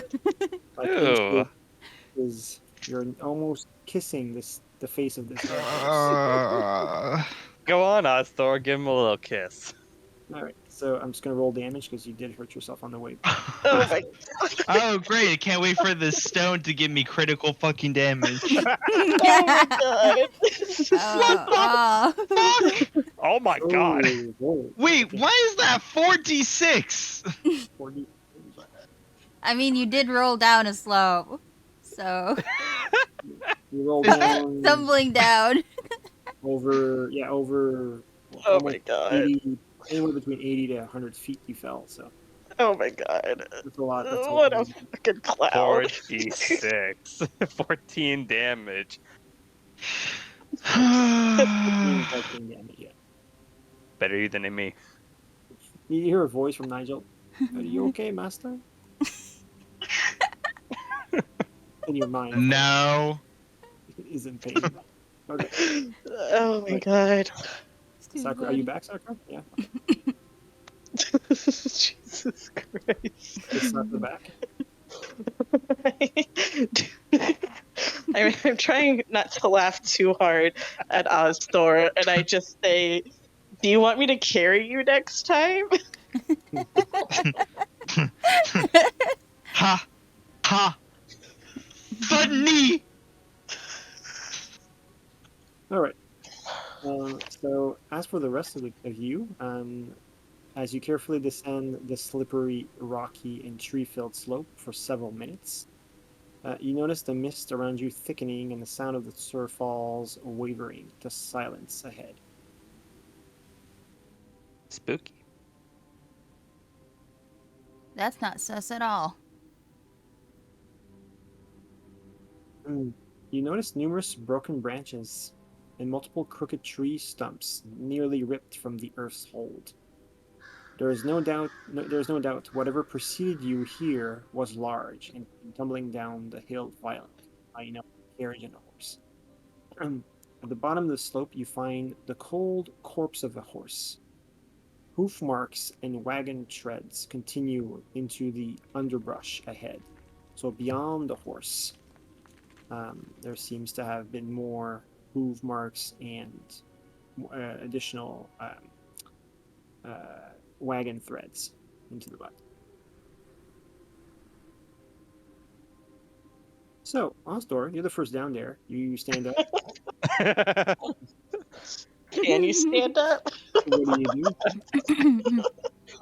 Like Ew. you're almost kissing the face of this dead horse. Go on, Astor. Give him a little kiss. All right, so I'm just gonna roll damage because you did hurt yourself on the way. Oh my Oh, great. I can't wait for this stone to give me critical fucking damage. Oh my god. Oh, Fuck! Oh my god. Wait, Okay. why is that 4d6? 40. I mean, you did roll down a slope, so You roll Is down stumbling down. over well, Oh almost my god. 80, anywhere between 80 to 100 feet you fell. So Oh my god. that's a lot. That's a What a lot. fucking cloud. 4d6. 14 damage. 14 damage, yeah. Better you than me. You hear a voice from Nigel. Are you okay, Master? In your mind. of No. course, is in pain. Okay. Oh my god. It's too Sakura, are you funny. back, Sakura? Yeah. Jesus Christ. Is Sakura back? I'm trying not to laugh too hard at Ozthor, and I just say, do you want me to carry you next time? Ha. Ha. Funny. All right. So as for the rest of you, as you carefully descend the slippery, rocky, and tree-filled slope for several minutes, you notice the mist around you thickening and the sound of the surf falls wavering to silence ahead. Spooky. That's not sus at all. You notice numerous broken branches and multiple crooked tree stumps nearly ripped from the earth's hold. There's no doubt whatever preceded you here was large and tumbling down the hill violently, tying up the carriage and a horse. At the bottom of the slope, you find the cold corpse of a horse. Hoof marks and wagon treads continue into the underbrush ahead. So beyond the horse, there seems to have been more hoof marks and additional wagon threads into the rut. So, Osdor, you're the first down there. You stand up. Can you stand up? What do you do?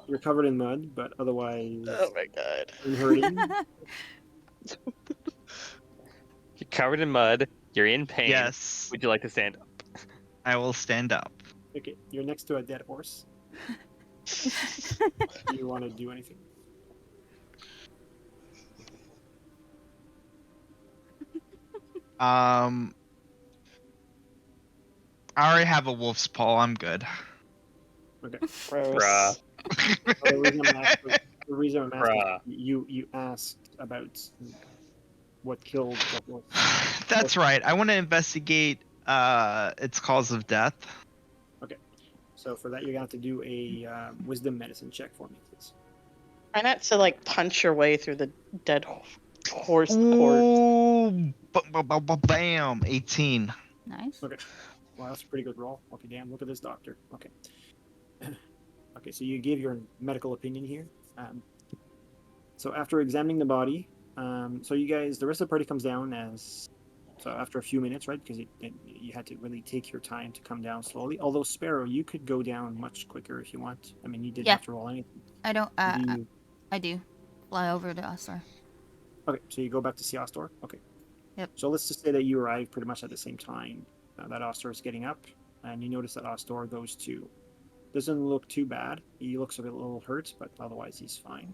You're covered in mud, but otherwise Oh my god. hurting. You're covered in mud. You're in pain. Yes. Would you like to stand up? I will stand up. Okay, you're next to a dead horse. Do you want to do anything? I already have a wolf's paw. I'm good. Okay. Bruh. The reason I'm asking, Bruh. you asked about what killed the horse. That's right. I want to investigate its cause of death. Okay. So for that, you're gonna have to do a wisdom medicine check for me, please. Try not to like punch your way through the dead horse corpse. Ooh, bam, 18. Nice. Okay. Well, that's a pretty good roll. Okay, damn, look at this doctor. Okay. Okay, so you give your medical opinion here. So after examining the body, so you guys, the rest of the party comes down so after a few minutes, right? Because you had to really take your time to come down slowly. Although Sparrow, you could go down much quicker if you want. I mean, you didn't Yeah. have to roll anything. I don't. Do I do. Fly over to Osler. Okay, so you go back to see Ostor. Okay. Yep. So let's just say that you arrive pretty much at the same time that Ostor is getting up, and you notice that Ostor goes to. Doesn't look too bad. He looks a little hurt, but otherwise he's fine.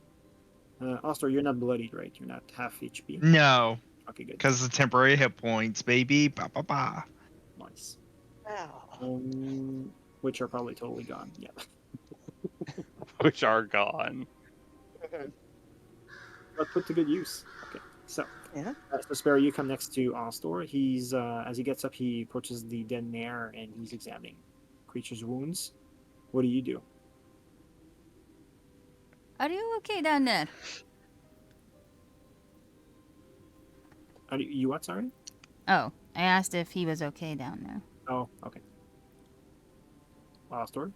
Ostor, you're not bloodied, right? You're not half HP. No, Okay, good. because the temporary hit points, baby. Ba ba ba. Nice. Wow. Which are probably totally gone. Yeah. Which are gone. but put to good use. Okay, so Yeah. so Sparrow, you come next to Ostor. He's as he gets up, he approaches the dead mare and he's examining creature's wounds. What do you do? Are you okay down there? You what? Sorry. Oh, I asked if he was okay down there. Oh, okay. Ostor.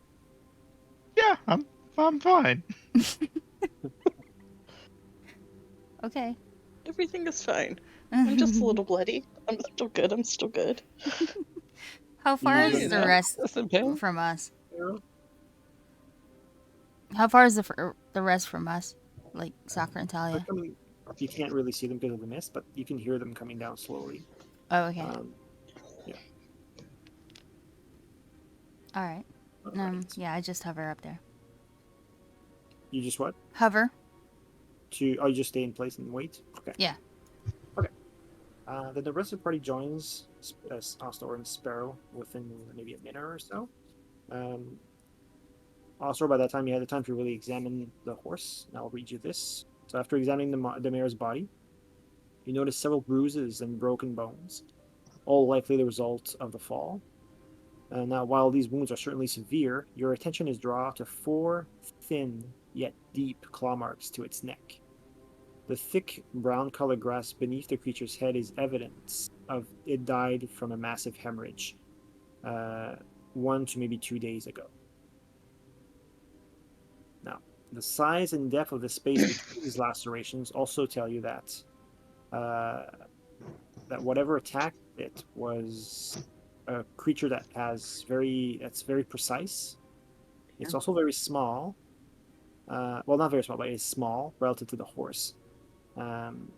Yeah, I'm fine. Okay. Everything is fine. I'm just a little bloody. I'm still good. How far You is You the know. rest That's in pain. from us? Sparrow? How far is the rest from us? Like Sakura and They're Talia. coming. You can't really see them because of the mist, but you can hear them coming down slowly. Oh, okay. Yeah. All right. Alright. Yeah, I just hover up there. You just what? Hover. You just stay in place and wait? Okay. Yeah. Okay. Then the rest of the party joins Ostor and Sparrow within maybe a minute or so. Also, by that time, you had the time to really examine the horse. And I'll read you this. So, after examining the mare's body, you notice several bruises and broken bones, all likely the result of the fall. Now, while these wounds are certainly severe, your attention is drawn to 4 thin yet deep claw marks to its neck. The thick brown-colored grass beneath the creature's head is evidence of it died from a massive hemorrhage, 1 to maybe 2 days ago. Now, the size and depth of the space between these lacerations also tell you that that whatever attacked it was a creature that's very precise. It's also very small. Well, not very small, but it's small relative to the horse. And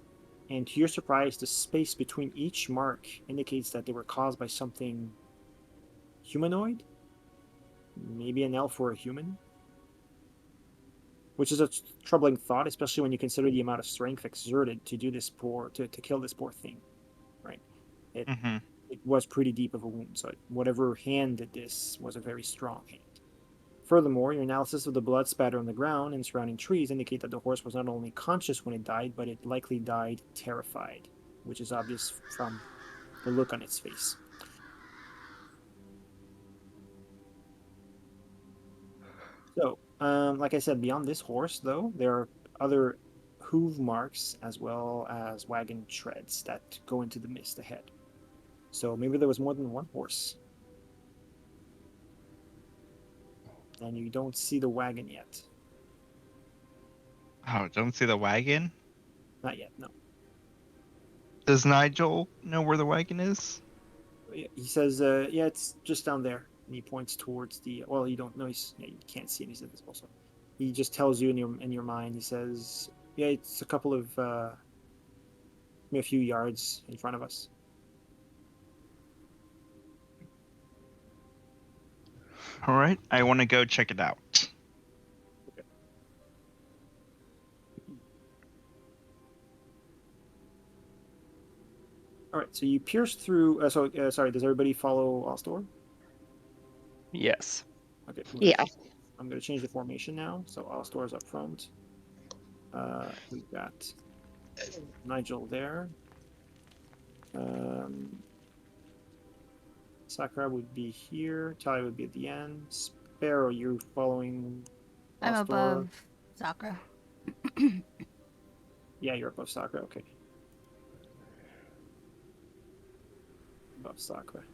to your surprise, the space between each mark indicates that they were caused by something humanoid, maybe an elf or a human. Which is a troubling thought, especially when you consider the amount of strength exerted to do this to kill this poor thing, right? It was pretty deep of a wound, so whatever hand did this was a very strong hand. Furthermore, your analysis of the blood spatter on the ground and surrounding trees indicate that the horse was not only conscious when it died, but it likely died terrified, which is obvious from the look on its face. So, like I said, beyond this horse, though, there are other hoof marks as well as wagon treads that go into the mist ahead. So maybe there was more than one horse. And you don't see the wagon yet. Oh, don't see the wagon? Not yet, no. Does Nigel know where the wagon is? He says, yeah, it's just down there. And he points towards the, well, you don't know, you can't see him, he's invisible, so. He just tells you in your mind, he says, yeah, it's a couple of, maybe a few yards in front of us. All right, I want to go check it out. Okay. All right, so you pierce through. Sorry, does everybody follow Ostor? Yes. Okay. Yeah. I'm going to change the formation now. So Ostor is up front. We've got Nigel there. Sakura would be here. Talia would be at the end. Sparrow, you're following Ostor. I'm above Sakura. Yeah, you're above Sakura. Okay. Above Sakura.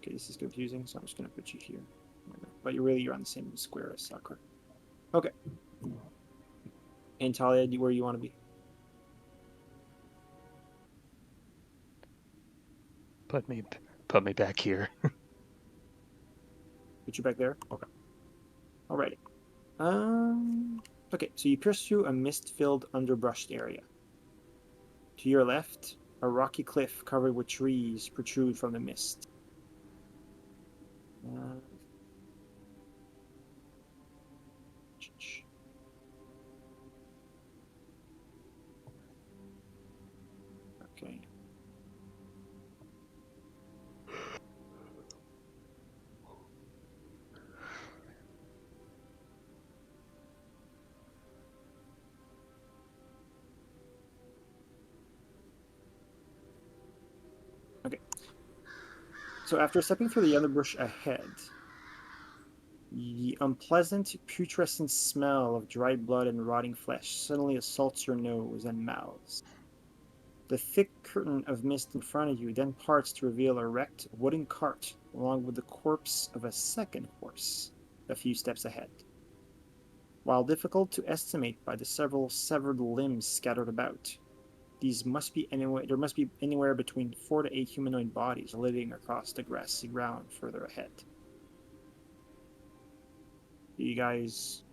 Okay, this is confusing, so I'm just going to put you here. But you're on the same square as Sakura. Okay. And Talia, where you want to be? Put me back here. Put you back there? Okay. Alrighty. Okay, so you pierce through a mist-filled underbrushed area. To your left, a rocky cliff covered with trees protrude from the mist. Okay. So after stepping through the underbrush ahead, the unpleasant, putrescent smell of dried blood and rotting flesh suddenly assaults your nose and mouths. The thick curtain of mist in front of you then parts to reveal a wrecked wooden cart along with the corpse of a second horse a few steps ahead. While difficult to estimate by the several severed limbs scattered about, there must be anywhere between 4 to 8 humanoid bodies living across the grassy ground further ahead. Do you guys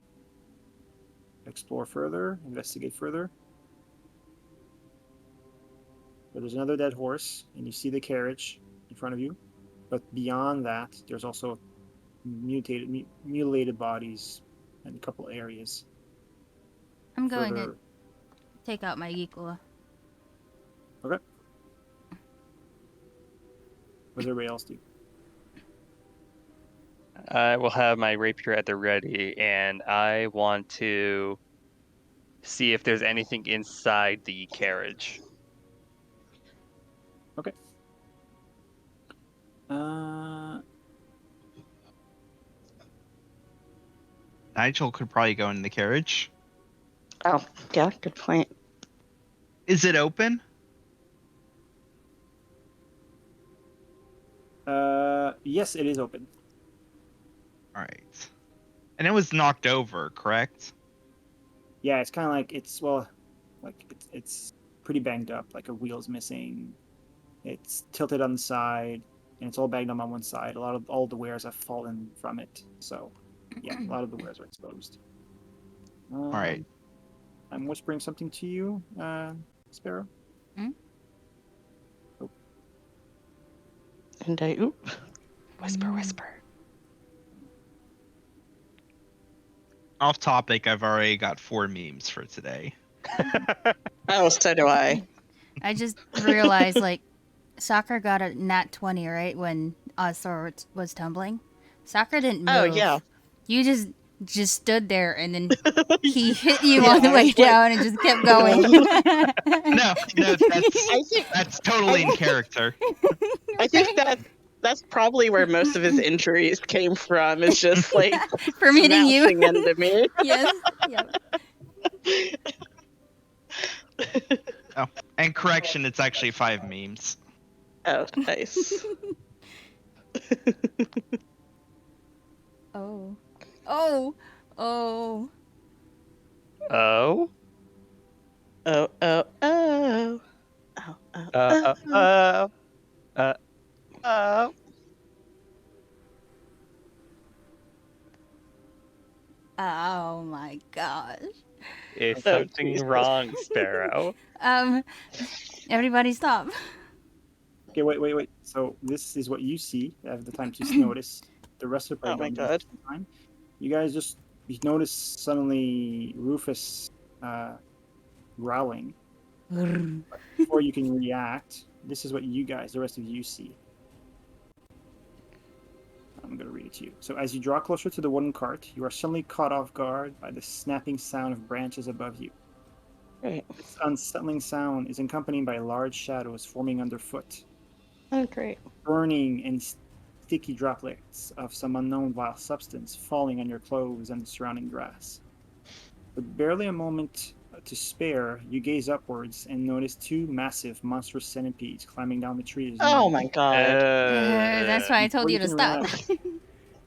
explore further, investigate further? But there's another dead horse, and you see the carriage in front of you. But beyond that, there's also mutilated bodies in a couple areas. I'm going to take out my Geekula. Okay. What does everybody else do? I will have my rapier at the ready, and I want to see if there's anything inside the carriage. Okay. Nigel could probably go in the carriage. Oh, yeah, good point. Is it open? Yes, it is open. All right. And it was knocked over, correct? Yeah, it's kind of like it's pretty banged up. Like a wheel's missing. It's tilted on the side, and it's all banged up on one side. All the wares have fallen from it. So, yeah, a lot of the wares are exposed. All right. I'm whispering something to you, Sparrow. Oh. And I Whisper. Off topic, I've already got 4 memes for today. Oh, so do I. I just realized, like, Soccer got a nat 20, right, when Ozthor was tumbling? Soccer didn't move. Oh, yeah. You just stood there, and then he hit you on the way down and just kept going. No, that's totally in character. I think that's probably where most of his injuries came from. Is just like from hitting you into me. Yes. Yep. Oh, and correction, it's actually 5 memes. Oh, nice. Oh. Oh. Oh. Oh? Oh. Oh. Oh. Oh my gosh. Is something wrong, Sparrow? Everybody stop. Okay, wait. So this is what you see. I have the time to notice. The rest of the Oh my god. time. You guys you notice suddenly Rufus growling. Before you can react, this is what the rest of you see. I'm going to read it to you. So as you draw closer to the wooden cart, you are suddenly caught off guard by the snapping sound of branches above you. Great. This unsettling sound is accompanied by large shadows forming underfoot. Oh, great. Burning and sticky droplets of some unknown vile substance falling on your clothes and the surrounding grass. With barely a moment to spare, you gaze upwards and notice 2 massive, monstrous centipedes climbing down the trees. Oh my god. That's why I told you to stop.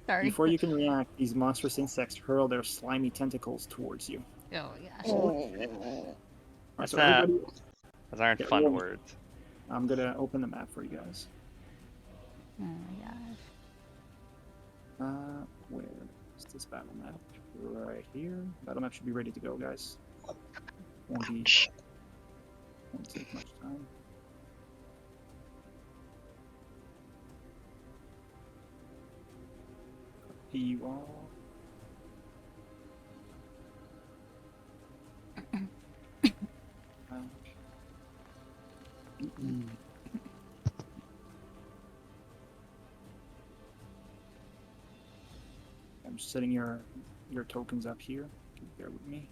Sorry. Before you can react, these monstrous insects hurl their slimy tentacles towards you. Oh gosh. What's So that? everybody, Those aren't fun words. I'm gonna open the map for you guys. Oh my gosh. Where is this battle map? Right here. Battle map should be ready to go, guys. Won't take much time. Copy you all. I'm just setting your tokens up here. Bear with me.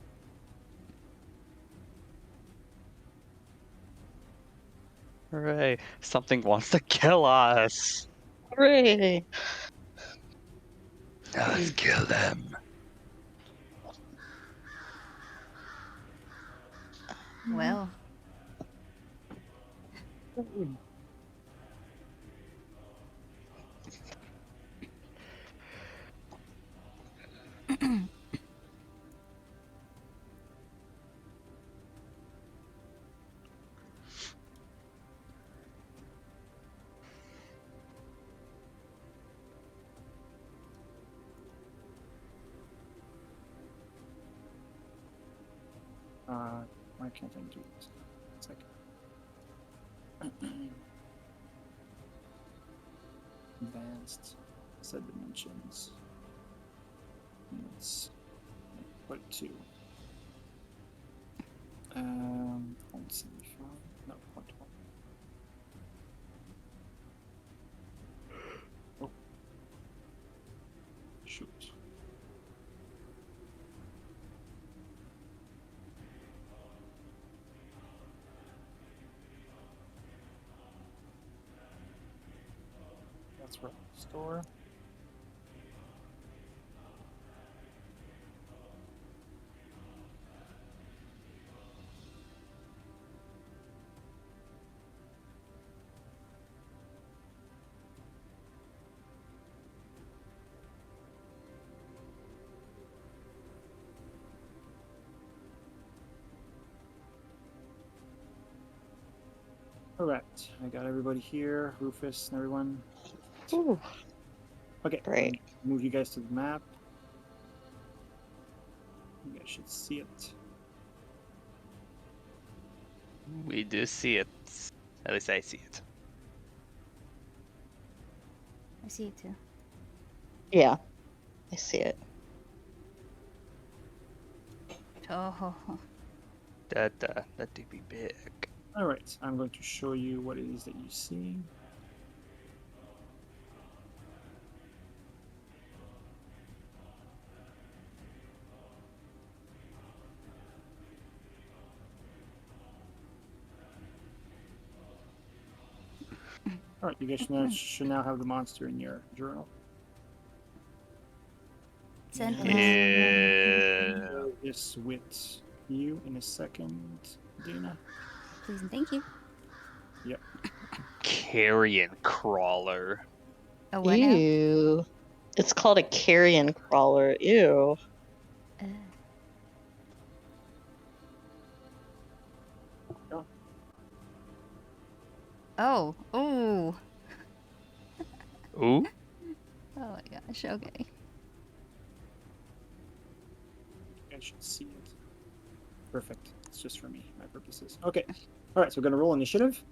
Hooray. Something wants to kill us. Hooray! Let's kill them. Well, Why can't I do this? It's like advanced set dimensions. It's 0.2. 0.75. No, 0.1. Oh. Shoot. That's right. Store. All right, I got everybody here, Rufus and everyone. Ooh, Okay, great. move you guys to the map. You guys should see it. We do see it. At least I see it. I see it too. Yeah, I see it. Oh, That do be big. All right, I'm going to show you what it is that you see. All right, you guys should now have the monster in your journal. send And Yeah. I'll share this with you in a second, Dana. please and thank you. Yep. Carrion crawler. Oh, what now? Ew. It's called a carrion crawler. Ew. Oh, ooh. Ooh. Oh my gosh, okay. You guys should see it. Perfect. It's just for me, my purposes. Okay. All right, so we're going to roll initiative.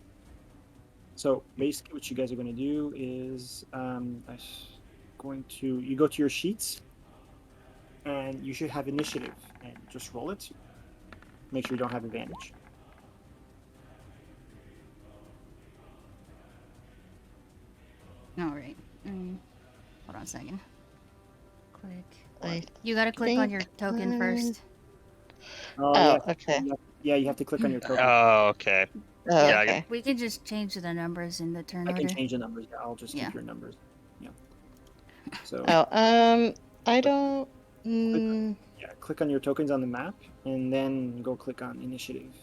So basically what you guys are going to do is you go to your sheets and you should have initiative and just roll it. Make sure you don't have advantage. All right. Hold on a second. Click. I You gotta click on think your token I'm- first. Oh, Oh, yeah. okay. Yeah, you have to click on your token. Oh, okay. Oh, Yeah, I okay. We can just change the numbers in the turn I can order. change the numbers. Yeah, I'll just Yeah. keep your numbers. Yeah. So I don't. yeah, click on your tokens on the map and then go click on initiative.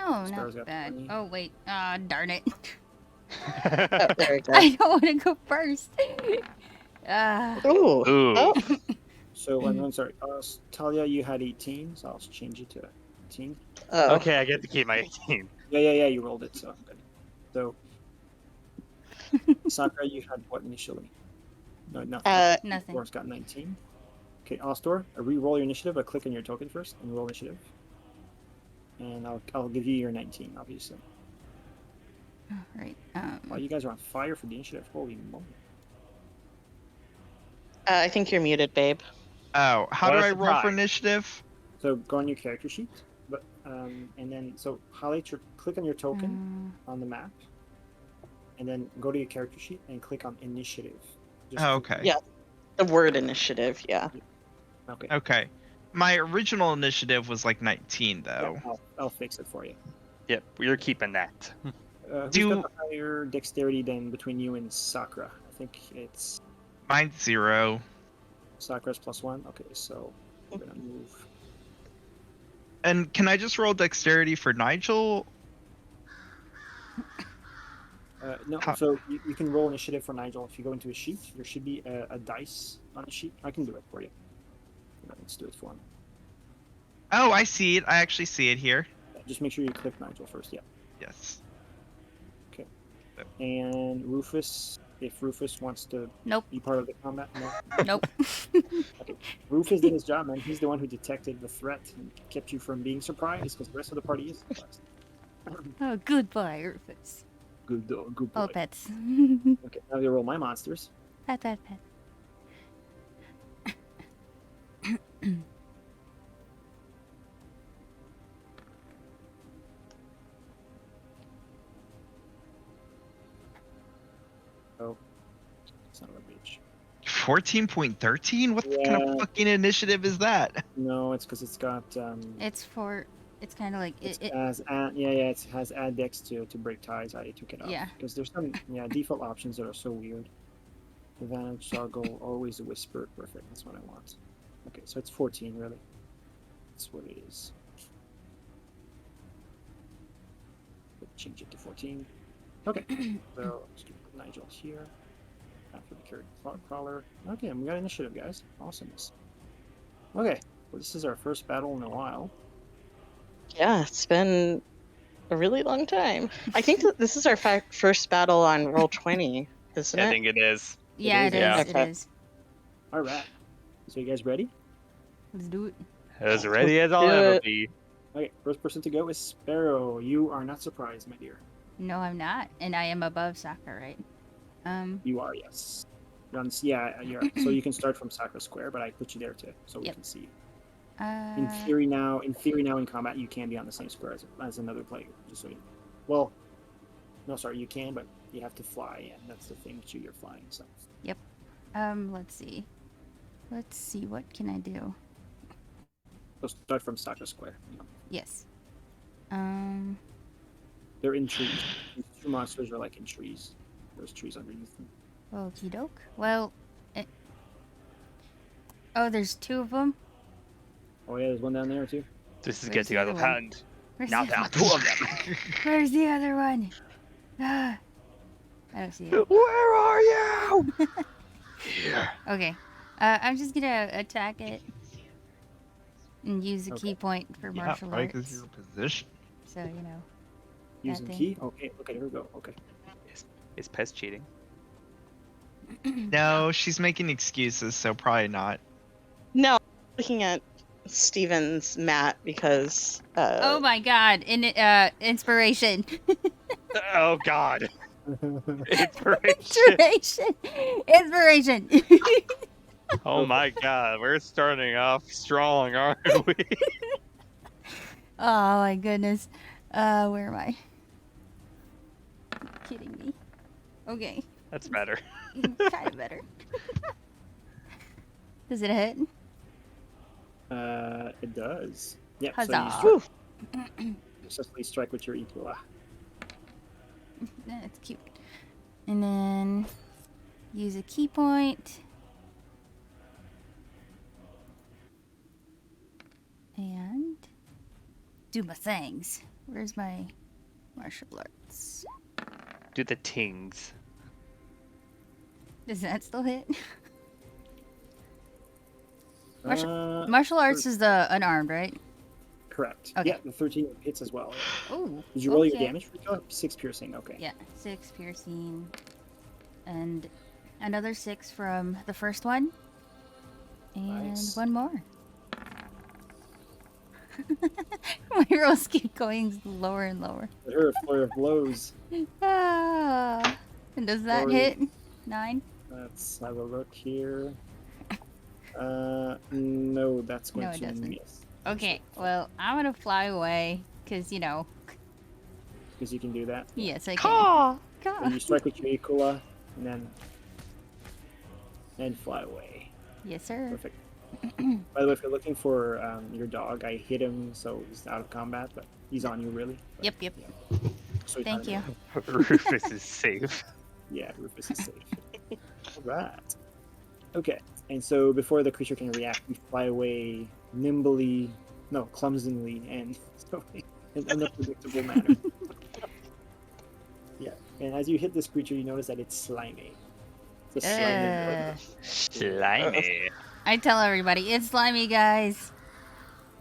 Oh, Sparrow's not got bad. 20. Oh, wait. Darn it. Oh, there we go. I don't want to go first. Ooh. Ooh. Oh. So I'm sorry. Talia, you had 18, so I'll change it to 18. Oh. Okay, I get to keep my 18. Yeah. You rolled it, so good. So Sakura, you had what initially? No, nothing. Nothing. Or's got 19. Okay, Ostor, re-roll your initiative, but click on your token first and roll initiative. And I'll give you your 19, obviously. All right. Wow, you guys are on fire for the initiative. Holy moly. I think you're muted, babe. Oh, how What do a I roll for surprise. initiative? So go on your character sheet, but and then click on your token on the map, and then go to your character sheet and click on initiative. Oh, okay. Yeah. The word initiative, yeah. Okay. Okay. My original initiative was like 19, Yeah, though. I'll fix it for you. Yep, you're keeping that. Who's got the higher dexterity than between you and Sakura? I think it's... Mine's 0. Sakura's +1? Okay, so we're gonna move. And can I just roll dexterity for Nigel? No, so you can roll initiative for Nigel. If you go into a sheet, there should be a dice on the sheet. I can do it for you. Let's do it for him. Oh, I see it. I actually see it here. Just make sure you click Nigel first, yeah. Yes. Okay. And Rufus, if Rufus wants to be part of the combat, no? Nope. Okay. Rufus did his job, man. He's the one who detected the threat and kept you from being surprised, because the rest of the party is surprised. Oh, good boy, Rufus. Good dog, good boy. All pets. Okay, now they roll my monsters. Pet, pet, pet. Oh, son of a bitch. 14.13? What kind of fucking initiative is that? No, it's because it's got It's kind of like it has it has add dex to break ties. I took it off. Yeah. Because there's some default options that are so weird. Advantage toggle, always a whisper. Perfect. That's what I want. Okay, so it's 14 really. That's what it is. Change it to 14. Okay. So let's do Nigel here. After the carrot crawler. Okay, we got initiative, guys. Awesomeness. Okay, well, this is our first battle in a while. Yeah, it's been a really long time. I think that this is our first battle on Roll20, isn't it? I think it is. Yeah, it is. Yeah. It is. All right. So you guys ready? Let's do it. As ready as I'll ever be. Okay, first person to go is Sparrow. You are not surprised, my dear. No, I'm not, and I am above Sakura, right? You are, yes. You're on, yeah, you're. So you can start from Sakura Square, but I put you there too, so we can see you. In theory now, in combat, you can be on the same square as another player. Just so you. Well, no, sorry, you can, but you have to fly, and that's the thing too. You're flying, so. Yep. Let's see. Let's see. What can I do? So start from Sakura Square. Yes. They're in trees. These two monsters are like in trees. There's trees underneath them. Okie doke. Well, oh, there's two of them. Oh yeah, there's one down there too. This is Where's getting the out of other one? hand. Where's Now the there are other two one? of them. Where's the other one? Ah, I don't see it. Where are you? Here. Okay. I'm just gonna attack it and use a key point for martial arts. because you're in position. So you know. Using thing. key. Okay, here we go. Okay. Is Pez cheating? No, she's making excuses, so probably not. No, looking at Steven's mat because. Oh my god! Inspiration. Oh God. Inspiration. Inspiration. Oh my God, we're starting off strong, aren't we? Oh my goodness. Where am I? Kidding me. Okay. That's better. Kind of better. Does it hit? It does. Yep. Huzzah. So you successfully strike with your equal. That's cute. And then use a key point. And do my things. Where's my martial arts? Do the tings. Does that still hit? Uh, Martial arts is the unarmed, right? Correct. Okay. Yeah, the 13 hits as well. Oh. Did you roll your damage for it? 6 piercing. Okay. Yeah, 6 piercing. And another 6 from the first one. And Nice. one more. My rolls keep going lower and lower. Her flurry of blows. Ah. And does that Sorry. hit? 9? Let's have a look here. No, that's going No, it to doesn't. miss. Okay, well, I'm gonna fly away, because, you know. Because you can do that. Yes, I can. Caw. So you strike with your Ikula, and then fly away. Yes, sir. Perfect. By the way, if you're looking for your dog, I hit him, so he's out of combat, but he's on you, really. But, Yep. yeah. So Thank you. Rufus is safe. Yeah, Rufus is safe. All right. Okay, and so before the creature can react, you fly away clumsily, and so in an unpredictable manner. Yeah, and as you hit this creature, you notice that it's slimy. It's a slimy. Slimy. I tell everybody, it's slimy, guys.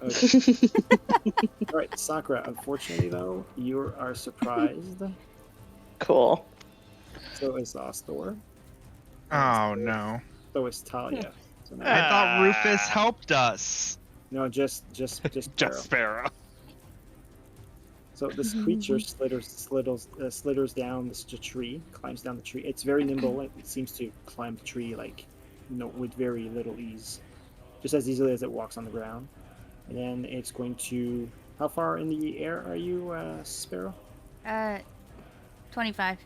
Okay. All right, Sakura. Unfortunately, though, you are surprised. Cool. So is Ostor. Oh no. So is Talia. So now, I thought Rufus Ah. helped us. no, just Sparrow. Just Sparrow. So this creature slithers down this tree, climbs down the tree. It's very nimble. It seems to climb the tree with very little ease, just as easily as it walks on the ground. And then it's going to. How far in the air are you, Sparrow? 25.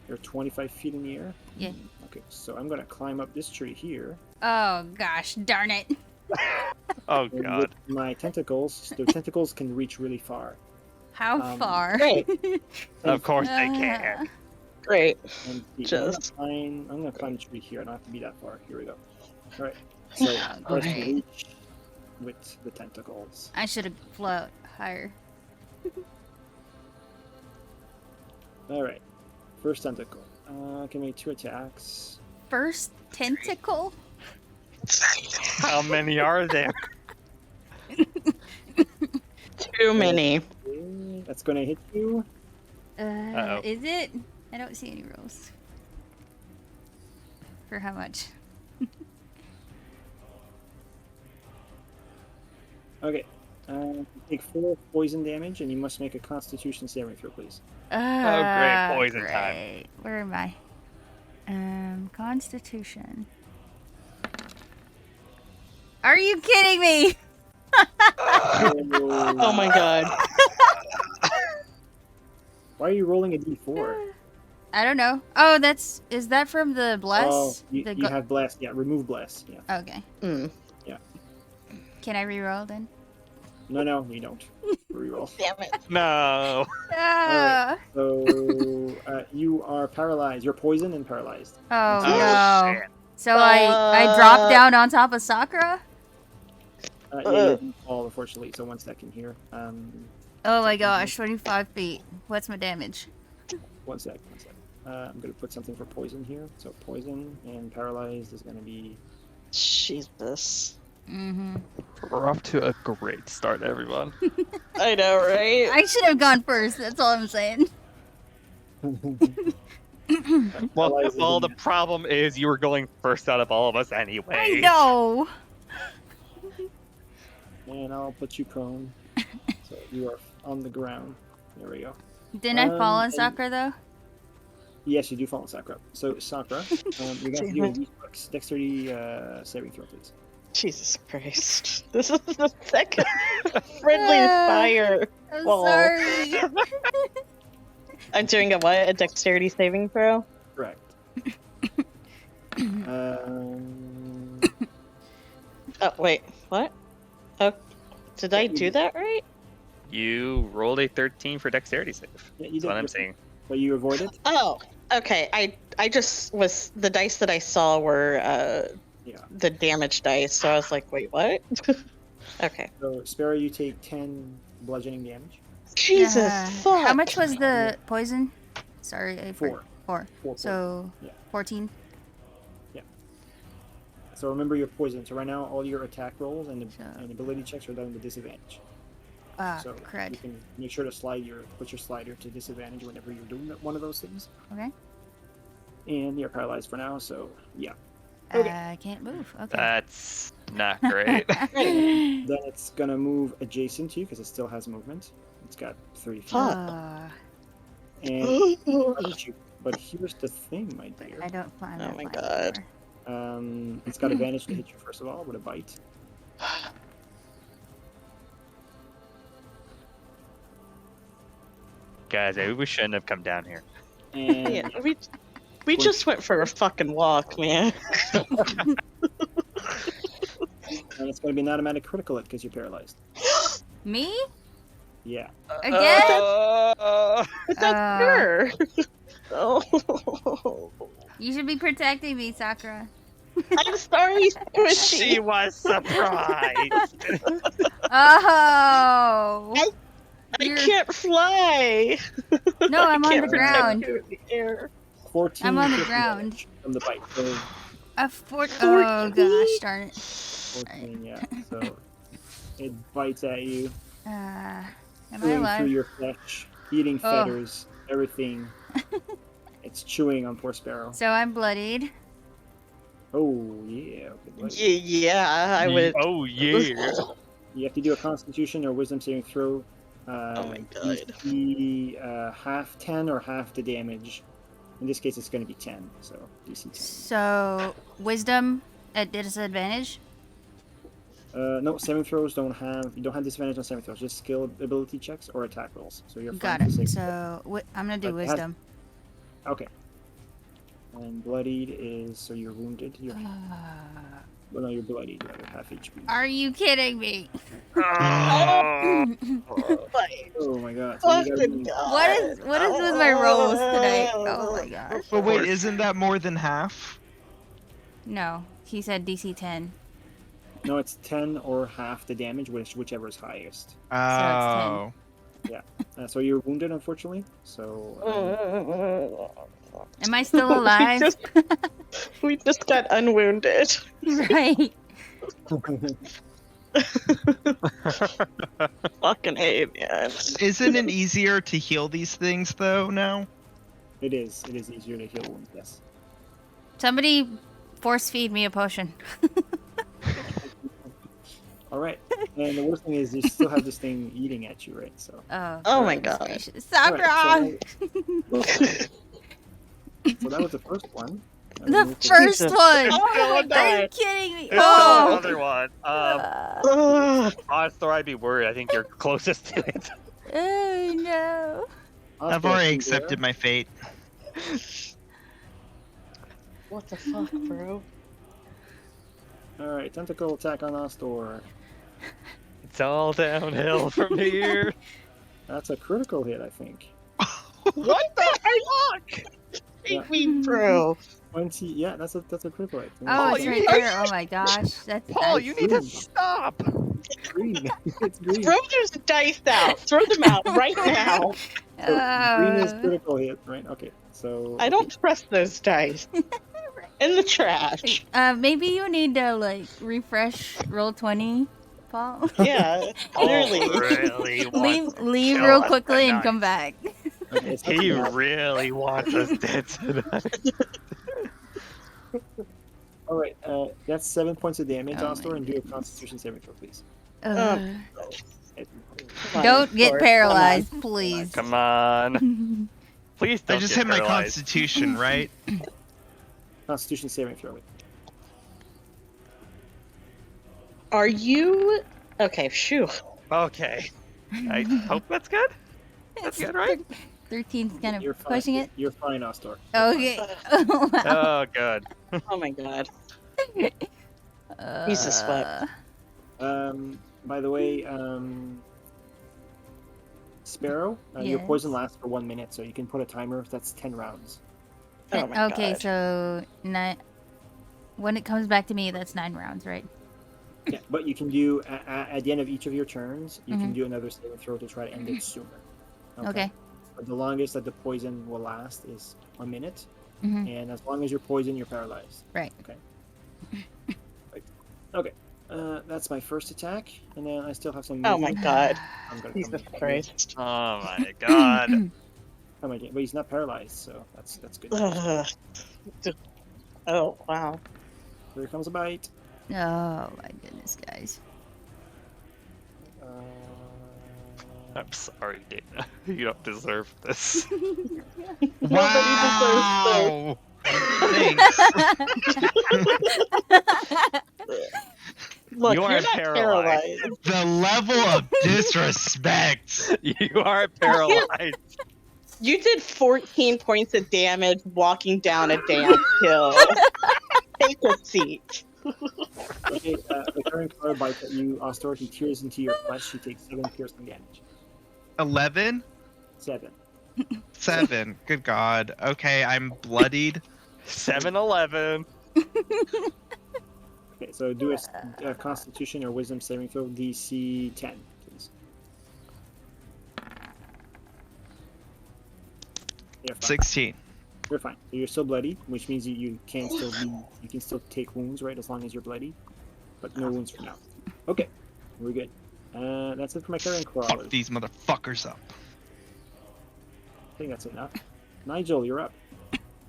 You're 25 feet in the air. Yeah. Okay, so I'm gonna climb up this tree here. Oh gosh, darn it. Oh And god. with my tentacles, their tentacles can reach really far. How far? Great. Of course they can. Great. And see, Just- I'm gonna climb the tree here. I don't have to be that far. Here we go. All right. So first Okay. reach with the tentacles. I should have float higher. All right. First tentacle. Can make 2 attacks. First tentacle? How many are there? Too many. Okay, that's gonna hit you. Uh-oh. Is it? I don't see any rolls. For how much? Okay. You take 4 poison damage, and you must make a Constitution saving throw, please. great, poison time. Great. Where am I? Constitution. Are you kidding me? Oh my god. Why are you rolling a d4? I don't know. Oh, is that from the bless? Oh, you The have blast. Yeah, remove blast. Yeah. Okay. Mm. Can I reroll then? No, you don't. Reroll. Damn it. No. Ah. So you are paralyzed. You're poisoned and paralyzed. Oh, Oh, no. shit. So I drop down on top of Sakura? Yeah, you didn't fall, unfortunately. So 1 second here. Oh my gosh, 25 feet. What's my damage? 1 sec. I'm gonna put something for poison here. So poison and paralyzed is gonna be. Jesus. Mm-hmm. We're off to a great start, everyone. I know, right? I should have gone first, that's all I'm saying. Well, the problem is you were going first out of all of us anyway. I know! And I'll put you prone. So you are on the ground. There we go. Didn't I fall on and- Sakura though? Yes, you do fall on Sakura. So Sakura, you're gonna do a D6 dexterity saving throw, please. Jesus Christ. This is the second friendly fire. I'm Well. sorry. I'm doing a what? A dexterity saving throw? Correct. Oh, wait. What? Oh, did I do that right? You rolled a 13 for dexterity save. Yeah, you That's did. what I'm saying. But you avoided. Oh, okay. I just was the dice that I saw were Yeah. the damage dice, so I was like, wait, what? Okay. So Sparrow, you take 10 bludgeoning damage. Jesus fuck. How much was the poison? Sorry, I 4. 4. 4 So, Yeah. 14. So remember your poison. So right now, all your attack rolls and So- and ability checks are done with disadvantage. Ah, So crud. you can make sure to put your slider to disadvantage whenever you're doing one of those things. Okay. And you're paralyzed for now, so yeah. I can't move. Okay. That's not great. Then it's gonna move adjacent to you because it still has movement. It's got 3 feet. Fuck. And but here's the thing, my dear. I don't find Oh my God. It's got advantage to hit you first of all with a bite. Guys, we shouldn't have come down here. And Yeah, we just went for a fucking walk, man. and it's gonna be an automatic critical hit because you're paralyzed. Me? Yeah. Again? It's not sure. Oh. You should be protecting me, Sakura. I'm sorry, She Squishy. was surprised. Oh! I can't fly. No, I'm on can't the protect ground. you in the air. 14 I'm on the piercing ground. damage from the bite. So Oh gosh, darn it. 14, yeah. So it bites at you, Am I chewing through alive? your flesh, eating Oh. feathers, everything. It's chewing on poor Sparrow. So I'm bloodied. Oh, yeah. Okay, bloody. Yeah, I would. Oh yeah. You have to do a Constitution or Wisdom saving throw. Oh my god. DC half 10 or half the damage. In this case, it's going to be 10. So DC 10. So wisdom at disadvantage. No, saving throws don't have. You don't have disadvantage on saving throws. Just skill ability checks or attack rolls. So you're Got fine it. for saving So I'm gonna do But it has- wisdom. throws. Okay. And bloodied is so you're wounded. You're well, no, you're bloodied. You're half HP. Are you kidding me? Oh. Oh my god. So you gotta Fucking be- god. What is with my rolls tonight? Oh my gosh. But wait, isn't that more than half? No, he said DC 10. No, it's 10 or half the damage, whichever is highest. Oh. So you're wounded, unfortunately. So Am I still alive? We just got unwounded. Right. Fucking A, man. Isn't it easier to heal these things though now? it is. It is easier to heal wounds. Yes. Somebody force feed me a potion. All right. And the worst thing is you still have this thing eating at you, right? So. Oh my goodness god. gracious. All Sakura! right, so that was the first one. The Move to- first Jesus. one! Oh Are my you kidding me? There's Oh! still another one. god. Honestly, I'd be worried. I think you're closest to it. Oh no. I've Oscar, already you accepted there? my fate. What the fuck, bro? All right, tentacle attack on Ostor. It's all downhill from here. That's a critical hit, I think. What the Yeah. fuck? Bro. 20. Yeah, that's a critical hit. Oh, it's you right need- there. Oh my gosh. That's Paul, you need to stop. It's green. It's green. Throw those dice out. Throw them out right now. So green is critical hit, right? Okay, so I don't trust those dice. In the trash. Maybe you need to like refresh roll 20, Paul. Yeah, clearly. Paul really wants leave kill real us quickly and tonight. come back. Okay, so He that's- really wants us dead tonight. all right, that's 7 points of damage, Oh Ostor, my and do a Constitution saving throw, please. Don't get Lord, paralyzed, please. Come on. Please don't I just get hit my paralyzed. constitution, right? Constitution saving throw. Are you okay? Shoo. Okay. I hope that's good. That's good, right? 13's kind of You're fine. pushing it. You're fine, Ostor. Okay. Oh, wow. Oh, good. Oh my god. He's a sweat. By the way, Sparrow, your Yes. poison lasts for 1 minute, so you can put a timer. That's 10 rounds. Oh my Okay, god. so when it comes back to me, that's 9 rounds, right? Yeah, but you can do at the end of each of your turns, you can Mhm. do another saving throw to try to end it sooner. Okay. But the longest that the poison will last is 1 minute, Mhm. and as long as you're poisoned, you're paralyzed. Right. Okay. Right. Okay. That's my first attack, and then I still have some. Oh my god. I'm gonna Jesus come- Christ. Oh my god. Oh my god! But he's not paralyzed, so that's good. Ugh. Oh wow. Here comes a bite. Oh my goodness, guys. Uh, I'm sorry, Dana. You don't deserve this. Wow! Thanks. Look, You you're are not paralyzed. paralyzed. The level of disrespect. You are paralyzed. You did 14 points of damage walking down a damn hill. Take a seat. Okay, the current color bites at you, Ostor. He tears into your flesh. He takes 7 piercing damage. 11? 7. 7. Good God. Okay, I'm bloodied. 7-Eleven. Okay, so do a Constitution or Wisdom saving throw DC 10, please. You're fine. 16. You're fine. So you're still bloody, which means you can still take wounds, right? As long as you're bloody, but no wounds for now. Okay, we're good. That's it for my carrying crawlers. Fuck these motherfuckers up. I think that's enough. Nigel, you're up.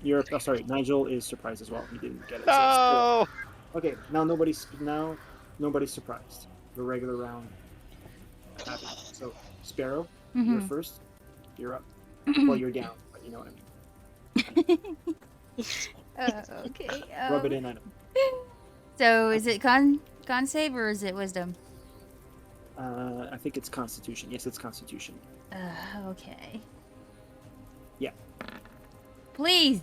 Oh, sorry. Nigel is surprised as well. He didn't get it. So Oh, okay, now nobody's surprised. The regular round. So Sparrow, you're first. You're up. Well, you're down, but you know what I mean. Okay. Rub it in on him. So is it con save or is it wisdom? I think it's Constitution. Yes, it's Constitution. Okay. Yeah. Please.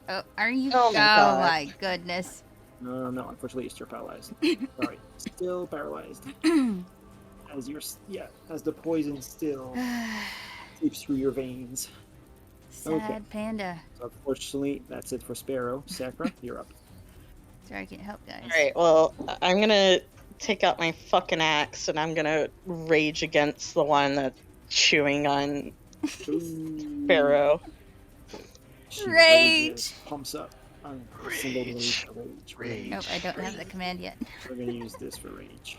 Oh, are you? Oh my God. My goodness. No, unfortunately, you're still paralyzed. Sorry, still paralyzed. As the poison still seeps through your veins. Sad panda. So unfortunately, that's it for Sparrow. Sakura, you're up. Sorry, I can't help, guys. Alright, well, I'm gonna take out my fucking axe and I'm gonna rage against the one that's chewing on Sparrow. She Rage! rages, pumps up. Rage. Nope, I don't have the command yet. We're gonna use this for rage.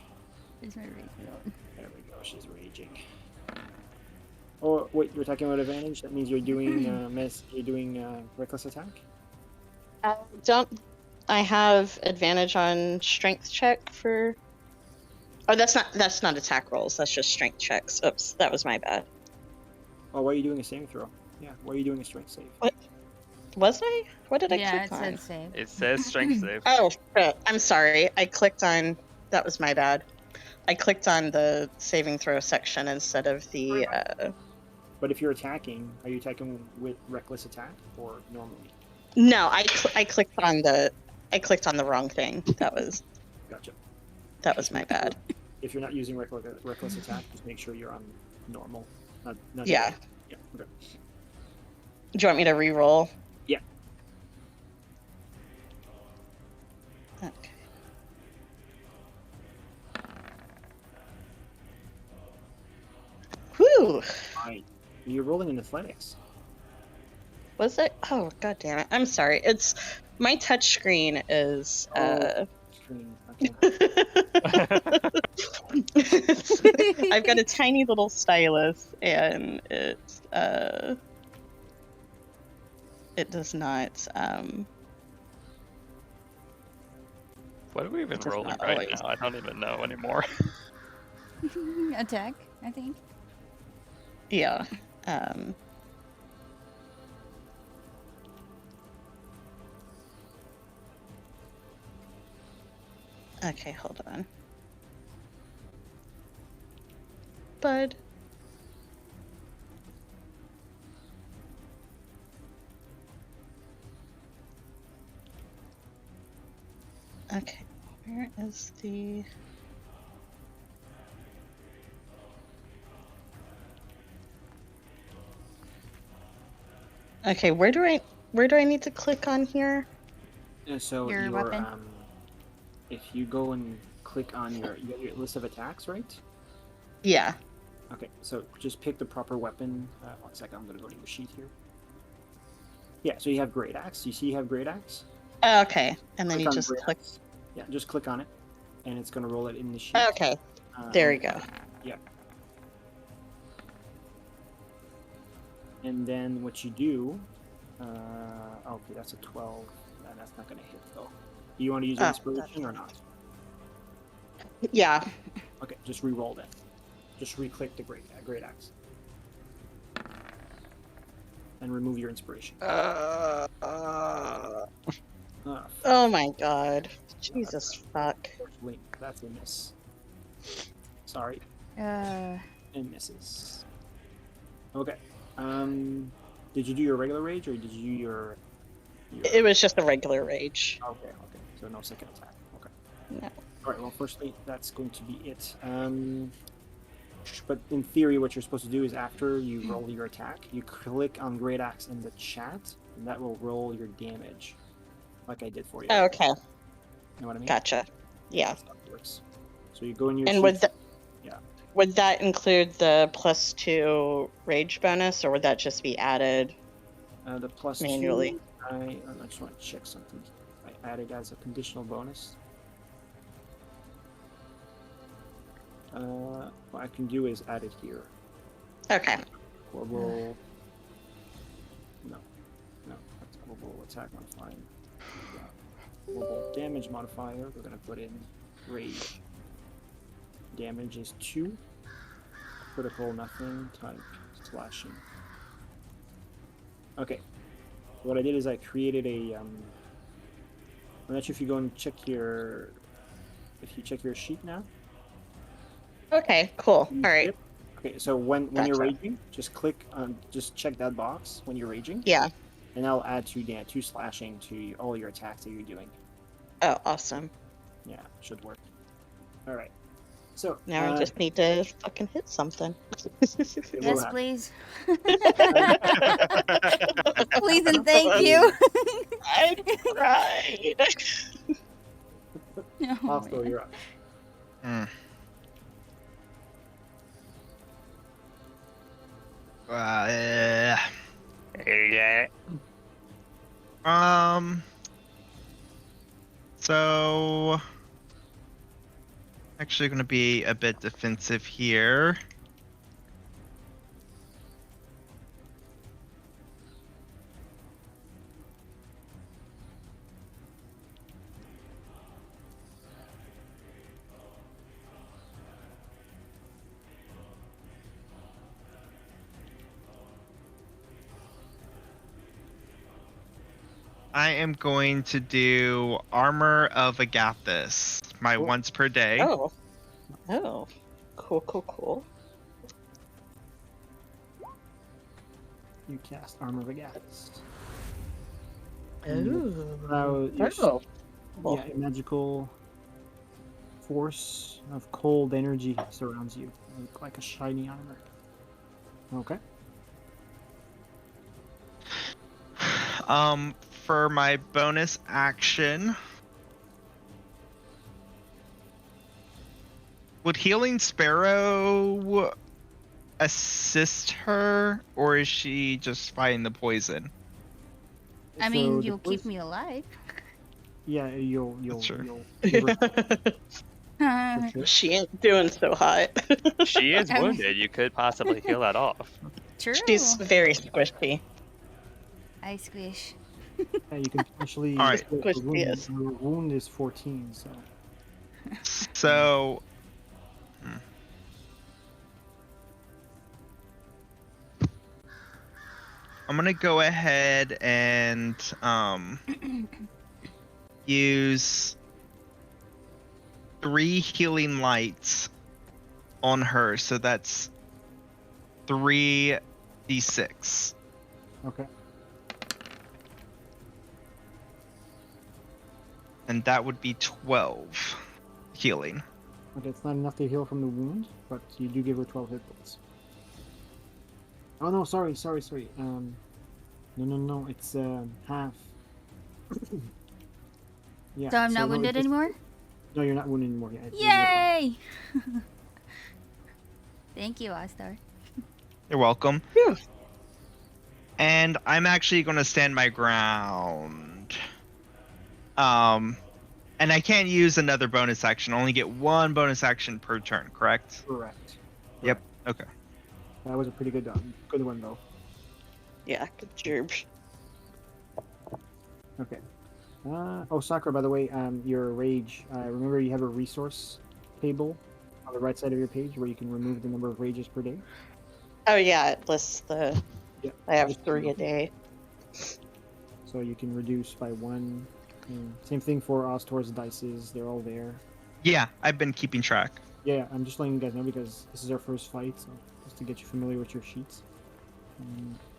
Where's my rage reload? There we go. She's raging. Oh wait, you're attacking with advantage. That means you're doing reckless attack. Don't I have advantage on strength check for? Oh, that's not attack rolls. That's just strength checks. Oops, that was my bad. Oh, why are you doing a saving throw? Yeah, why are you doing a strength save? What? Was I? What did I Yeah, click it on? said save. it says strength save. Oh, shit. I'm sorry. I clicked on. That was my bad. I clicked on the saving throw section instead of the. But if you're attacking, are you attacking with reckless attack or normally? No, I clicked on the wrong thing. Gotcha. That was my bad. If you're not using reckless attack, just make sure you're on normal. Not Yeah. Yeah. Okay. Do you want me to re-roll? Yeah. Okay. Whew. Fine. You're rolling in athletics. Was it? Oh, god damn it. I'm sorry. It's my touch screen is Screen. Okay. I've got a tiny little stylus and it does not What are we even It does rolling not right always. now? I don't even know anymore. Attack, I think. yeah. Okay, hold on. Bud. Okay, where is the... Okay, where do I need to click on here? So Your weapon? If you go and click on you got your list of attacks, right? Yeah. Okay, so just pick the proper weapon. 1 second, I'm gonna go to your sheet here. Yeah, so you have Great Axe. You see you have Great Axe? Okay, and then Click you on just Great click. Axe. Yeah, just click on it, and it's gonna roll it in the sheet. Okay, there we go. Yeah. And then what you do, okay, that's a 12. That's not gonna hit though. You want to use your inspiration or not? Yeah. Okay, just re-roll that. Just re-click the Great Axe. And remove your inspiration. Oh my god. Jesus fuck. Unfortunately, that's a miss. Sorry. It misses. Okay. Did you do your regular rage or did you do your... It was just a regular rage. Okay. So no second attack. Okay. No. Alright, well, firstly, that's going to be it. But in theory, what you're supposed to do is after you roll your attack, you click on Great Axe in the chat, and that will roll your damage, like I did for you. Oh, okay. You know what I mean? Gotcha. Yeah. That's how it works. So you go in your And sheets. would that include the +2 rage bonus, or would that just be added The plus manually? 2, I just want to check something. I added as a conditional bonus. What I can do is add it here. Okay. Global. No, that's global attack modifier. Yeah. Global damage modifier. We're gonna put in rage. Damage is 2. Critical nothing. Type slashing. Okay. What I did is I created a. I'm not sure if you go and check your. If you check your sheet now. Okay, cool. All right. Okay, so when you're Gotcha. raging, just click on, just check that box when you're raging. Yeah. And I'll add 2 slashing to all your attacks that you're doing. Oh, awesome. Yeah, should work. All right. So Now I just need to fucking hit something. Yes, please. Please and thank you. I cried. Oh, Also, man. you're up. Yeah. So actually going to be a bit defensive here. I am going to do Armor of Agathis, my Cool. once per day. Oh. Oh. Cool. You cast Armor of Agathis. Oh. Yeah, a magical force of cold energy surrounds you, like a shiny armor. Okay. For my bonus action, would Healing Sparrow assist her, or is she just fighting the poison? I mean, So you'll the keep poison- me alive. Yeah, you'll Sure. for sure. She ain't doing so hot. She is wounded. You could possibly heal that off. True. She's very squishy. I squish. Yeah, you can potentially. All right. Yes. Her wound is 14, so. So. I'm gonna go ahead and use 3 healing lights on her, so that's 3d6. Okay. And that would be 12 healing. Okay, it's not enough to heal from the wound, but you do give her 12 hit points. Oh no, sorry. No, it's half. Yeah. So I'm not no, wounded it's just- anymore? No, you're not wounded anymore. Yeah, Yay! Thank you, Astar. You're welcome. Phew. And I'm actually going to stand my ground. And I can't use another bonus action. Only get 1 bonus action per turn, correct? Correct. Yep. Okay. That was a pretty good one though. Yeah, good job. Okay. Sakura, by the way, your rage. Remember, you have a resource table on the right side of your page where you can remove the number of rages per day. Oh yeah, it lists the. Yeah. I have Just 3 a day. So you can reduce by 1. Same thing for Ostor's dices. They're all there. Yeah, I've been keeping track. Yeah, I'm just letting you guys know because this is our first fight, so just to get you familiar with your sheets.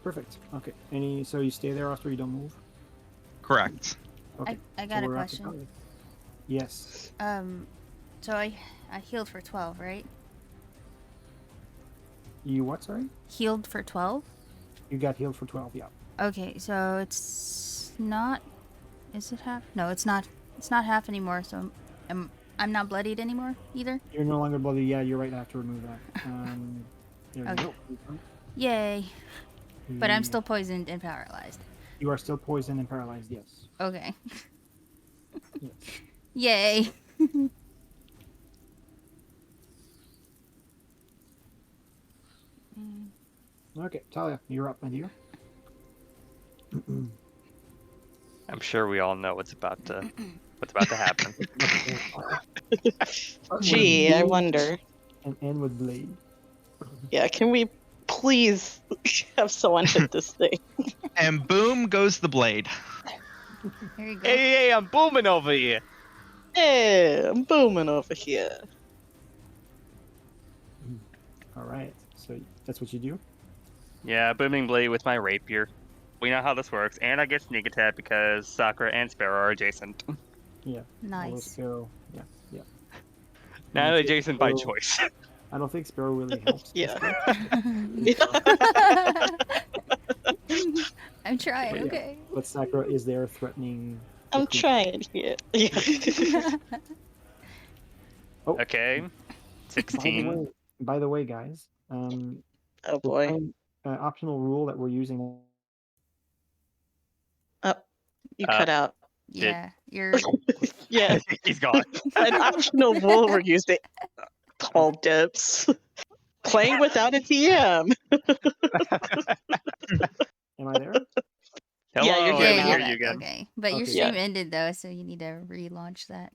Perfect. Okay. So you stay there, Ostor. You don't move. Correct. Okay. I got a we're at the question. party. Yes. So I healed for 12, right? You what? Sorry. Healed for 12. You got healed for 12. Yeah. Okay, so it's not. Is it half? No, it's not. It's not half anymore. So I'm not bloodied anymore either. You're no longer bloody. Yeah, you're right. I have to remove that. There you Okay. go. Yay! But I'm You- still poisoned and paralyzed. You are still poisoned and paralyzed. Yes. Okay. Yes. Yay! Okay, Talia, you're up, my dear. I'm sure we all know what's about to happen. Gee, I wonder. And end with blade. Yeah, can we please have someone hit this thing? And boom goes the blade. There you go. Hey, I'm booming over here. Hey, I'm booming over here. All right, so that's what you do. Yeah, booming blade with my rapier. We know how this works, and I get sneak attack because Sakura and Sparrow are adjacent. Yeah. Although Nice. Sparrow. Yeah, yeah. Not Okay, adjacent by Sparrow- choice. I don't think Sparrow really helps. Yeah. I'm trying. But yeah. Okay. But Sakura is there threatening. the I'm creature. trying here. Yeah. Okay. 16. By the way, guys, Oh we're boy. playing, optional rule that we're using. You cut out. Yeah, you're. Yeah. He's gone. An optional rule we're using. Paul Dips. Playing without a DM. Am I there? Hello, Yeah, you're I here can now. hear back. you again. Okay, but your Okay. stream ended though, so you need to relaunch that.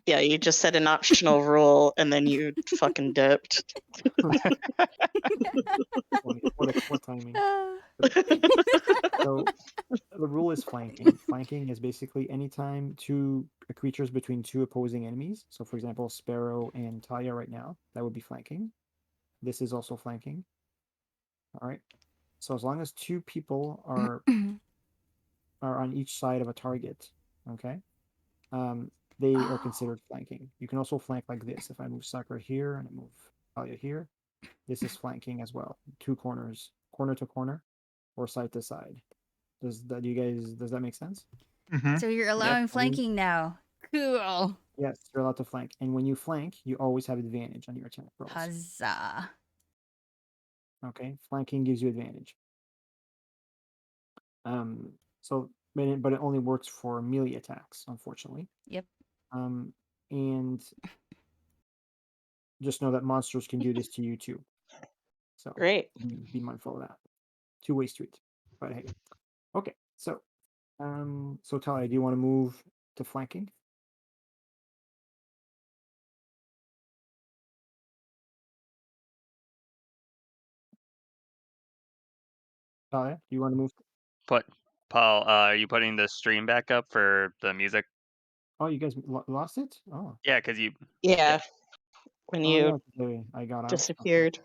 Yeah, you just said an optional rule and then you fucking dipped. What timing? So the rule is flanking. Flanking is basically anytime two creatures between two opposing enemies. So for example, Sparrow and Talia right now, that would be flanking. This is also flanking. All right. So as long as two people are on each side of a target, okay, they are considered flanking. You can also flank like this. If I move Sakura here and I move Talia here, this is flanking as well. Two corners, corner to corner, or side to side. Does that make sense? Mm-hmm. So you're allowing flanking now. Cool. Yes, you're allowed to flank. And when you flank, you always have advantage on your attack rolls. Huzzah. Okay, flanking gives you advantage. So but it only works for melee attacks, unfortunately. Yep. And just know that monsters can do this to you too. So Great. be mindful of that. Two-way street. But hey. Okay, so Talia, do you want to move to flanking? Talia, do you want to move? Paul, are you putting the stream back up for the music? Oh, you guys lost it? Oh. Yeah, because you. Yeah. When you yeah, okay, I got out. disappeared.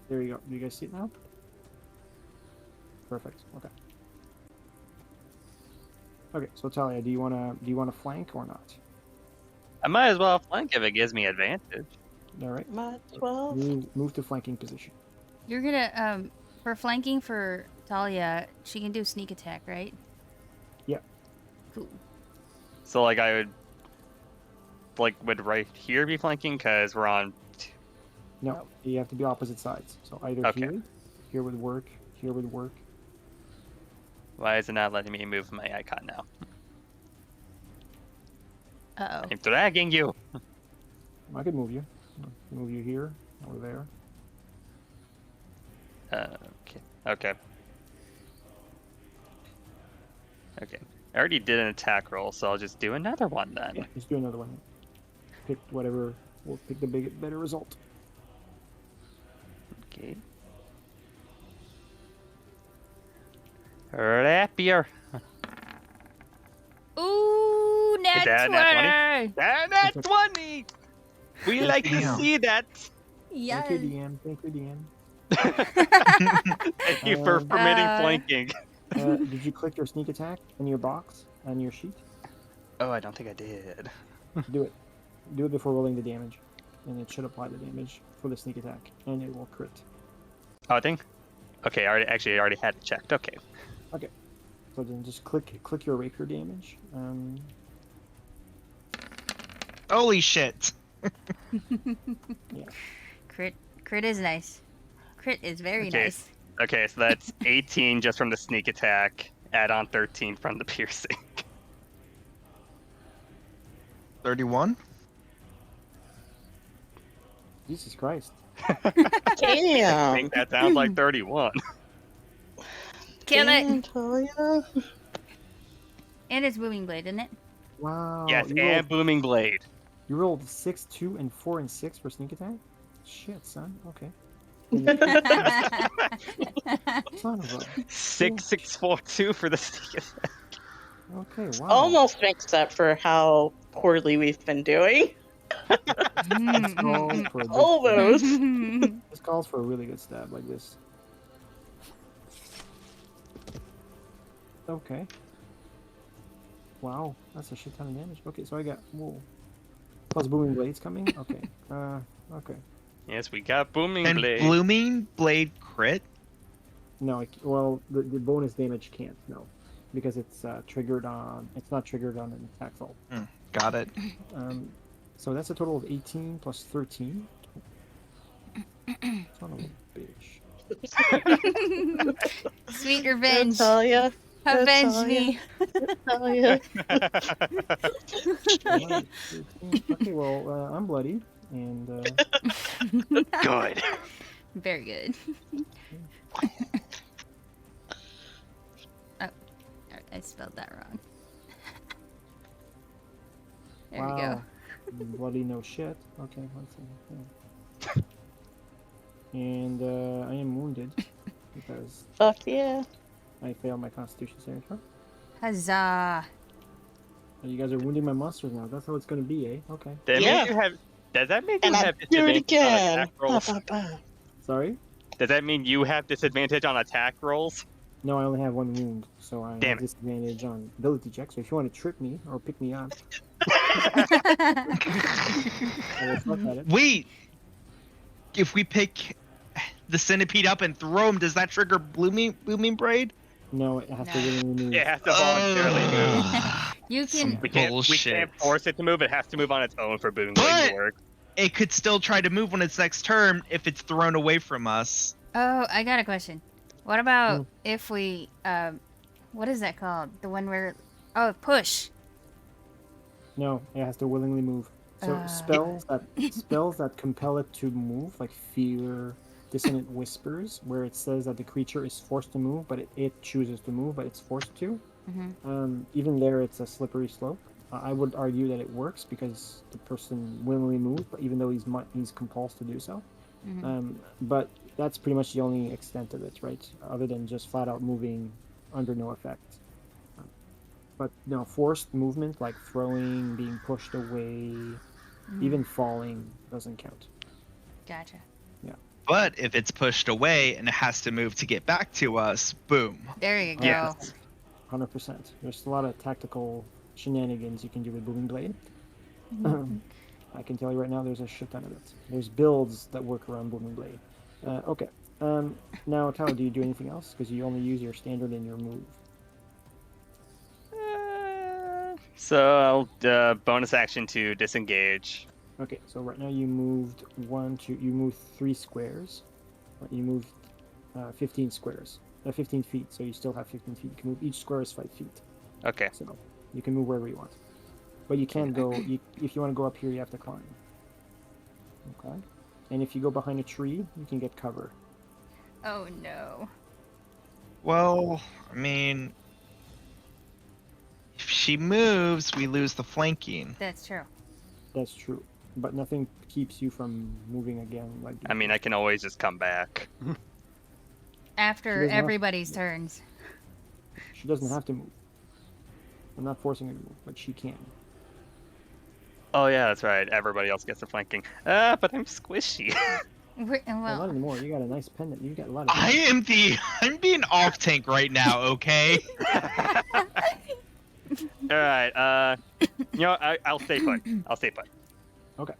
There you go. Do you guys see it now? Perfect. Okay. Okay, so Talia, do you wanna flank or not? I might as well flank if it gives me advantage. All right. Mod 12. Move to flanking position. You're gonna for flanking for Talia, she can do sneak attack, right? Yeah. Cool. So like I would right here be flanking because we're on. No, you have to be opposite sides. So either Okay. here would work, here would work. Why is it not letting me move my icon now? Uh oh. I'm dragging you. I could move you. Move you here or there. Okay. Okay. Okay. I already did an attack roll, so I'll just do another one then. Yeah, just do another one. Pick whatever. We'll pick the better result. Okay. Rapier. Ooh, nat that 20! Nat 20! We like to Damn. see that. Yes. Thank you, DM. Thank you, DM. Thank you for permitting flanking. Did you click your sneak attack in your box on your sheet? Oh, I don't think I did. Do it. Do it before rolling the damage, and it should apply the damage for the sneak attack, and it will crit. Oh, I think. Okay, I already had it checked. Okay. Okay. So then just click your rapier damage. Holy shit! Yeah. Crit is nice. Crit is very Okay. nice. Okay, so that's 18 just from the sneak attack. Add on 13 from the piercing. 31. Jesus Christ. I Damn. think that sounds like 31. Kill Damn, it! Talia. And it's booming blade, isn't it? Wow. Yes, you and rolled, booming blade. you rolled 6, 2, and 4, and 6 for sneak attack? Shit, son. Okay. Son of a... 6642 for the sneak attack. Okay, wow. Almost makes up for how poorly we've been doing. This calls for this, Almost. this calls for a really good stab like this. Okay. Wow, that's a shit ton of damage. Okay, so I got whoa. Plus booming blades coming. Okay. Okay. Yes, we got booming And blade. blooming blade crit. No, well, the bonus damage can't. No, because it's triggered on. It's not triggered on an attack roll. Got it. So that's a total of 18 plus 13. Son of a bitch. Sweet revenge. Talia. Avenge Talia. me. Talia. Alright, 13. Okay, well, I'm bloody, and Good. Very good. Oh, I spelled that wrong. There we go. wow, bloody no shit. Okay, let's see. Yeah. And I am wounded because Fuck yeah. I failed my Constitution saving throw. Huzzah! You guys are wounding my monsters now. That's how it's gonna be, eh? Okay. Yeah. Does that mean you And I have do it disadvantage on again. attack rolls? Ba, ba, ba. Sorry. Does that mean you have disadvantage on attack rolls? No, I only have one wound, so I Damn have it. disadvantage on ability checks. So if you want to trip me or pick me up, I will fuck at it. Wait. If we pick the centipede up and throw him, does that trigger booming braid? No, it has to No. willingly move. It has to voluntarily move. You Some can. We can't bullshit. force it to move. It has to move on its own for booming But- blade to work. It could still try to move on its next turn if it's thrown away from us. Oh, I got a question. What about if we what is that called? The one where push. No, it has to willingly move. So spells that compel it to move, like fear, dissonant whispers, where it says that the creature is forced to move, but it chooses to move, but it's forced to. Even there, it's a slippery slope. I would argue that it works because the person willingly moved, but even though he's compulsed to do so. But that's pretty much the only extent of it, right? Other than just flat out moving under no effect. But no, forced movement like throwing, being pushed away, even falling doesn't count. Gotcha. But if it's pushed away and it has to move to get back to us, boom. There you go. Yeah. 100%. There's a lot of tactical shenanigans you can do with Booming Blade. I can tell you right now, there's a shit ton of it. There's builds that work around Booming Blade. Okay. Now, Tyler, do you do anything else? Because you only use your standard and your move. So I'll bonus action to disengage. Okay, so right now you moved you moved 3 squares. You moved 15 squares. 15 feet, so you still have 15 feet. You can move, each square is 5 feet. Okay. So you can move wherever you want. But you can't go, if you want to go up here, you have to climb. Okay? And if you go behind a tree, you can get cover. Oh no. Well, I mean, if she moves, we lose the flanking. That's true. That's true. But nothing keeps you from moving again. Like I mean, I can always just come back. After doesn't have- everybody's turns. she doesn't have to move. I'm not forcing her to move, but she can. Oh yeah, that's right. Everybody else gets the flanking. But I'm squishy. Well, Well, not anymore. You got a nice pendant. You got a lot of. I'm being off tank right now, okay? All right. I'll stay put. I'll stay put. Okay.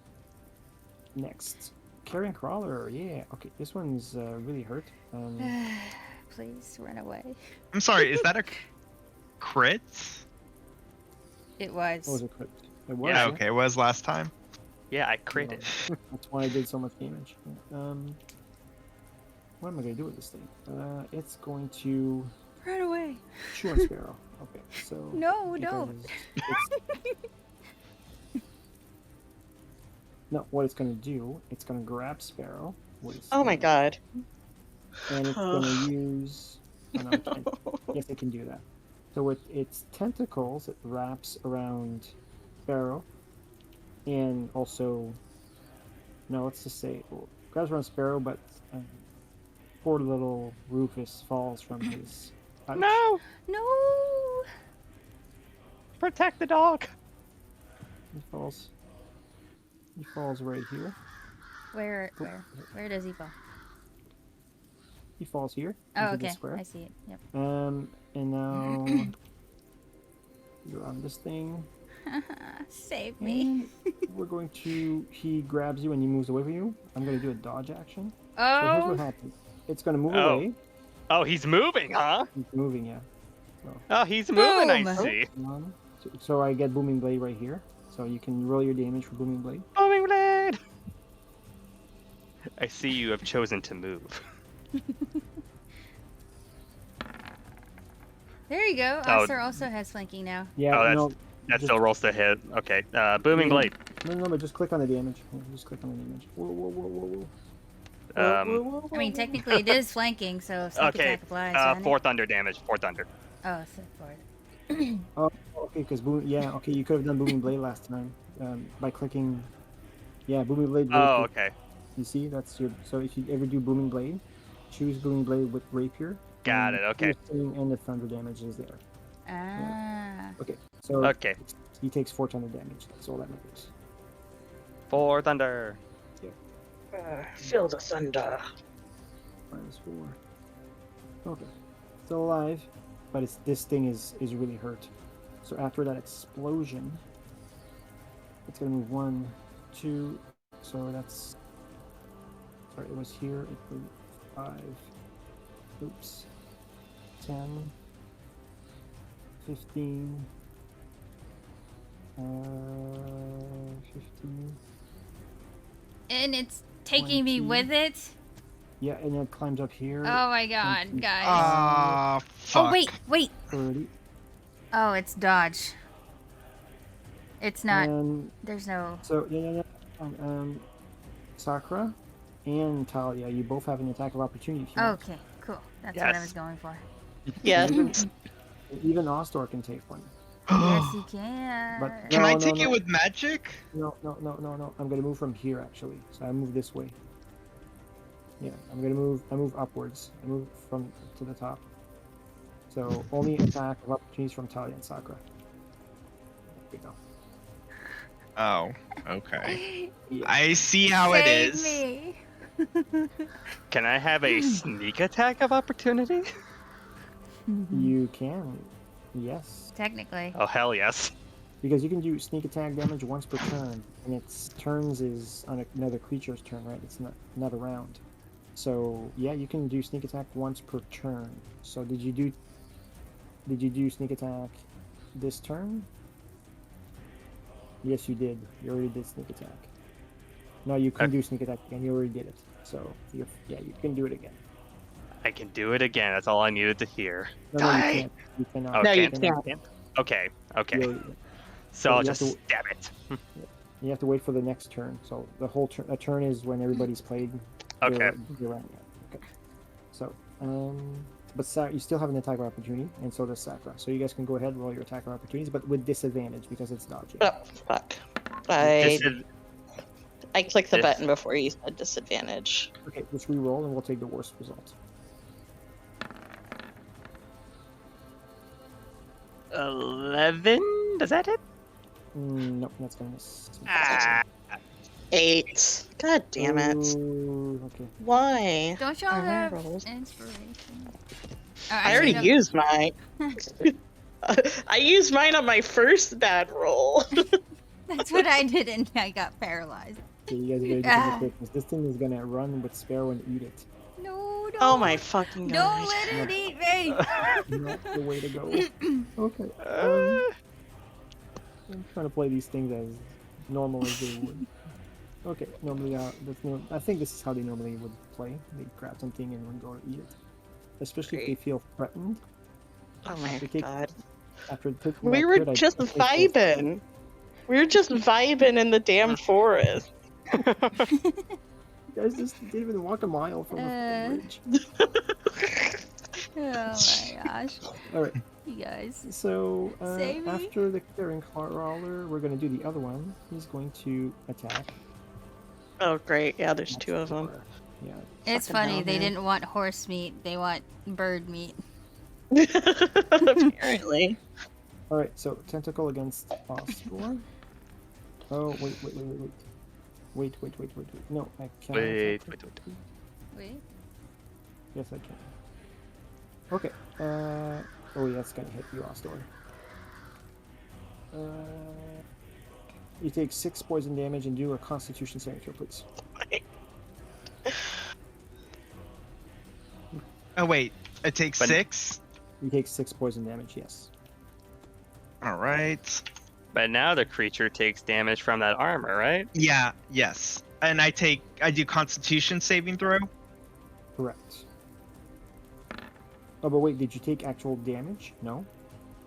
Next, carrying crawler. Yeah. Okay, this one's really hurt. Please run away. I'm sorry, is that a crit? It What was was. it? Crit? It was. Yeah, okay, it was last time. Yeah, I critted. That's why I did so much damage. What am I gonna do with this thing? It's going to Run away. chew on Sparrow. Okay, so No, don't. No, what it's gonna do? It's gonna grab Sparrow. Oh my god. And it's gonna use. Oh, no, it can't. Yes, it can do that. So with its tentacles, it wraps around Sparrow, and also. No, let's just say grabs around Sparrow, but poor little Rufus falls from his. Pouch. No! No. Protect the dog! He falls. He falls right here. Where does he fall? He falls here. Oh, into the okay. square. I see it. Yep. And now you're on this thing. Save me. And we're going to. He grabs you and he moves away from you. I'm going to do a dodge action. So here's what Oh. happens. It's going to move Oh. away. Oh, he's moving, huh? He's moving, yeah. Oh, he's moving, I Boom. see. So I get Booming Blade right here. So you can roll your damage for Booming Blade. Booming blade! I see you have chosen to move. There you go. Oh. Oster also has flanking now. Yeah, Oh, no, That just- still rolls to hit. Okay. Booming blade. No, but just click on the damage. Just click on the damage. Whoa, whoa, whoa, whoa, whoa. Um, I mean, technically it is flanking, so sneak Okay. attack applies. doesn't it? Four thunder damage. Four thunder. Oh, so for it. Oh, okay, because okay, you could have done Booming Blade last time by clicking. Yeah, Booming Blade. Oh, Rapier. okay. You see, that's your. So if you ever do Booming Blade, choose Booming Blade with Rapier. Got and it, okay. piercing and the thunder damage is there. Ah. Okay, so Okay. he takes 4 thunder damage. That's all that matters. Four thunder. Feel the thunder. -4. Okay, still alive, but this thing is really hurt. So after that explosion, it's gonna move 1, 2. So that's. Sorry, it was here. It moved 5. Oops. 10. 15. 15. And it's taking me 20. with it? Yeah, and then it climbs up here. Oh my god, guys. Ah, fuck. Oh, wait. 30. Oh, it's dodge. It's not. And There's no. so, yeah. Sakura and Talia, you both have an attack of opportunity. If you want. Okay, cool. That's what I Yes. was going for. Yeah. Even Ostor can take one. Yes, you can. But Can No, I no, take no. it with magic? No. I'm gonna move from here actually. So I move this way. Yeah, I'm gonna move. I move upwards. I move from to the top. So only attack of opportunities from Talia and Sakura. There we go. Oh, okay. Yeah. I see how it Save is. me. Can I have a sneak attack of opportunity? You can, yes, Technically. Oh, hell yes. because you can do sneak attack damage once per turn, and its turns is on another creature's turn, right? It's not a round. So yeah, you can do sneak attack once per turn. So did you do sneak attack this turn? Yes, you did. You already did sneak attack. No, you couldn't do sneak attack again. You already did it. So you can do it again. I can do it again. That's all I needed to hear. No, you Die! can't. You cannot. Oh, No, you cannot. can't. Okay. Okay. You So I'll you have just to- stab it. You have to wait for the next turn. So the whole turn. A turn is when everybody's played. Okay. Their round. Yeah. Okay. So, but you still have an attack of opportunity, and so does Sakura. So you guys can go ahead and roll your attack of opportunities, but with disadvantage because it's dodging. Oh, fuck. I clicked the Dis- button before you said disadvantage. Okay, just re-roll, and we'll take the worst result. 11? Does that hit? Nope, that's gonna miss. Ah. 8. God damn it. Ooh, okay. Why? Don't y'all Alright, have rolls. inspiration? I already used my. I used mine on my first bad roll. That's what I did, and I got paralyzed. So you guys better do something quick, 'cause this thing is gonna run with Sparrow and eat it. No, don't. Oh my fucking god. Don't let it eat me. Not the way to go. Okay. I'm trying to play these things as normal as they would. Okay, normally, I think this is how they normally would play. They grab something and then go to eat it. Especially if they feel threatened. Oh my After god. After taking We that were crit, I just think that's- vibing. We were just vibing in the damn forest. You guys just didn't even walk a mile from the bridge. Oh my gosh. Alright, You guys. so Save me. after the clearing crawler, we're going to do the other one. He's going to attack. Oh great, yeah, there's two of them. Yeah. It's Fucking funny, hell, they man. didn't want horse meat, they want bird meat. Apparently. Alright, so tentacle against Oscar. Oh, wait. Wait. No, I can't. Wait. Wait. Yes, I can. Okay. Oh, yeah, that's gonna hit you, Oscar. You take 6 poison damage and do a Constitution saving throw, please. Oh wait, it takes But- 6. You take 6 poison damage. Yes. All right. But now the creature takes damage from that armor, right? Yeah. Yes. And I do Constitution saving throw. Correct. Oh, but wait, did you take actual damage? No.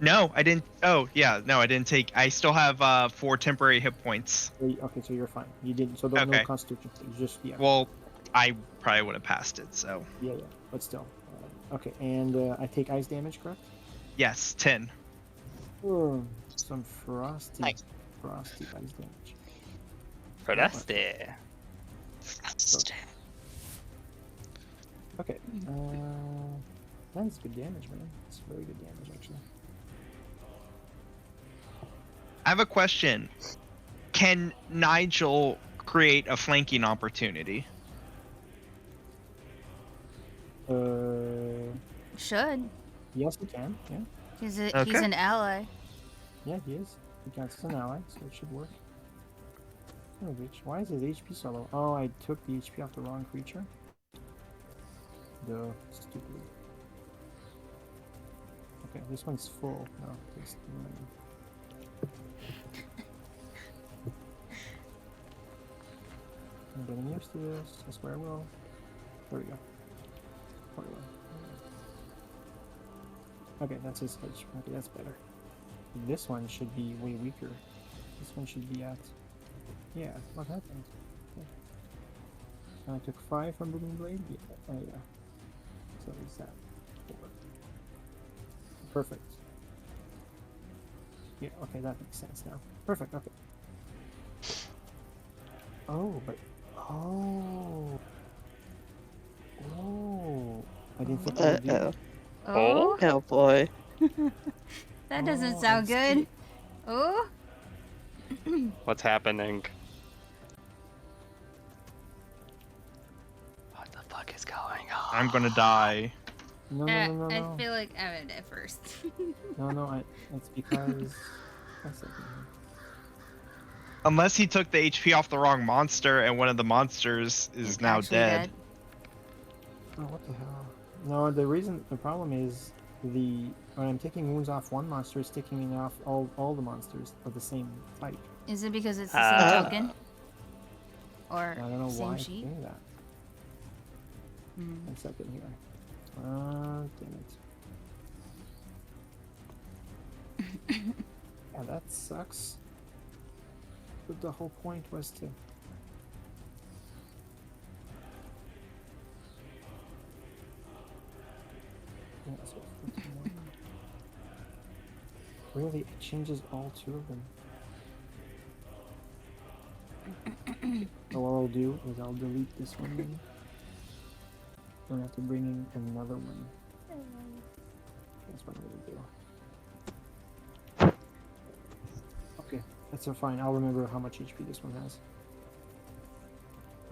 No, I didn't. Oh yeah, no, I didn't take. I still have 4 temporary hit points. Okay, so you're fine. You didn't. So no Okay. Constitution saves. Just yeah. Well, I probably would have passed it. So Yeah, but still. Okay, and I take ice damage, correct? yes, 10. Some frosty Nice. ice damage. Frosty. Okay. That's good damage, man. It's very good damage, actually. I have a question. Can Nigel create a flanking opportunity? Should. Yes, he can. Yeah, He's Okay. an ally. yeah, he is. He counts as an ally, so it should work. Oh, bitch. Why is his HP so low? Oh, I took the HP off the wrong creature. Duh, stupid. Okay, this one's full. No, this. I'm getting used to this. I swear I will. There we go. There we go. Okay, that's his HP. Okay, that's better. This one should be way weaker. This one should be at. Yeah, what happened? Okay. I took 5 from Booming Blade? Yeah. Oh, yeah. So is that 4? Perfect. Yeah, okay, that makes sense now. Perfect, okay. Oh, but. Oh. Oh. I didn't think I would do that. Oh, Oh boy. that doesn't Oh, sound I see. good. Oh, What's happening? What the fuck is going on? I'm gonna die. No, I feel like I'm gonna die first. No, it's because. One second here. Unless he took the HP off the wrong monster and one of the monsters is It's now actually dead. Oh, what the hell? No, the problem is when I'm taking wounds off one monster, it's taking me off all the monsters of the same type. Is it because it's the same token? Or I don't know same why it's sheet? doing that. Hmm. One second here. Damn it. Yeah, that sucks. But the whole point was to. Yeah, so 51. Really, it changes all 2 of them. So what I'll do is I'll delete this one then. Don't have to bring in another one. That's what I'm gonna do. Okay, that's so fine. I'll remember how much HP this one has.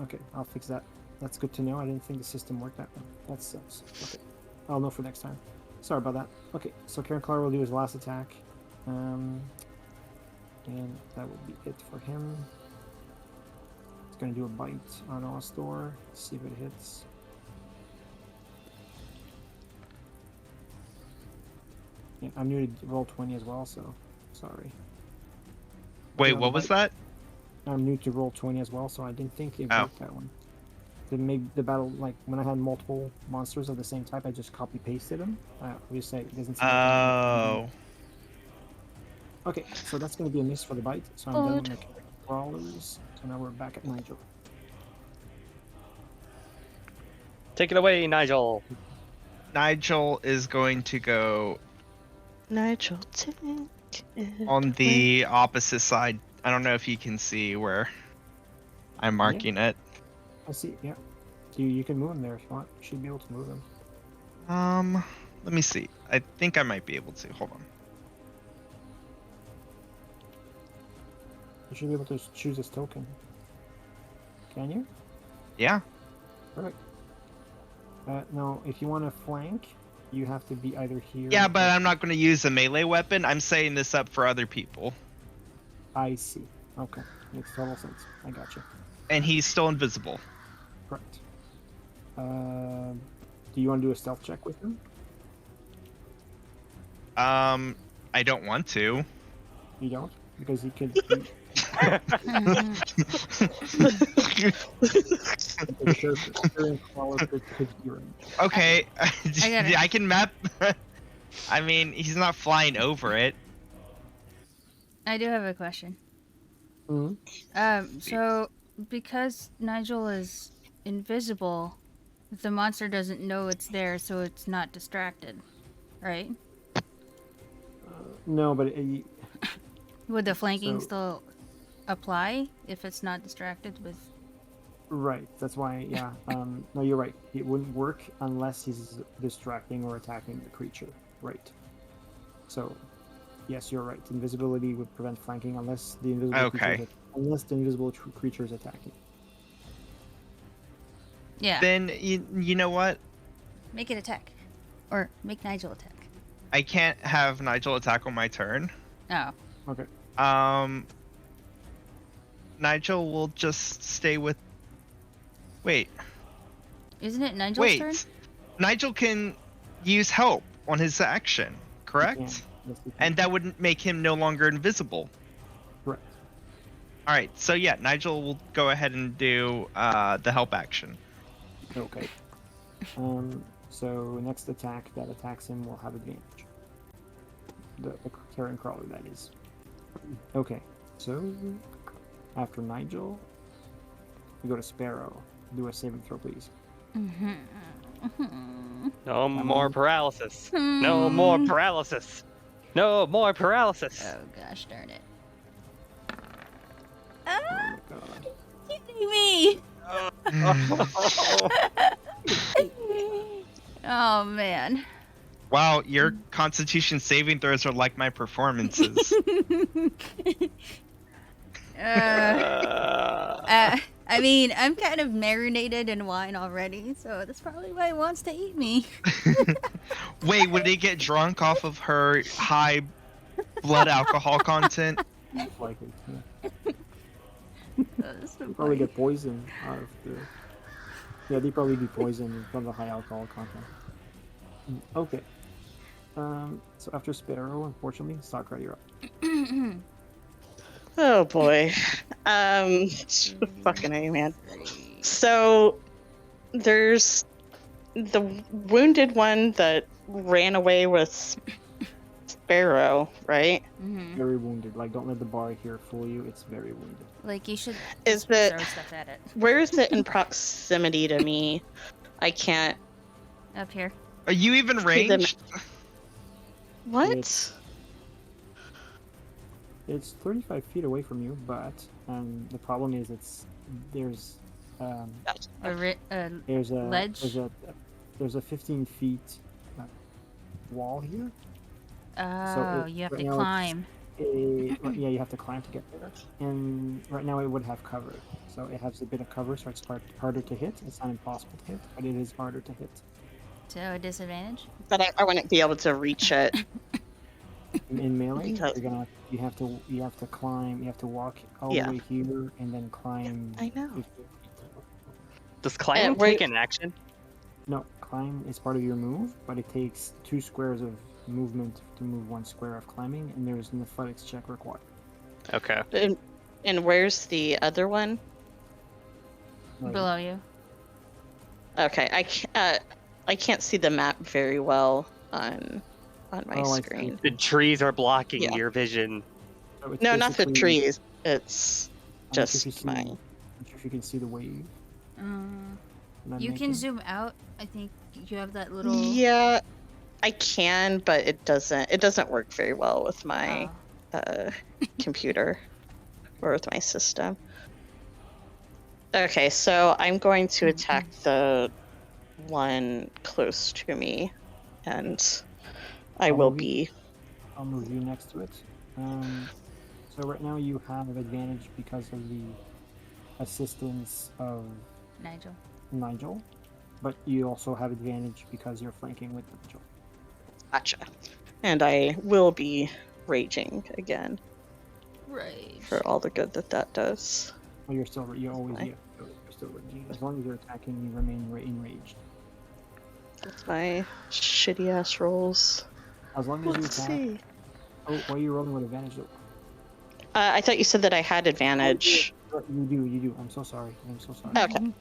Okay, I'll fix that. That's good to know. I didn't think the system worked that way. That sucks. Okay, I'll know for next time. Sorry about that. Okay, so Karen Clark will do his last attack. And that will be it for him. He's going to do a bite on Ostor. See if it hits. Yeah, I'm new to roll 20 as well, so sorry. Wait, what was that? I'm new to roll 20 as well, so I didn't think it worked that one. It made the battle, like, when I had multiple monsters of the same type, I just copy-pasted them. We say it doesn't seem like okay, so that's going to be a miss for the bite, so I'm done with my crawlers. So now we're back at Nigel. Take it away, Nigel. Nigel is going to go Nigel, take it on the opposite side. I don't know if you can see where I'm marking it. I see, yeah. You can move him there if you want. You should be able to move him. Let me see. I think I might be able to. Hold on. You should be able to choose this token. Can you? Yeah. Perfect. No, if you want to flank, you have to be either here. Yeah, but I'm not going to use a melee weapon. I'm setting this up for other people. I see. Okay. Makes total sense. I got you. And he's still invisible. Correct. Do you want to do a stealth check with him? I don't want to. You don't? Because he could... Okay, I I can map. I mean, he's not flying over it. I do have a question. Mm-hmm. So because Nigel is invisible, the monster doesn't know it's there, so it's not distracted, right? No, but would the flanking still apply if it's not distracted with? Right. That's why. Yeah. No, you're right. It wouldn't work unless he's distracting or attacking the creature. Right. So, yes, you're right. Invisibility would prevent flanking unless the invisible creature is attacking. Yeah. Then you know what? Make it attack, or make Nigel attack. I can't have Nigel attack on my turn. Oh. Okay. Nigel will just stay with. Wait. Isn't it Nigel's turn? Nigel can use help on his action, correct? Yes, and that would make him no longer invisible. Correct. All right. So yeah, Nigel will go ahead and do the help action. Okay. So next attack that attacks him will have advantage. The Karen Crawler, that is. Okay. So after Nigel, we go to Sparrow. Do a saving throw, please. No more paralysis. No more paralysis. No more paralysis. Oh gosh darn it. Oh my god. Kidding me. Oh man. Wow, your Constitution saving throws are like my performances. I mean, I'm kind of marinated in wine already, so that's probably why it wants to eat me. Wait, would he get drunk off of her high blood alcohol content? Likely, yeah. So probably get poisoned out of the... Yeah, they'd probably be poisoned from the high alcohol content. Okay. So after Sparrow, unfortunately, Sakura, you're up. Oh boy. Fucking A, man. So there's the wounded one that ran away with Sparrow, right? Very wounded. Like, don't let the bar here fool you. It's very wounded. Like, you should throw stuff at it. Where is it in proximity to me? I can't. Up here. Are you even ranged? What? It's 35 feet away from you, but the problem is there's a ledge. ledge. There's a 15 feet wall here. Oh, you have to climb. Yeah, you have to climb to get there. And right now it would have cover, so it has a bit of cover, so it's harder to hit. It's not impossible to hit, but it is harder to hit. So a disadvantage? But I wouldn't be able to reach it. In melee, Because- you have to climb. You have to walk all Yeah. the way here and then climb. I know. 15 feet. Does climbing where- take an action? No, climb is part of your move, but it takes 2 squares of movement to move 1 square of climbing, and there's an athletics check required. Okay. And where's the other one? Right. Below you. Okay, I can't see the map very well on my Oh, I see. screen. The trees are blocking Yeah. your vision. So it's No, not the basically- trees. It's I'm not sure if just you see- my. I'm not sure if you can see the wave. that I'm You can making. zoom out. I think you have that little. Yeah, I can, but it doesn't work very well with my Oh. computer or with my system. Okay, so I'm going to attack the one close to me, and I I'll will move you- be. I'll move you next to it. So right now you have advantage because of the assistance of Nigel, but you also have advantage because you're flanking with Nigel. Gotcha. And I will be raging again Rage. for all the good that does. Well, you're still you're always Fine. you're still raging. As long as you're attacking, you remain enraged. That's my shitty ass rolls. As long as you Let's attack. see. Oh, why are you rolling with advantage though? I thought you said that I had advantage. You do. I'm so sorry. Okay.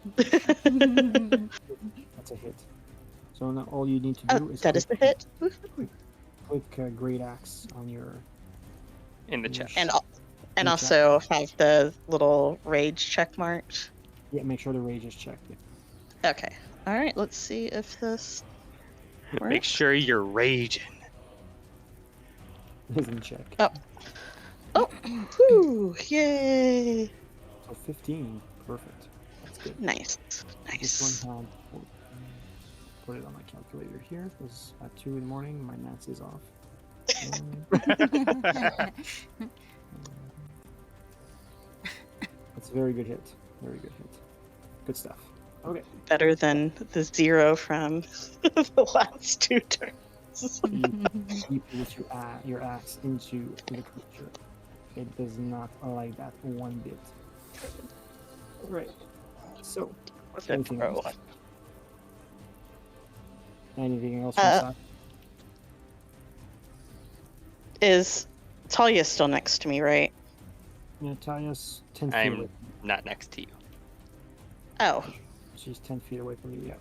That's a hit. So now all you need to do is That is the click- hit. Click Great Axe on your In the chat. And Good also have the little rage check marked. yeah. Make sure the rage is checked. Yeah. Okay. All right. Let's see if this Make works. sure you're raging. It isn't check. Oh, whew, yay! So 15. Perfect. That's good. Nice, This nice. one had 14. Put it on my calculator here. It was at 2 in the morning. My maths is off. That's a very good hit. Very good hit. Good stuff. Okay. Better than the 0 from the last 2 turns. You put your axe into the creature. It does not like that one bit. Right. So, What's anything it? else? Anything else? Uh, Is Talia still next to me, right? Natalia's 10 feet I'm away. not next to you. Oh, She's 10 feet away from you, yeah.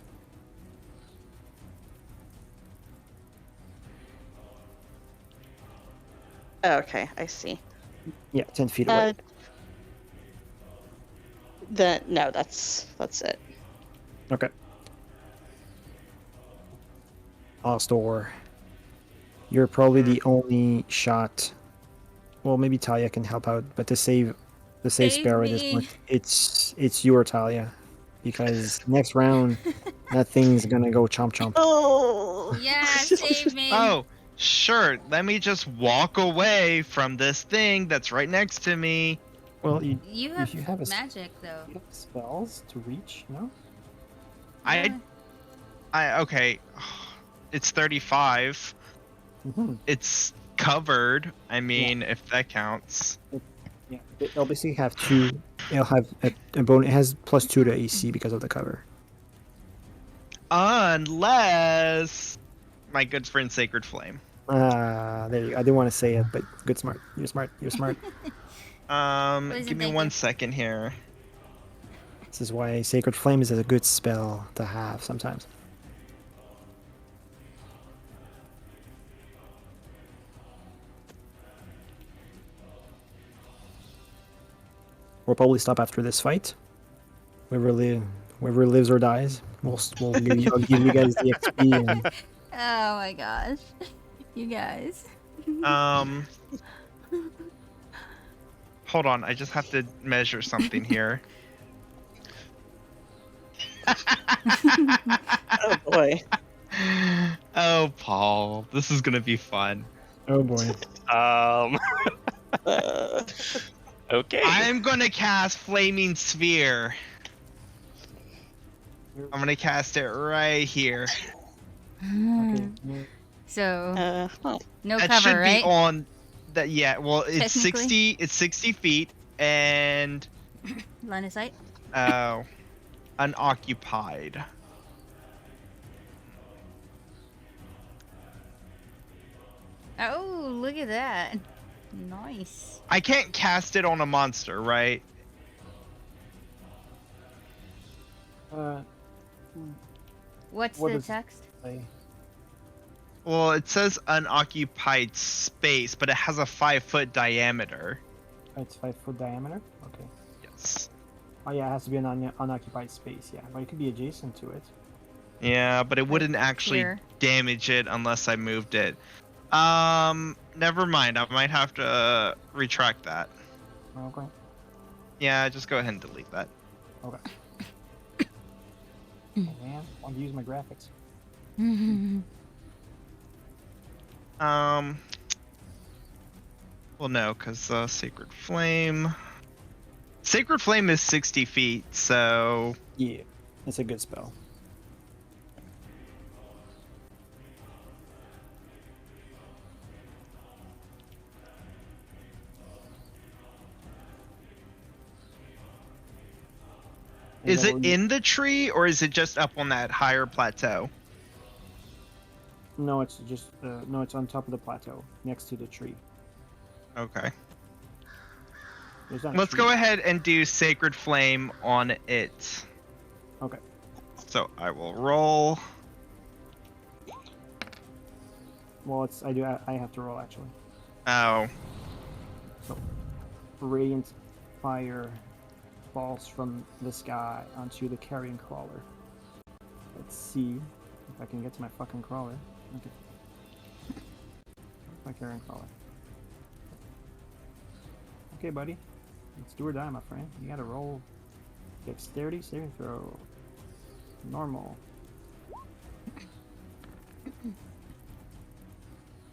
okay, I see. Yeah, 10 feet away. No, that's it. Okay. Astor. You're probably the only shot. Well, maybe Talia can help out, but to save Save Sparrow at me. this point, it's your Talia, because next round that thing's gonna go chomp chomp. Oh, Yeah, save me. Oh, sure. Let me just walk away from this thing that's right next to me. Well, you You if have, you have a magic though. you have spells to reach, no? I okay. It's 35. Mm-hmm. It's covered. I mean, if that counts. Yeah, it'll basically have two. It'll have a bone. It has +2 to AC because of the cover. Unless my good friend Sacred Flame. There you go. I didn't want to say it, but good, smart. You're smart. You're smart. Poison, Give me thank 1 you. second here. This is why Sacred Flame is a good spell to have sometimes. We'll probably stop after this fight. Whoever lives or dies, we'll give you, I'll give you guys the XP. And, Oh my gosh. You guys. Hold on, I just have to measure something here. oh boy. Oh, Paul, this is gonna be fun. oh boy. Uh, Okay. I'm gonna cast Flaming Sphere. I'm gonna cast it right here. Okay. So Oh. no That cover, should right? be on that. Yeah. Well, it's Technically. 60. It's 60 feet and Line of sight. unoccupied. Oh, look at that. Nice. I can't cast it on a monster, right? Uh, What's What the is- text? Well, it says unoccupied space, but it has a 5-foot diameter. It's 5-foot diameter. Okay. Yes. Oh yeah, it has to be an unoccupied space. Yeah, but it could be adjacent to it. Yeah, but it wouldn't actually Clear. damage it unless I moved it. Never mind. I might have to retract that. Okay. Yeah, just go ahead and delete that. Okay. Oh, man, I want to use my graphics. Well, no, because Sacred Flame. Sacred Flame is 60 feet, so Yeah, it's a good spell. is that it what you- in the tree or is it just up on that higher plateau? No, it's just no, it's on top of the plateau, next to the tree. Okay. There's not a Let's tree. go ahead and do Sacred Flame on it. Okay. So I will roll. Well, it's I have to roll actually. Oh, Radiant fire falls from the sky onto the carrion crawler. Let's see if I can get to my fucking crawler. Okay. My carrion crawler. Okay, buddy. Let's do or die, my friend. You gotta roll dexterity saving throw. Normal.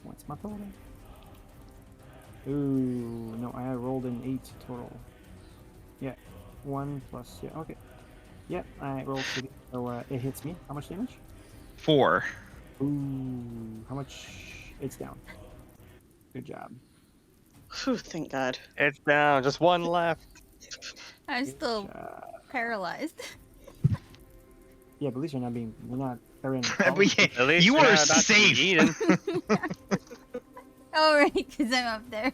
What's my total? Ooh, no, I rolled an 8 total. Yeah, 1 plus, yeah, okay. Yeah, I rolled 3, so it hits me. How much damage? 4. Ooh, how much? It's down. Good job. Whew, thank God. It's down. Just one left. I'm Good still job. paralyzed. Yeah, but at least you're not carrying. But yeah, At least you you're are not about to be safe. eaten. Oh, right, because I'm up there.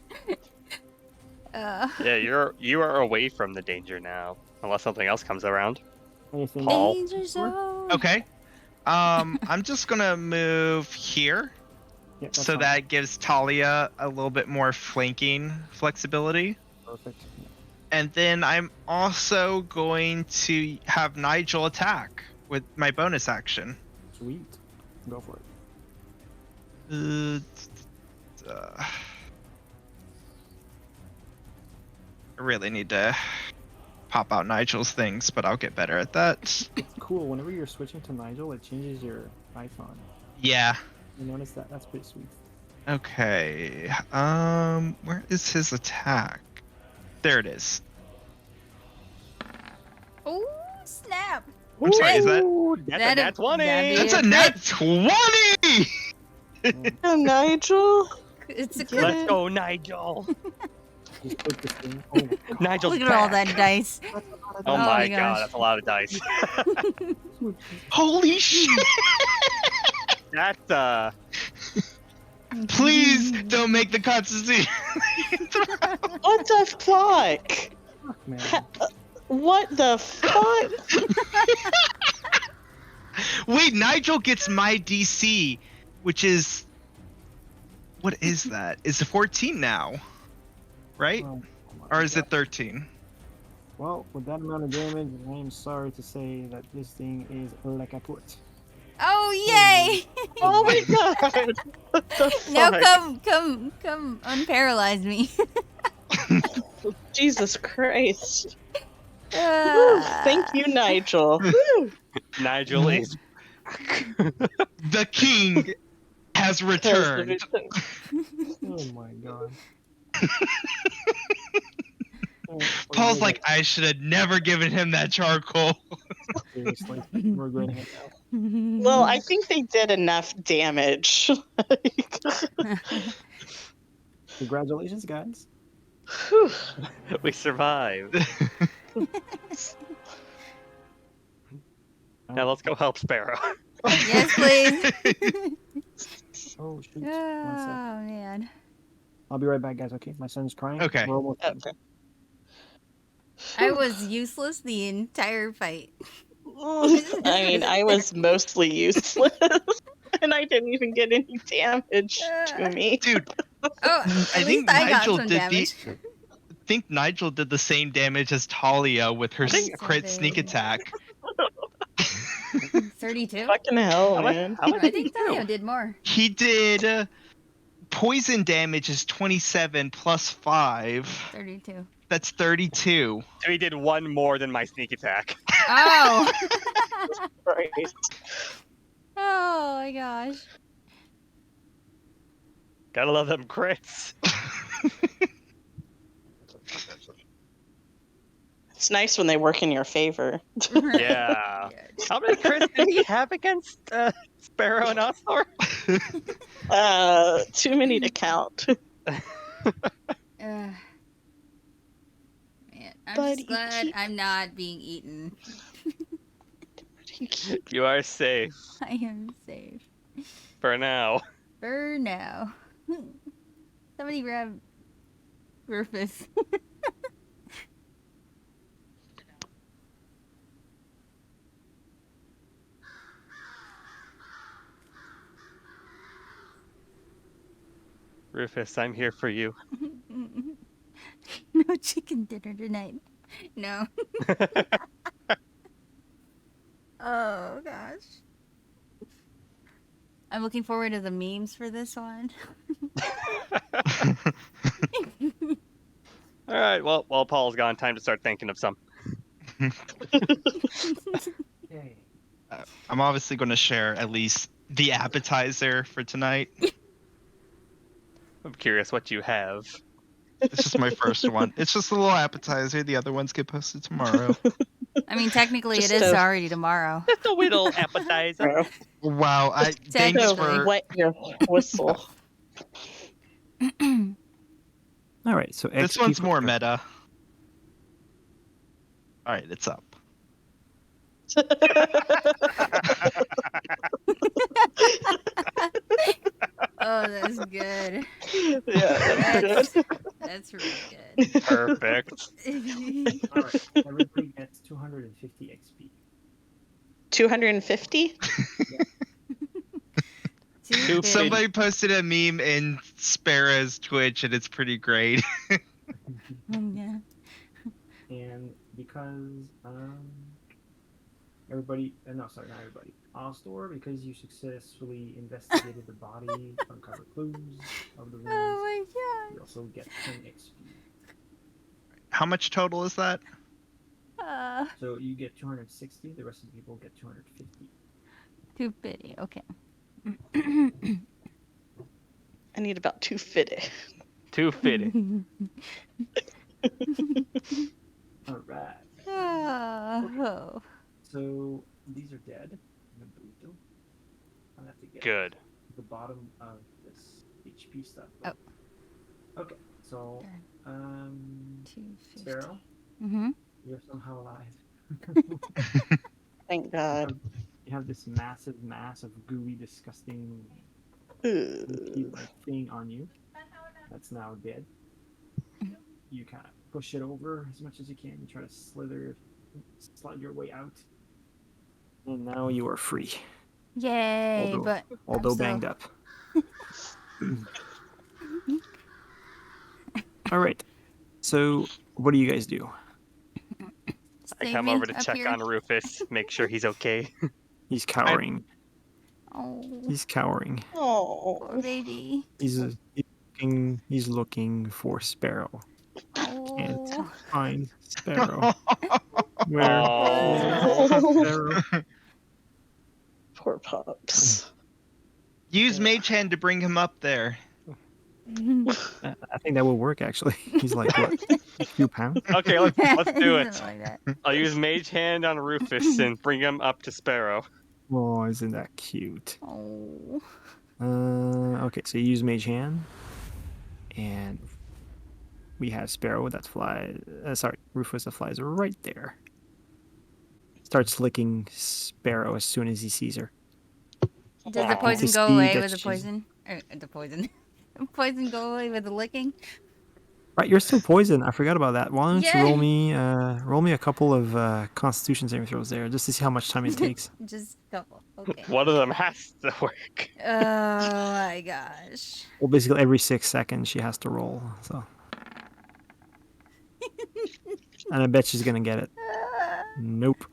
Yeah, you are away from the danger now, unless something else comes around. Anything Paul. Danger zone. Okay. I'm just gonna move here, Yeah, that's so fine. that gives Talia a little bit more flanking flexibility. Perfect. Yeah. And then I'm also going to have Nigel attack with my bonus action. Sweet. Go for it. I really need to pop out Nigel's things, but I'll get better at that. It's cool. Whenever you're switching to Nigel, it changes your icon. Yeah. You notice that? That's pretty sweet. Okay. Where is his attack? There it is. Oh, snap. I'm sorry, is that? Ooh, that's a nat 20. that'd be That's a a net 20! Oh, Nigel. It's a Get crit. Let's it? go, Nigel. Just put this thing. Oh, my God. Nigel's Look at all back. that dice. Oh, Oh my my god, gosh. that's a lot of dice. Holy shit! That's Please don't make the constitution. What the fuck? Fuck, man. What the fuck? Wait, Nigel gets my DC, which is. What is that? It's a 14 now, right? Oh, my Or is God. it 13? Well, with that amount of damage, I am sorry to say that this thing is la kaput. Oh, yay! Oh my God. What the fuck? Now come unparalyze me. Jesus Christ. Whew, Ah. thank you, Nigel. Whew. Nigel is. The king has returned. Oh my God. Oh, Paul's like, I should have never given him that charcoal. seriously, I'm regretting it now. Well, I think they did enough damage. Congratulations, guys. Whew. We survived. Now let's go help Sparrow. Yes, please. Oh shoot! 1 sec. Oh man. I'll be right back, guys. Okay, my son's crying. Okay. We're almost done. Okay. I was useless the entire fight. I mean, I was mostly useless, and I didn't even get any damage to me. Dude, Oh, I at think least I got Nigel some did damage. I think Nigel did the same damage as Talia with her crit sneak Seven. attack. 32? Fucking hell, How much- man. how much I did he think do? Talia did more. He did poison damage is 27 plus 5. 32. That's 32. So he did one more than my sneak attack. Oh! Christ. Oh my gosh. Gotta love them crits. It's nice when they work in your favor. Yeah. How many crits did he have against Sparrow and Osthor? Too many to count. Man, I'm But just glad I'm not being eaten. You are safe I am safe. for now. For now. Somebody grab Rufus. Rufus, I'm here for you. No chicken dinner tonight. No. Oh gosh. I'm looking forward to the memes for this one. All right. Well, while Paul's gone, time to start thinking of some. Okay. I'm obviously going to share at least the appetizer for tonight. I'm curious what you have. It's just my first one. It's just a little appetizer. The other ones get posted tomorrow. I mean, technically, Just it is a- already tomorrow. Just a little appetizer. Wow. Thanks Technically. for. Wet your whistle. All right. So This XP one's for more Sparrow. meta. All right, it's up. Oh, that's good. Yeah, That's, good. that's really good. Perfect. All right. Everybody gets 250 XP. 250? Too Somebody posted a meme in Sparrow's Twitch, and it's pretty great. Yeah. And because everybody, no, sorry, not everybody. Ostor, because you successfully investigated the body, uncovered clues of the wounds, Oh my god. you also get 10 XP. How much total is that? So you get 260. The rest of the people get 250. Too pity. Okay. I need about 250. Too fitting. All right. Oh. So these are dead. I'm gonna delete them. I'll have to get Good. the bottom of this HP stuff. Oh. Okay. So Darn. 250. Sparrow, Mm-hmm. you're somehow alive. Thank God. You have this massive mass of gooey, disgusting Ooh. like thing on you. That's now dead. You kind of push it over as much as you can. You try to slide your way out. And now you are free. Yay, but Although I'm still- banged up. All right. So, what do you guys do? I Save come me over to up check here. on Rufus, make sure he's okay. He's cowering. Oh, He's cowering. poor Oh. baby. He's looking for Sparrow. Can't Oh. find Sparrow. Where Oh. is Sparrow? Poor pups. Use Mage Hand to bring him up there. I think that will work actually. He's like what, a few pounds? Okay, let's do it. Something like that. I'll use Mage Hand on Rufus and bring him up to Sparrow. Oh, isn't that cute? Oh. Okay, so you use Mage Hand, and we have Sparrow that flies. Sorry, Rufus that flies right there. Starts licking Sparrow as soon as he sees her. Does the Happy to poison go see away that with the she's poison? Or the poison. Poison go away with the licking? right. You're still poisoned. I forgot about that. Why don't you roll Yay! me a couple of Constitution saving throws there, just to see how much time it takes. Just a couple. Okay. One of them has to work. Oh my gosh. Well, basically every 6 seconds she has to roll. So, and I bet she's gonna get it. Nope.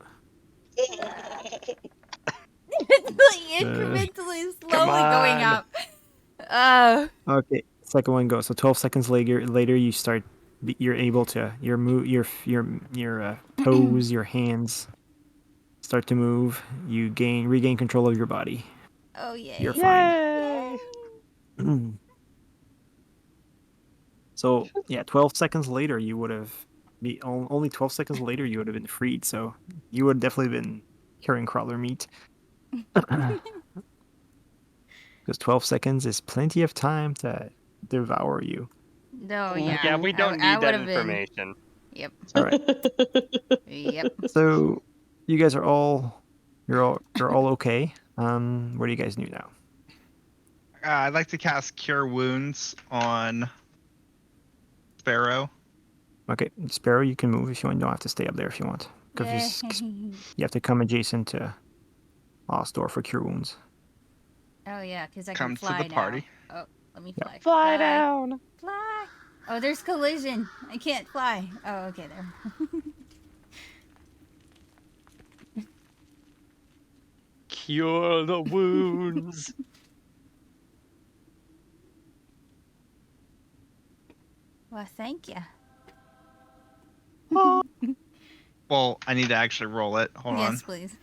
Incrementally, Come slowly going on. up. Oh. Okay, second one goes. So 12 seconds later you start. You're able to your toes, your hands start to move. You regain control of your body. Oh yay. You're fine. Yay! So yeah, 12 seconds later you would have only 12 seconds later you would have been freed. So you would have definitely been carrying crawler meat. Because 12 seconds is plenty of time to devour you. No, Yeah, Yeah, yeah. we don't I need would that have been. information. Yep. All right. Yep. So you guys are you're all okay. What do you guys do now? I'd like to cast Cure Wounds on Sparrow. Okay, Sparrow, you can move if you want. You don't have to stay up there if you want. Because Yay. you have to come adjacent to Lost Door for Cure Wounds. Oh yeah, because I can Come to fly the party. now. Oh, let me Yeah. fly. Fly down. Fly. Oh, there's collision. I can't fly. Oh, okay, there. Cure the wounds. Well, thank you. Well, I need to actually roll it. Hold on. Yes, please.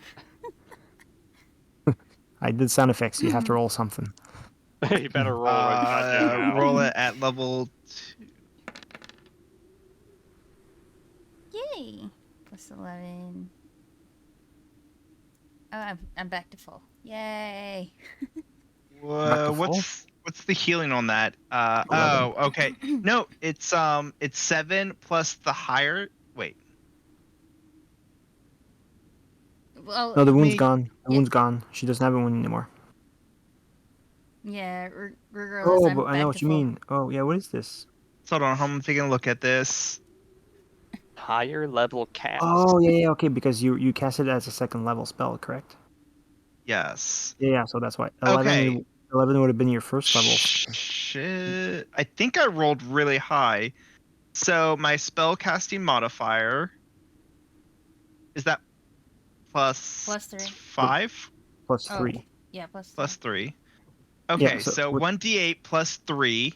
I did sound effects. You have to roll something. You better roll right goddamn now. Roll it at level 2. Yay. Plus 11. Oh, I'm back to full. Yay. Back to full? What's the healing on that? 11. Okay. No, it's 7 plus the higher. Wait. Well, No, the wound's me- gone. The Yeah. wound's gone. She doesn't have a wound anymore. yeah, regardless, Oh, I'm but I back know to what you full. mean. Oh, yeah, what is this? Hold on, I'm taking a look at this. Higher level cast. Oh, yeah, okay, because you cast it as a second level spell, correct? Yes. Yeah, so that's why. 11, Okay. 11 would have been your first level. Shit. I think I rolled really high. So my spell casting modifier is that plus 3. 5? Plus Oh, 3. yeah, plus 3. Plus 3. Yeah, Okay, so so what- 1d8 plus 3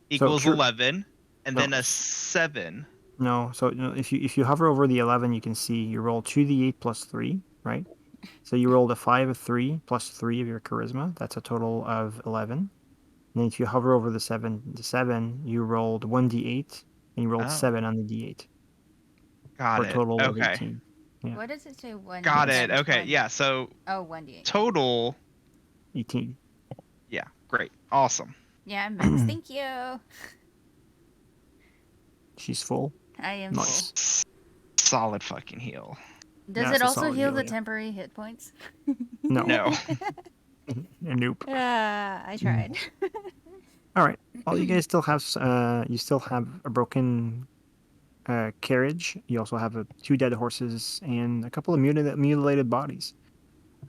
equals Cure- 11, and No, then a 7. No, so if you hover over the 11, you can see you roll 2d8 plus 3, right? So you rolled a 5, a 3, plus 3 of your charisma. That's a total of 11. And then if you hover over the 7, you rolled 1d8, and you rolled Oh. 7 on the d8. Got For a it. total of Okay. 18. Yeah. What does it say? 1 Got it. times Okay. 1? Yeah. So Oh, 1d8. total. 18. Yeah. Great. Awesome. Yeah, I'm max. Thank you. She's full. I am Nice. full. Solid fucking heal. Does Yeah, it it's a also solid heal heal, the yeah. temporary hit points? No. No. Nope. I tried. All right. Well, you guys still have a broken carriage. You also have 2 dead horses and a couple of mutilated bodies.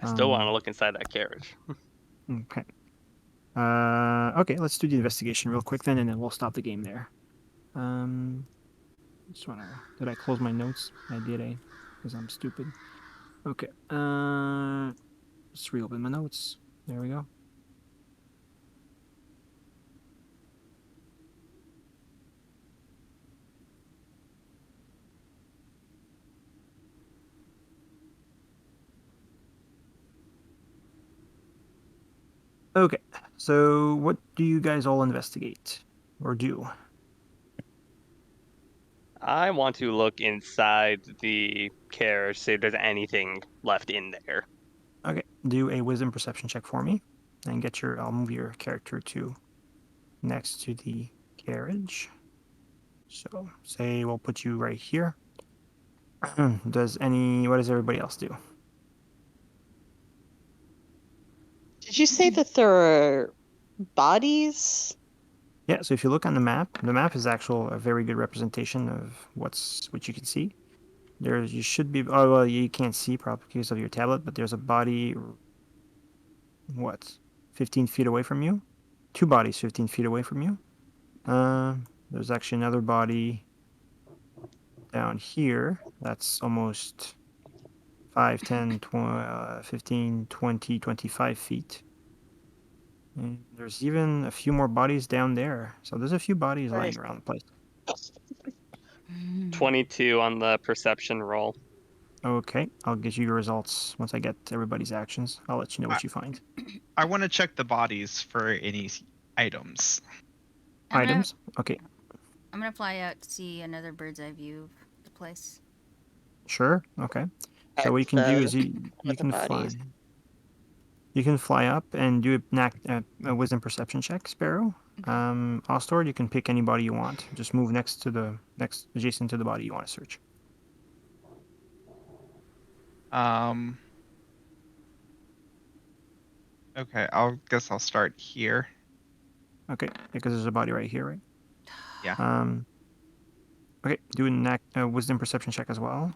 I still want to look inside that carriage. Okay. Okay, let's do the investigation real quick then, and then we'll stop the game there. Did I close my notes? I did, because I'm stupid. Okay. Let's reopen my notes. There we go. Okay, so what do you guys all investigate or do? I want to look inside the carriage, see if there's anything left in there. Okay, do a wisdom perception check for me, and get your. I'll move your character to next to the carriage. So say we'll put you right here. What does everybody else do? Did you say that there are bodies? Yeah, so if you look on the map is actual a very good representation of what you can see. You should be, oh well, you can't see probably because of your tablet, but there's a body, what, 15 feet away from you? Two bodies 15 feet away from you. There's actually another body down here that's almost 5, 10, 20, 15, 20, 25 feet. And there's even a few more bodies down there. So there's a few bodies Right. lying around the place. 22 on the perception roll. Okay, I'll get you your results once I get everybody's actions. I'll let you know what you find. I want to check the bodies for any items. Items? Okay, I'm gonna fly out to see another bird's eye view of the place. sure. Okay. So what you At can do the- is you with the can fly. bodies. You can fly up and do a wisdom perception check, Sparrow. Okay. Ostor, you can pick any body you want. Just move next adjacent to the body you want to search. Okay, guess I'll start here. Okay, because there's a body right here, right? Yeah. Okay, do a wisdom perception check as well.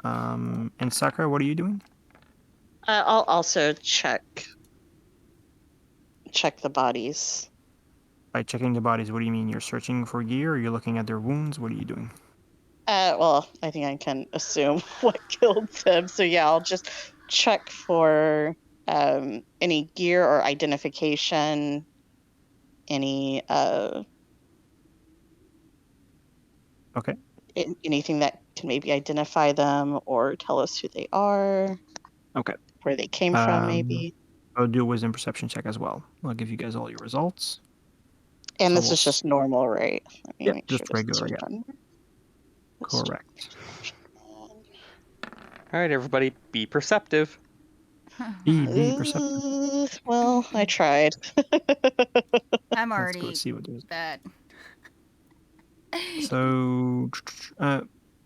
And Sakura, what are you doing? I'll also check the bodies. By checking the bodies, what do you mean? You're searching for gear, or you're looking at their wounds? What are you doing? Well, I think I can assume what killed them. So yeah, I'll just check for any gear or identification, any Okay. anything that can maybe identify them or tell us who they are. Okay. Where they came from, maybe. I'll do a wisdom perception check as well. I'll give you guys all your results. And So this is just normal, right? Let me Yep, make just sure this regular, is yeah. done. Correct. All right, everybody, be perceptive. Be perceptive. Well, I tried. I'm Let's go already see what there's. bad. So,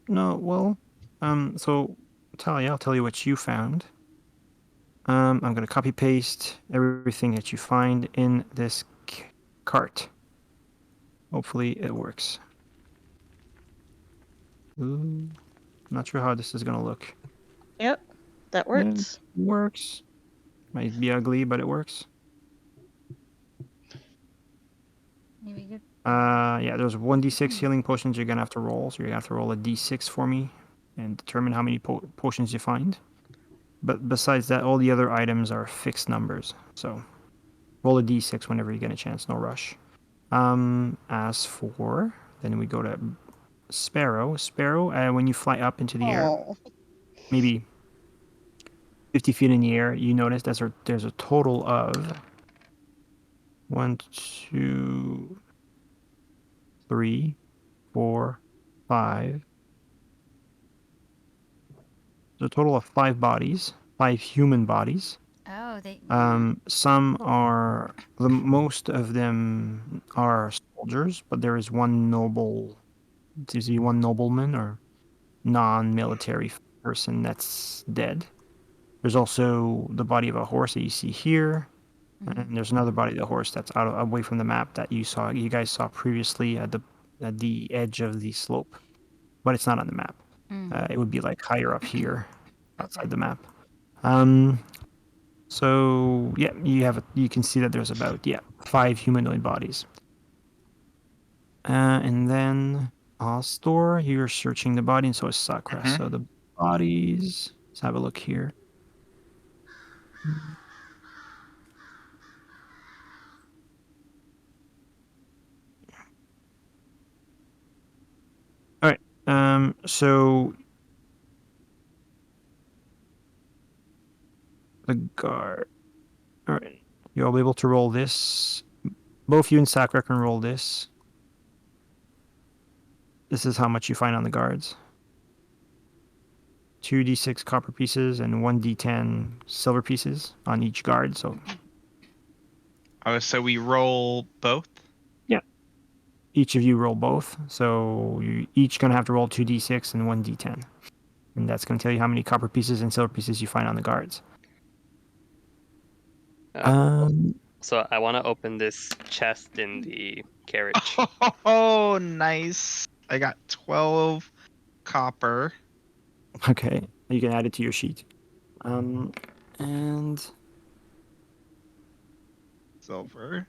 no, well, so Talia, I'll tell you what you found. I'm gonna copy paste everything that you find in this cart. Hopefully it works. Ooh, not sure how this is gonna look. Yep, that works. It works. Might be ugly, but it works. Maybe good. Yeah, there's 1d6 healing potions you're gonna have to roll, so you're gonna have to roll a d6 for me and determine how many potions you find. But besides that, all the other items are fixed numbers, so roll a d6 whenever you get a chance, no rush. As for, then we go to Sparrow. Sparrow, when you fly up into the air, maybe 50 feet in the air, you notice there's a total of 1, 2, 3, 4, 5. There's a total of 5 bodies, 5 human bodies. Oh, they. Most of them are soldiers, but there is one nobleman or non-military person that's dead. There's also the body of a horse that you see here, and there's another body of the horse that's away from the map that you guys saw previously at the edge of the slope, but it's not on the map. It would be like higher up here, outside the map. So yeah, you can see that there's about 5 humanoid bodies. And then Astor, you're searching the body, and so is Sakura. So the bodies. Let's have a look here. All right. So the guard. All right. You'll be able to roll this. Both you and Sakura can roll this. This is how much you find on the guards. 2d6 copper pieces and 1d10 silver pieces on each guard. So so we roll both? yeah, each of you roll both. So you each going to have to roll 2d6 and 1d10. And that's going to tell you how many copper pieces and silver pieces you find on the guards. So I want to open this chest in the carriage. Oh, nice. I got 12 copper. Okay, you can add it to your sheet. And Silver.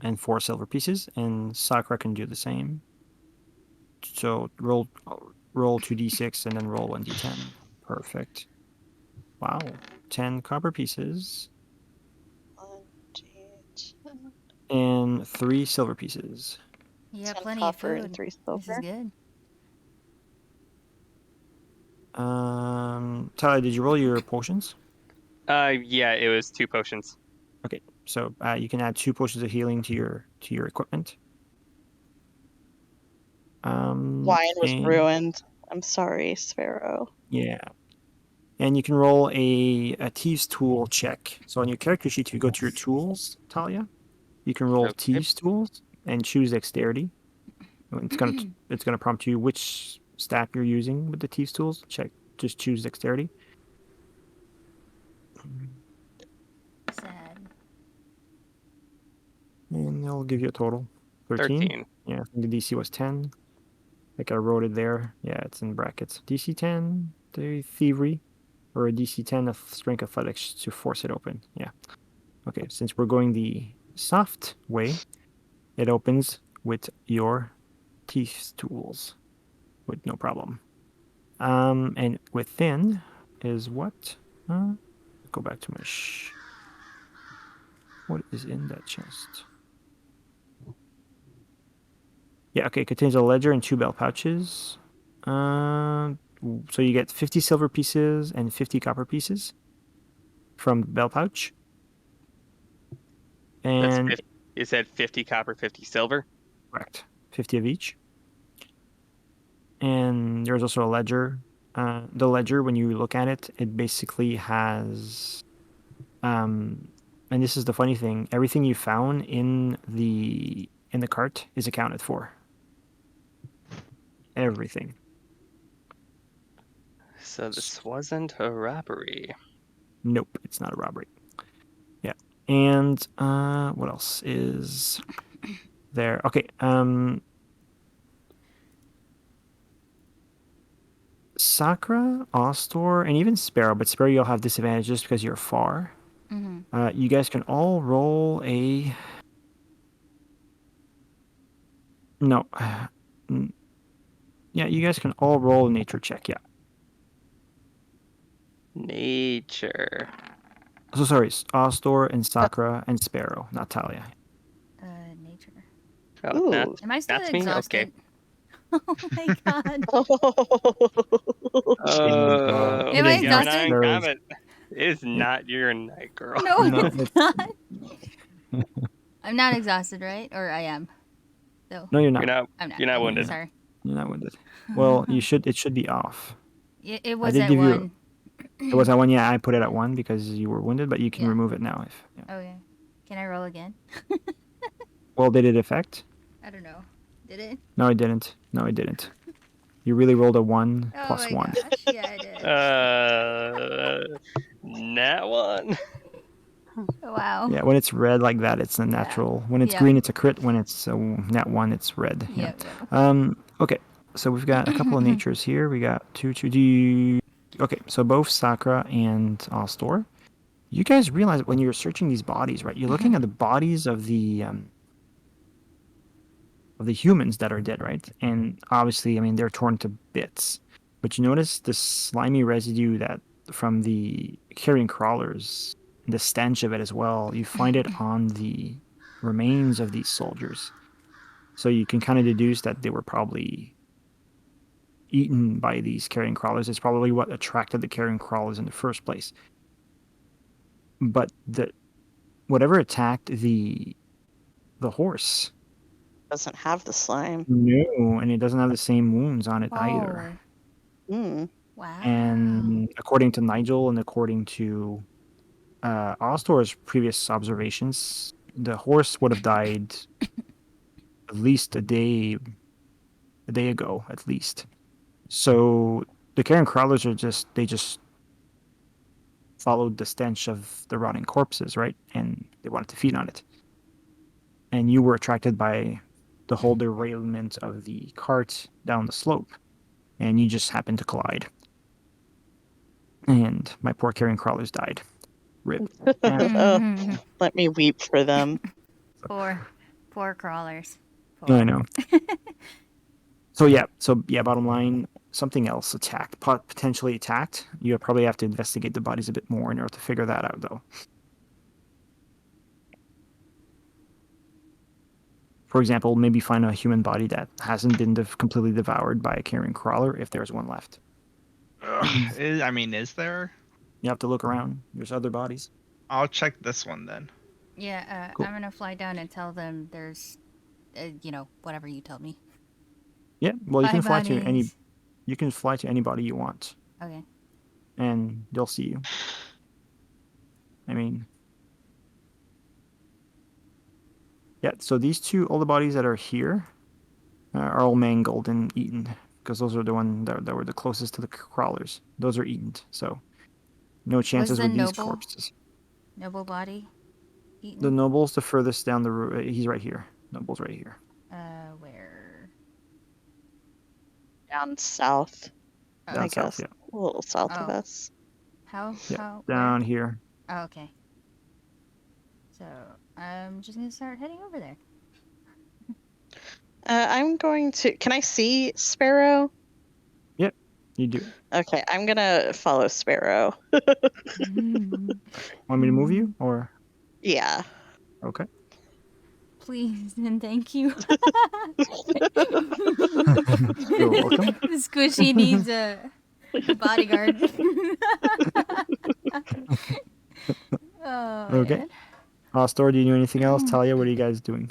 and 4 silver pieces, and Sakura can do the same. So roll 2d6 and then roll 1d10. Perfect. Wow, 10 copper pieces 1d10. and 3 silver pieces. You got 10 plenty of copper food. and 3 This is silver. good. Tyler, did you roll your potions? Yeah, it was 2 potions. Okay, so you can add 2 potions of healing to your equipment. Wine was and- ruined. I'm sorry, Sparrow. Yeah. And you can roll a Thieves' Tool check. So on your character sheet, if you go to your tools, Talia, you can roll Okay. Thieves' Tools and choose Dexterity. It's gonna prompt you which staff you're using with the Thieves' Tools. Just choose Dexterity. Sad. And it'll give you a total. 13? 13. Yeah, I think the DC was 10. Like I wrote it there. Yeah, it's in brackets. DC 10, the Thievery, or a DC 10 of Strength Athletics to force it open. Yeah. Okay, since we're going the soft way, it opens with your Thieves' Tools with no problem. And within is what? Go back to my what is in that chest? Yeah, okay, it contains a ledger and 2 bell pouches. So you get 50 silver pieces and 50 copper pieces from the bell pouch. And You said 50 copper, 50 silver? correct, 50 of each. And there's also a ledger. The ledger, when you look at it, it basically has, and this is the funny thing, everything you found in the cart is accounted for. Everything. So this wasn't a robbery. Nope, it's not a robbery. Yeah. And what else is there? Okay. Sakura, Ostor, and even Sparrow, but Sparrow you'll have disadvantage just because you're far. Mm-hmm. You guys can all roll a. No. Yeah, you guys can all roll a nature check. Yeah. Nature. So sorry, Ostor and Sakura and Sparrow, not Talia. Nature. Oh, Ooh. Am I still that's me? exhausted? Oh my god. Okay. Am I It is Yeah, we're not. not in exhausted? combat. It is not your night, girl. No, No, it's not. I'm not exhausted, right? Or I am. So No, you're You're not. not. I'm not. You're not Okay, wounded. sorry. You're not wounded. Well, you should. It should be off. It was did at give you- 1. It was at 1. Yeah, I put it at 1 because you were wounded, but you can Yeah. remove it now if. Yeah. Okay. Can I roll again? Well, did it affect? I don't know. Did it? No, it didn't. No, it didn't. You really rolled a 1 Oh plus my 1. gosh. Yeah, I did. Nat one. Wow. Yeah, when it's red like that, it's a natural. When it's Yeah. green, it's a crit. When it's nat 1, it's red. Yeah. Yep. Okay, so we've got a couple of natures here. We got two. Okay, so both Sakura and Astor. You guys realize when you're searching these bodies, right? You're looking at the bodies of the humans that are dead, right? And obviously, I mean, they're torn to bits. But you notice the slimy residue that from the carrion crawlers, the stench of it as well. You find it on the remains of these soldiers. So you can kind of deduce that they were probably eaten by these carrion crawlers. It's probably what attracted the carrion crawlers in the first place. But whatever attacked the horse Doesn't have the slime. No, and it doesn't have the same wounds on it either. Oh, Hmm. wow. And according to Nigel and according to Ostor's previous observations, the horse would have died at least a day ago, at least. So the Karen crawlers they just followed the stench of the rotting corpses, right? And they wanted to feed on it. And you were attracted by the whole derailment of the cart down the slope, and you just happened to collide. And my poor carrion crawlers died. Rip. Oh, let me weep for them. Poor crawlers. I know. So yeah, bottom line, something else attacked, potentially attacked. You probably have to investigate the bodies a bit more in order to figure that out, though. For example, maybe find a human body that hasn't been completely devoured by a carrion crawler, if there's one left. Is there? You have to look around. There's other bodies. I'll check this one then. Yeah, Cool. I'm gonna fly down and tell them there's, whatever you told me. Yeah, well, you can fly to bodies. you can fly to anybody you want, Okay. and they'll see you. I mean, yeah. So all the bodies that are here, are all mangled and eaten because those are the ones that were the closest to the crawlers. Those are eaten, so no chances the with these noble? corpses. Noble body eaten? The noble's the furthest down the road. He's right here. Noble's right here. Where? Down south, Oh, Down I south, guess. yeah. A little south of Oh. us. How? Yeah, Where? down here. Oh, okay. So, I'm just gonna start heading over there. I'm going to. Can I see Sparrow? Yep, you do. Okay, I'm gonna follow Sparrow. Want me to move you, or Yeah. okay? Please and thank you. You're welcome. Squishy needs a bodyguard. Oh, Okay. man. Ostor, do you do anything else? Talia, what are you guys doing?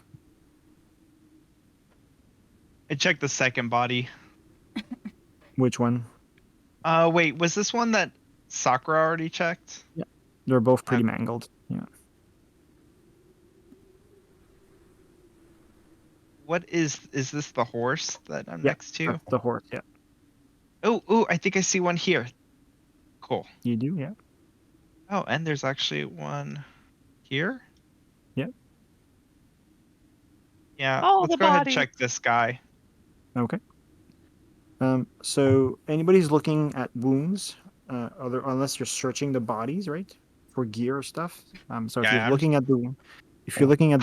I checked the second body. Which one? Wait, was this one that Sakura already checked? Yeah, they're both pretty mangled. Yeah. What is this the horse that I'm Yeah, next to? that's the horse. Yeah. Oh, I think I see one here. Cool. You do, yeah. Oh, and there's actually one here. Yep. Yeah, Oh, let's the go ahead and body. check this guy. Okay. So anybody's looking at wounds, unless you're searching the bodies, right, for gear or stuff. So if Yeah, you're looking at the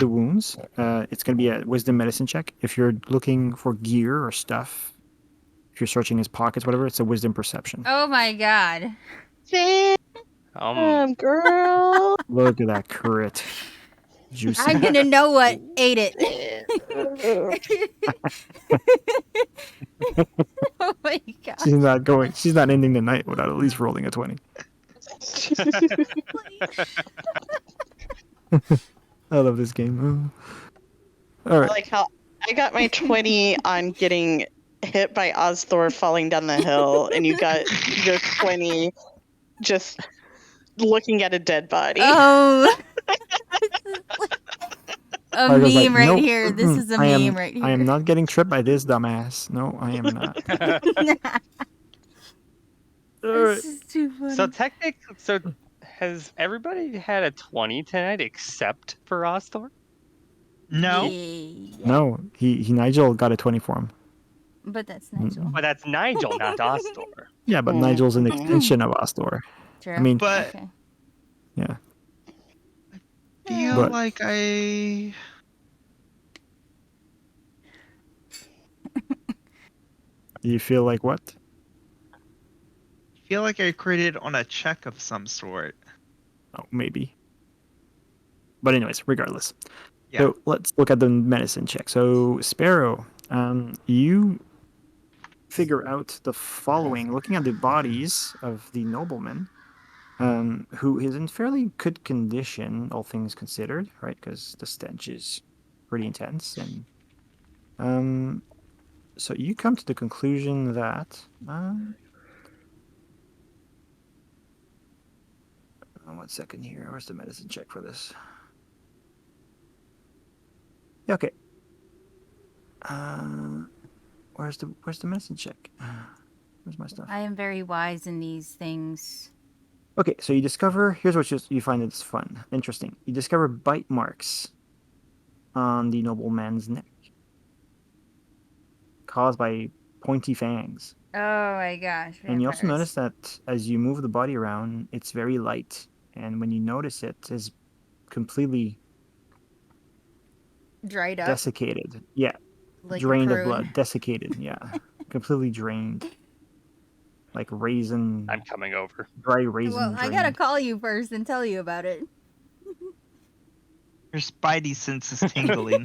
wounds, it's gonna be a wisdom medicine check. If you're looking for gear or stuff, if you're searching his pockets, whatever, it's a wisdom perception. Oh my god. Damn, girl. Look at that crit. Juicy. I'm gonna know what ate it. Oh my god. She's not ending the night without at least rolling a 20. I love this game. All right. I like how I got my 20 on getting hit by Osthor falling down the hill, and you got your 20 just looking at a dead body. Oh. A I was meme like, right nope, here. This is a meme right here. I am not getting tripped by this dumbass. No, I am not. This is too funny. So has everybody had a 20 tonight except for Ostor? No. Yeah. No, he Nigel got a 20 for him. But that's Nigel. But that's Nigel, not Ostor. Yeah, but Nigel's an extension of Ostor. True. I mean, But Okay. yeah. feel But- like I You feel like what? feel like I created on a check of some sort. Oh, maybe. But anyways, regardless. Yeah. So let's look at the medicine check. So Sparrow, you figure out the following, looking at the bodies of the nobleman, who is in fairly good condition, all things considered, right? Because the stench is pretty intense, and So you come to the conclusion that one second here. Where's the medicine check for this? Yeah, okay. Where's the medicine check? Where's my stuff? I am very wise in these things. Okay, so you discover. Here's what you find that's fun, interesting. You discover bite marks on the nobleman's neck, caused by pointy fangs. Oh my gosh, And you also vampires. notice that as you move the body around, it's very light, and when you notice it, is completely Dried up. desiccated. Yeah, Like drained a of prune. blood, desiccated. Yeah, completely drained, like raisin, I'm coming over. dry raisin. Well, I gotta call you first and tell you about it. Your spidey sense is tingling.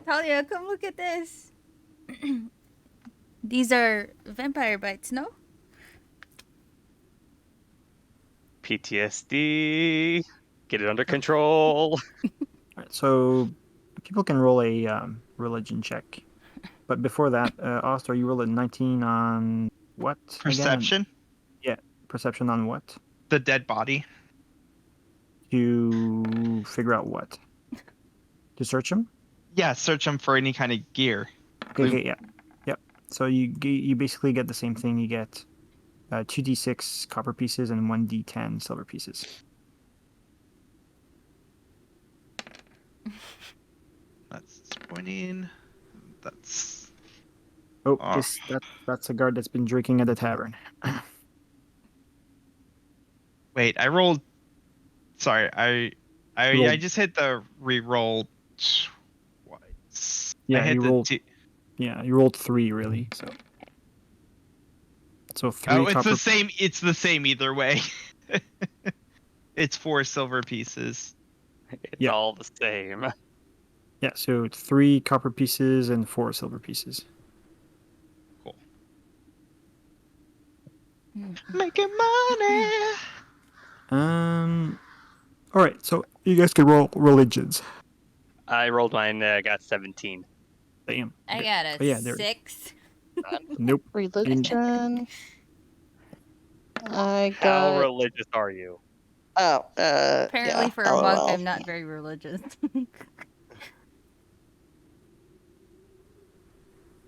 Talia, come look at this. These are vampire bites, no? PTSD. Get it under control. Alright, so people can roll a religion check, but before that, Oster, you roll a 19 on what? Perception? Again? Yeah, perception on what? The dead body. To figure out what? To search him? Yeah, search them for any kind of gear. Okay, yeah. Yep. So you basically get the same thing. You get 2d6 copper pieces and 1d10 silver pieces. That's disappointing. That's Oh, Oh. that's a guard that's been drinking at the tavern. Wait, I rolled. Sorry, I Rolled. just hit the re-roll twice. I Yeah, hit you the rolled. two. Yeah, you rolled 3 really. So 3 Oh, it's copper. the same. It's the same either way. It's 4 silver pieces. It's Yeah. all the same. Yeah, so 3 copper pieces and 4 silver pieces. Cool. Mm-hmm. Making money. All right, so you guys can roll religions. I rolled mine. Got 17. Damn. I Okay. got a Oh, yeah, there. 6. Nope. Religion. I How got. religious are you? Oh, Apparently yeah. for a monk, LOL. I'm not very religious.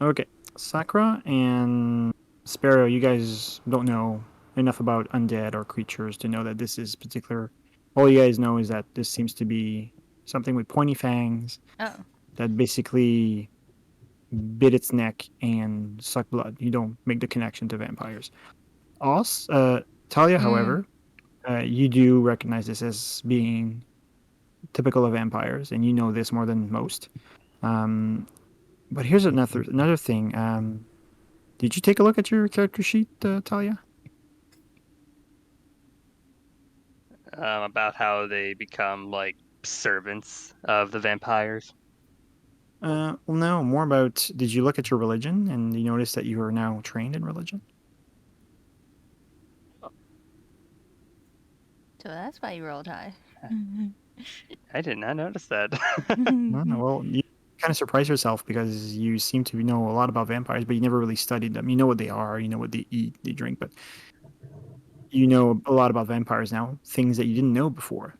Okay, Sakura and Sparrow, you guys don't know enough about undead or creatures to know that this is particular. All you guys know is that this seems to be something with pointy fangs Oh. that basically bit its neck and suck blood. You don't make the connection to vampires. Talia, however, you do recognize this as being typical of vampires, and you know this more than most. But here's another thing. Did you take a look at your character sheet, Talia? About how they become like servants of the vampires. Well, no. More about. Did you look at your religion and you notice that you are now trained in religion? So that's why you rolled high. I did not notice that. No. Well, you kind of surprise yourself because you seem to know a lot about vampires, but you never really studied them. You know what they are. You know what they eat, they drink, but you know a lot about vampires now. Things that you didn't know before.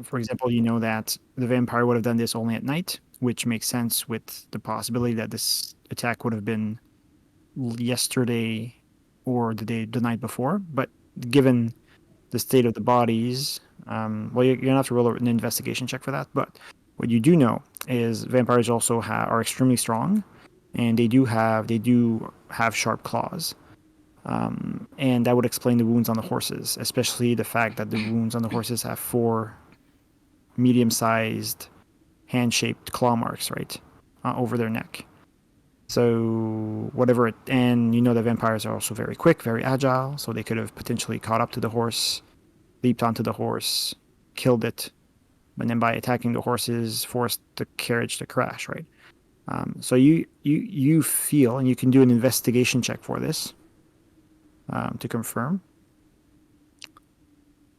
For example, you know that the vampire would have done this only at night, which makes sense with the possibility that this attack would have been yesterday or the night before. But given the state of the bodies, well, you're gonna have to roll an investigation check for that. But what you do know is vampires also are extremely strong, and they do have sharp claws. And that would explain the wounds on the horses, especially the fact that the wounds on the horses have 4 medium-sized hand-shaped claw marks, right, over their neck. So whatever and you know that vampires are also very quick, very agile, so they could have potentially caught up to the horse, leaped onto the horse, killed it, and then by attacking the horses, forced the carriage to crash, right? So you feel, and you can do an investigation check for this to confirm.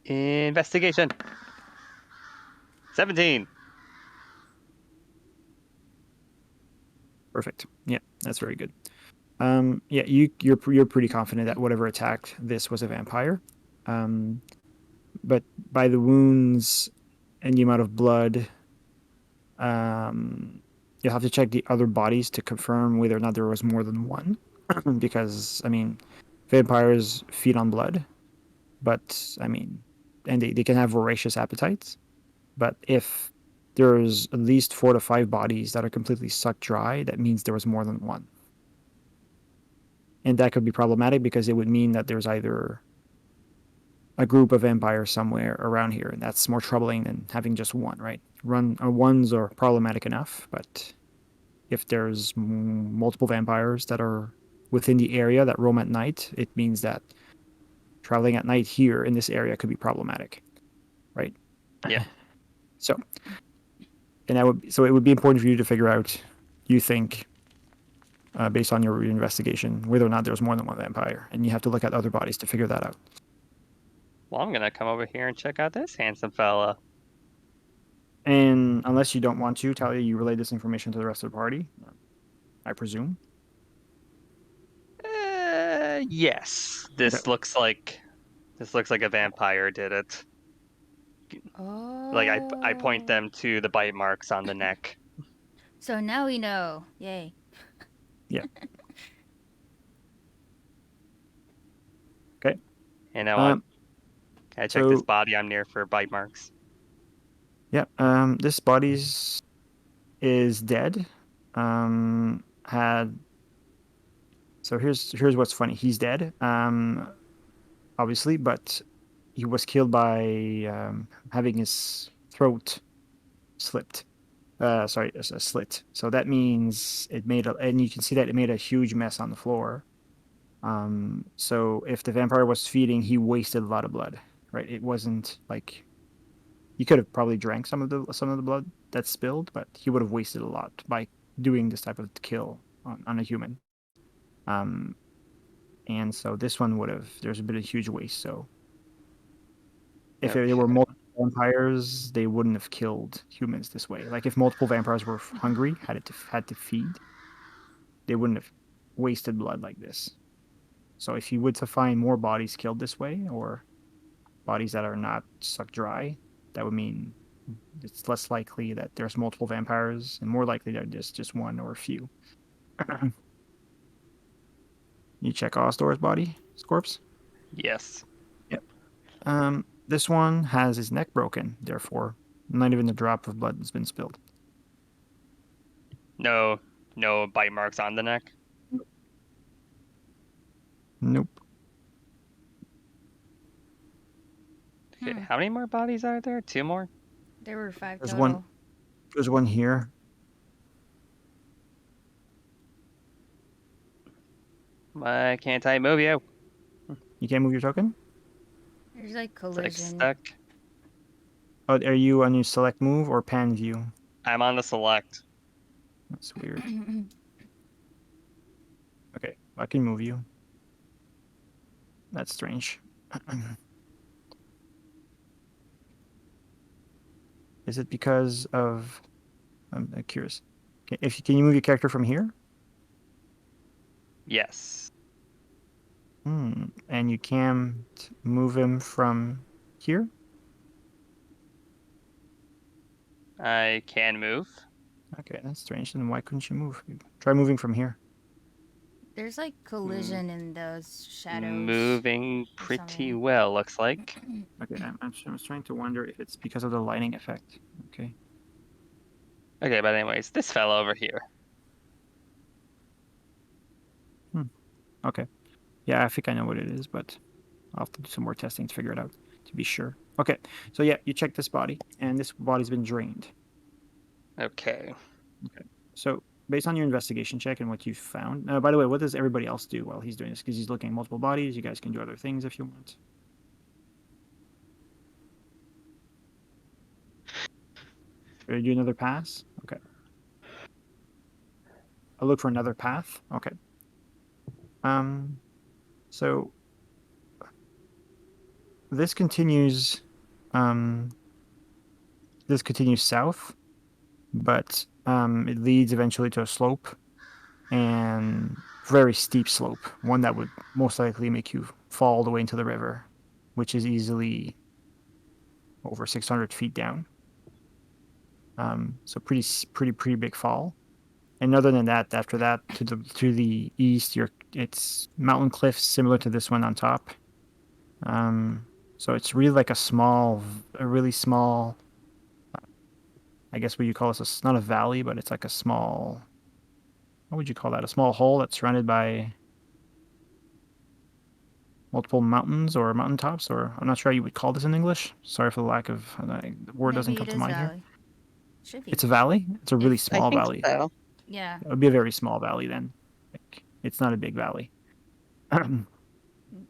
Investigation. 17. Perfect. Yeah, that's very good. Yeah, you're pretty confident that whatever attacked this was a vampire. But by the wounds and the amount of blood, you'll have to check the other bodies to confirm whether or not there was more than one. Because, I mean, vampires feed on blood, but, I mean, and they can have voracious appetites. But if there's at least 4 to 5 bodies that are completely sucked dry, that means there was more than one. And that could be problematic because it would mean that there's either a group of vampires somewhere around here, and that's more troubling than having just one, right? Ones are problematic enough, but if there's multiple vampires that are within the area that roam at night, it means that traveling at night here in this area could be problematic, right? Yeah. So, it would be important for you to figure out, you think, based on your investigation, whether or not there's more than one vampire, and you have to look at other bodies to figure that out. Well, I'm gonna come over here and check out this handsome fella. And unless you don't want to, Talia, you relay this information to the rest of the party, I presume. Yes. Okay. This looks like a vampire did it. Oh. Like I point them to the bite marks on the neck. So now we know. Yay. Yeah. Okay. You know what? Can I check this So body I'm near for bite marks? yeah, this body's is dead. Had so here's what's funny. He's dead. Obviously, but he was killed by having his throat slipped. Sorry, a slit. So that means and you can see that it made a huge mess on the floor. So if the vampire was feeding, he wasted a lot of blood, right? It wasn't like he could have probably drank some of the blood that spilled, but he would have wasted a lot by doing this type of kill on a human. And so this one would have there's a bit of huge waste. So if there were multiple vampires, they wouldn't have killed humans this way. Like if multiple vampires were hungry, had to feed, they wouldn't have wasted blood like this. So if you were to find more bodies killed this way, or bodies that are not sucked dry, that would mean it's less likely that there's multiple vampires and more likely that there's just one or a few. You check Osdor's body, his corpse? Yes. Yep. This one has his neck broken, therefore, not even a drop of blood has been spilled. No bite marks on the neck? Nope. Okay, how many more bodies are there? 2 more? There were 5 There's total. There's one here. Why can't I move you? You can't move your token? There's like It's like collision. stuck. Oh, are you on your select move or pan view? I'm on the select. That's weird. Okay, I can move you. That's strange. Is it because of... I'm curious. Can you move your character from here? Yes. And you can't move him from here? I can move. Okay, that's strange. Then why couldn't you move? Try moving from here. There's like collision in those shadows. Moving or pretty something. well, looks like. Okay, I was trying to wonder if it's because of the lighting effect. Okay. Okay, but anyways, this fella over here. Okay. Yeah, I think I know what it is, but I'll have to do some more testing to figure it out to be sure. Okay, so yeah, you check this body, and this body's been drained. Okay. Okay. So based on your investigation check and what you found, by the way, what does everybody else do while he's doing this? Because he's looking at multiple bodies. You guys can do other things if you want. Are you do another pass? Okay. I'll look for another path. Okay. So this continues south, but it leads eventually to a slope and very steep slope, one that would most likely make you fall all the way into the river, which is easily over 600 feet down. So pretty big fall. And other than that, after that, to the east, it's mountain cliffs similar to this one on top. So it's really like a really small, I guess what you call this, not a valley, but it's like a small, what would you call that? A small hole that's surrounded by multiple mountains or mountaintops, or I'm not sure how you would call this in English. Sorry for the lack of, the word doesn't Maybe come it to is mind here. valley. Should be. It's a valley? It's a really If- I small think valley. so. Yeah. It would be a very small valley then. Like, it's not a big valley.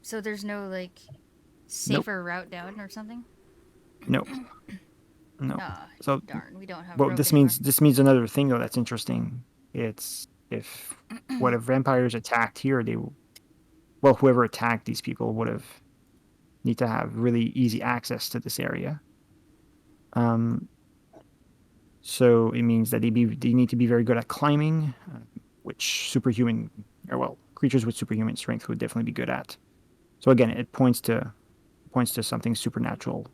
So there's no like safer route down or something? No. No. Ah, So, darn, we don't have well, rope this anymore. means another thing though that's interesting. It's if vampires attacked here, whoever attacked these people would have need to have really easy access to this area. So it means that they need to be very good at climbing, which creatures with superhuman strength would definitely be good at. So again, it points to something supernatural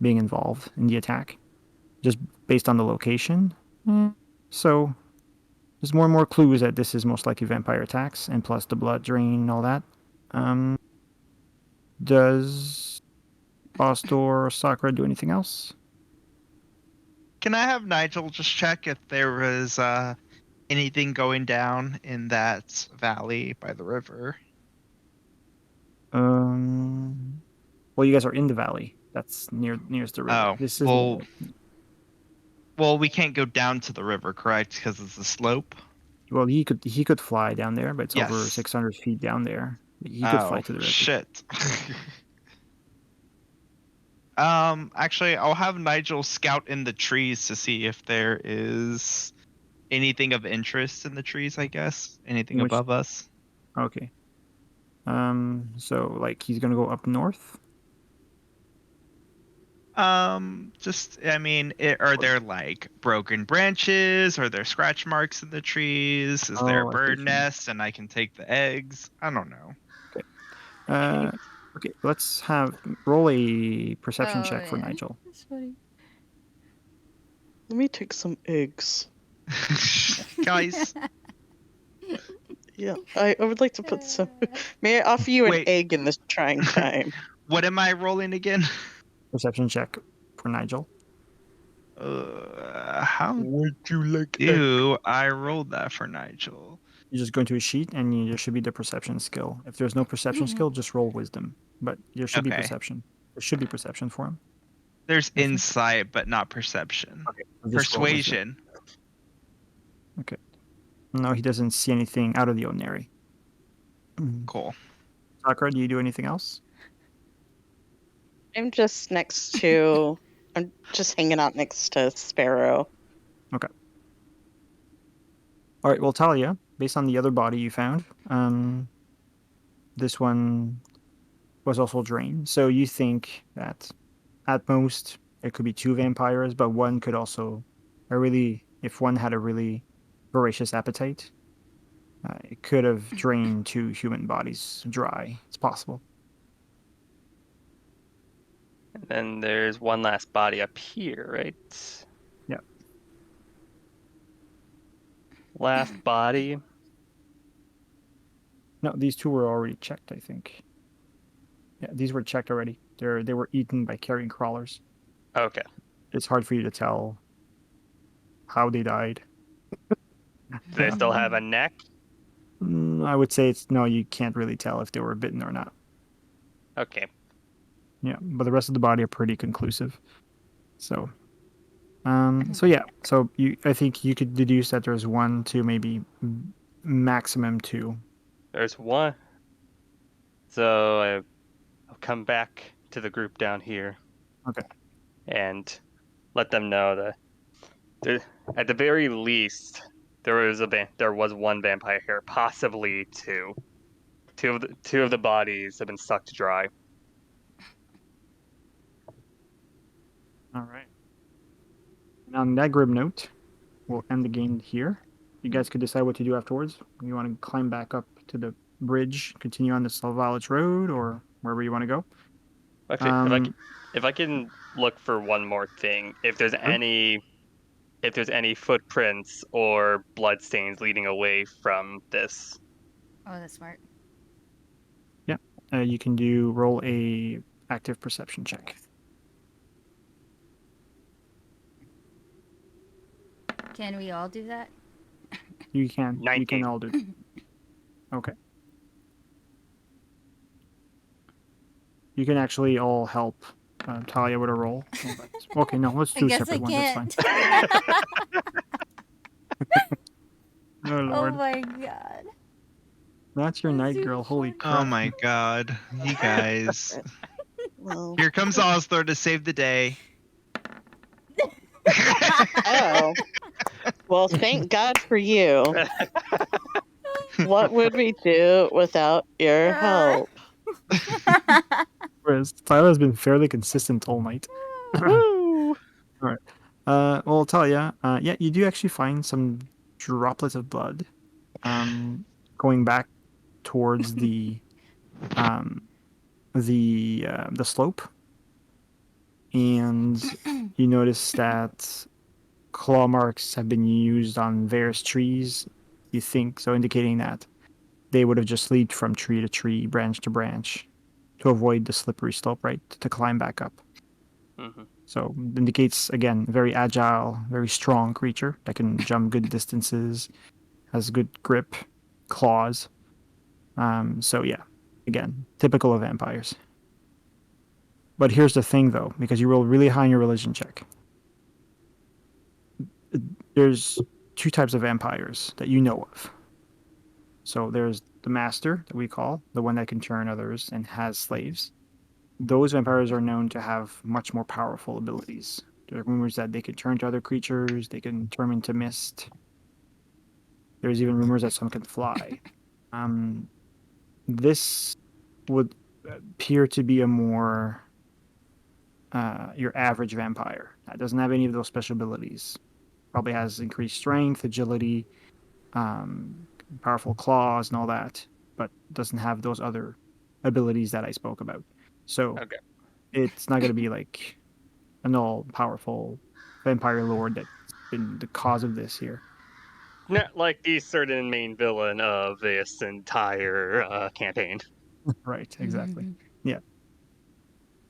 being involved in the attack, just based on the location. So there's more and more clues that this is most likely vampire attacks, and plus the blood drain and all that. Does Bostor or Sakura do anything else? Can I have Nigel just check if there was anything going down in that valley by the river? Well, you guys are in the valley. That's nearest the river. Oh, This is the well, we can't go down to the river, correct? Because it's a slope. Well, he could fly down there, but it's over Yes. 600 feet down there. He could fly Oh, to the river. shit. Actually, I'll have Nigel scout in the trees to see if there is anything of interest in the trees, I guess. Anything Which above us. Okay. So like he's gonna go up north. Are there like broken branches? Are there scratch marks in the trees? Is there a Oh, I see what bird you mean. nest and I can take the eggs? I don't know. Okay. Okay. Let's roll a perception Oh check for man, Nigel. that's funny. Let me take some eggs. Guys, Yeah, I would like to put some. May I offer you an Wait. egg in this trying time? what am I rolling again? Perception check for Nigel. How Would you like do I rolled that for Nigel? You just go into a sheet, and there should be the perception skill. If there's no perception skill, just roll wisdom. But there should be Okay. perception. There should be perception for him. There's I think. insight, but not perception. Okay. So just roll wisdom. Persuasion. Okay. No, he doesn't see anything out of the ordinary. Cool. Sakura, do you do anything else? I'm just I'm just hanging out next to Sparrow. Okay. All right. Well, Talia, based on the other body you found, this one was also drained. So you think that at most it could be two vampires, but one could also, if one had a really voracious appetite, it could have drained two human bodies dry. It's possible. And then there's one last body up here, right? Yeah. Last body. No, these two were already checked, I think. Yeah, these were checked already. They were eaten by carrion crawlers. Okay. It's hard for you to tell how they died. Do they still have a neck? I would say no, you can't really tell if they were bitten or not. Okay. Yeah, but the rest of the body are pretty conclusive. So, yeah. So I think you could deduce that there's one, two, maybe maximum two. There's one. So I'll come back to the group down here. Okay. And let them know that at the very least there was one vampire here, possibly two. Two of the bodies have been sucked dry. All right. And on that grim note, we'll end the game here. you guys could decide what to do afterwards. You want to climb back up to the bridge, continue on the Salvalich Road, or wherever you want to go. Actually, if I can look for one more thing, if there's any footprints or bloodstains leading away from this. Oh, that's smart. Yeah, you can roll a active perception check. Can we all do that? You can. 19. You can all do. Okay. You can actually all help Talia with a roll. Okay, no, let's do a separate one. That's fine. Oh Oh Lord, my god. that's your That's night girl. Holy super crap! Oh my god, you guys! Well, Here comes Osthor to save the day. oh. Well, thank God for you. What would we do without your help? Whereas Tyler's been fairly consistent all night. Woo! All right. Well, Talia, yeah, you do actually find some droplets of blood, going back towards the slope, and you notice that claw marks have been used on various trees. You think so, indicating that they would have just leaped from tree to tree, branch to branch, to avoid the slippery slope, right? To climb back up. Mm-hmm. So indicates again, very agile, very strong creature that can jump good distances, has good grip, claws. So yeah, again, typical of vampires. But here's the thing, though, because you roll really high in your religion check. There's two types of vampires that you know of. So there's the master that we call, the one that can turn others and has slaves. Those vampires are known to have much more powerful abilities. There are rumors that they can turn to other creatures, they can turn into mist. There's even rumors that some can fly. This would appear to be a more your average vampire. That doesn't have any of those special abilities. Probably has increased strength, agility, powerful claws, and all that, but doesn't have those other abilities that I spoke about. So it's not going to be like an all-powerful vampire lord that's been the cause of this here. Not like the certain main villain of this entire campaign. Right, exactly. Yeah.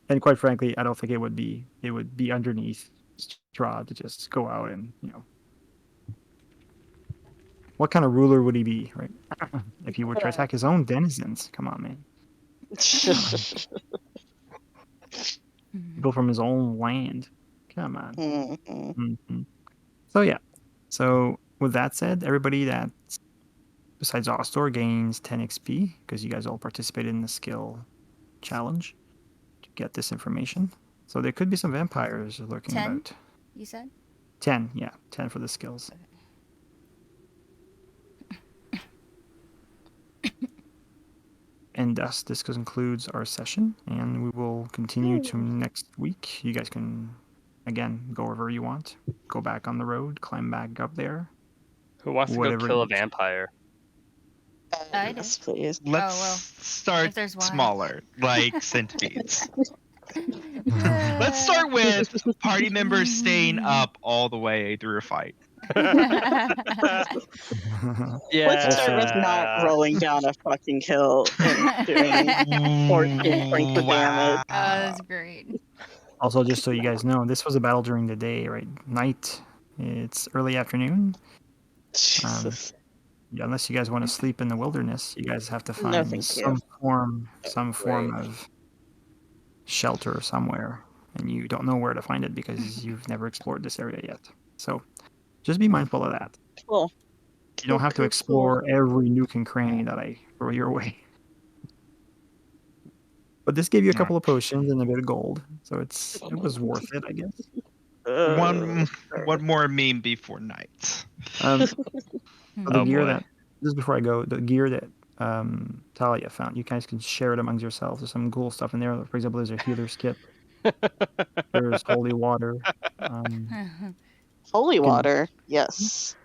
And quite frankly, I don't think it would be underneath Strahd to just go out and, what kind of ruler would he be, right? If he would try to attack his own denizens. Come on, man. People from his own land. Come on. Mm-hmm. So yeah. So with that said, everybody that besides Ostor gains 10 XP because you guys all participated in the skill challenge to get this information. So there could be some vampires lurking 10, about. you said? 10, yeah. 10 for the skills. And thus, this concludes our session, and we will continue to next week. You guys can, again, go wherever you want. Go back on the road, climb back up there. Who wants to go kill a vampire? I Yes, please. Let's start smaller, like centipedes. Let's start with party members staying up all the way through a fight. Yeah. Let's start with not rolling down a fucking hill and doing 14 points of damage. Oh, that's great. Also, just so you guys know, this was a battle during the day, right? Night, it's early afternoon. Jesus. Yeah, unless you guys want to sleep in the wilderness, you guys have to find some form of shelter somewhere, and you don't know where to find it because you've never explored this area yet. So just be mindful of that. Cool. You don't have to explore every nook and cranny that I throw your way. But this gave you a couple of potions and a bit of gold, so it was worth it, I guess. One more meme before night. The gear that, just before I go, the gear that Talia found, you guys can share it amongst yourselves. There's some cool stuff in there. For example, there's a healer's kit. There's holy water. Holy water, yes.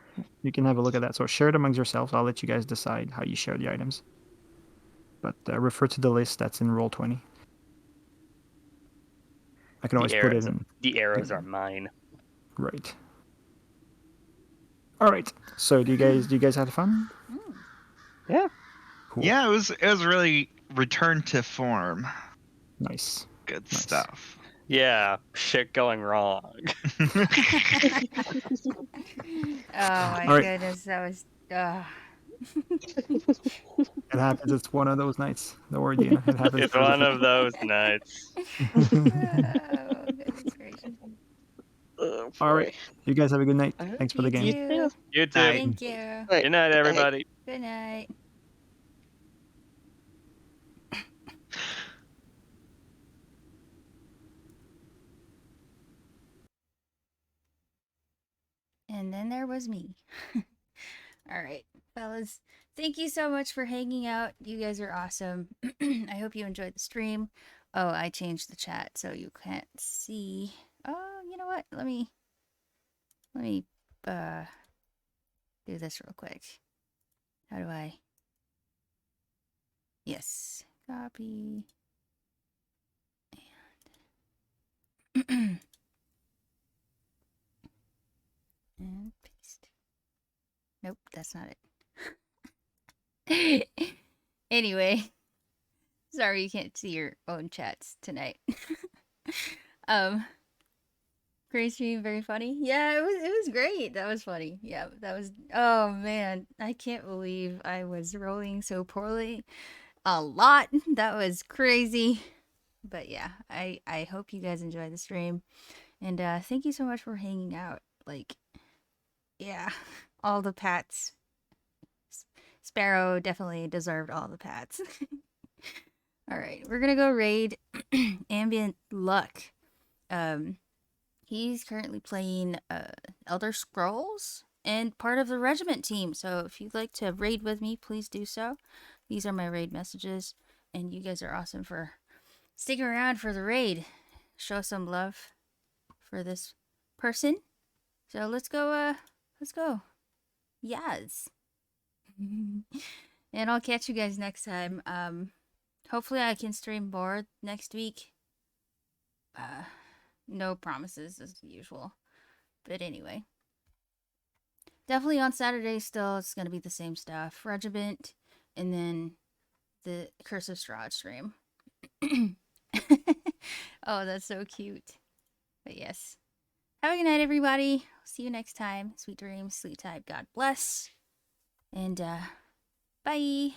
you can have a look at that. So share it amongst yourselves. I'll let you guys decide how you share the items. But refer to the list that's in Roll20. I can always put it in. The arrows are mine. Right. All right. So do you guys have fun? Yeah. Cool. Yeah, it was really return to form. Nice. Good Nice. stuff. Yeah. Shit going wrong. Oh my All right. goodness, that was. It happens. It's one of those nights. Don't worry, Dina. It happens. It's one of those nights. Oh, goodness gracious. Oh, All right. boy. You guys have a good night. All right. Thanks for the You game. too. You too. Night. Thank you. Right. Good night, everybody. Good night. And then there was me. All right, fellas. Thank you so much for hanging out. You guys are awesome. I hope you enjoyed the stream. Oh, I changed the chat so you can't see. Oh, you know what? Let me do this real quick. How do I? Yes. Copy. And and paste. Nope, that's not it. Anyway, sorry you can't see your own chats tonight. Great stream, very funny. Yeah, it was great. That was funny. Yeah, that was. Oh man, I can't believe I was rolling so poorly. A lot. That was crazy. But yeah, I hope you guys enjoyed the stream, and thank you so much for hanging out. Like, yeah, all the pats. Sparrow definitely deserved all the pats. All right, we're gonna go raid Ambient Luck. He's currently playing Elder Scrolls and part of the regiment team. So if you'd like to raid with me, please do so. These are my raid messages, and you guys are awesome for sticking around for the raid. Show some love for this person. So let's go. Let's go. Yes. And I'll catch you guys next time. Hopefully I can stream more next week. No promises as usual. But anyway. Definitely on Saturday still it's gonna be the same stuff. Regiment and then the Curse of Strahd stream. Oh, that's so cute. But yes. Have a good night, everybody. See you next time. Sweet dreams, sleep tight. God bless. And bye.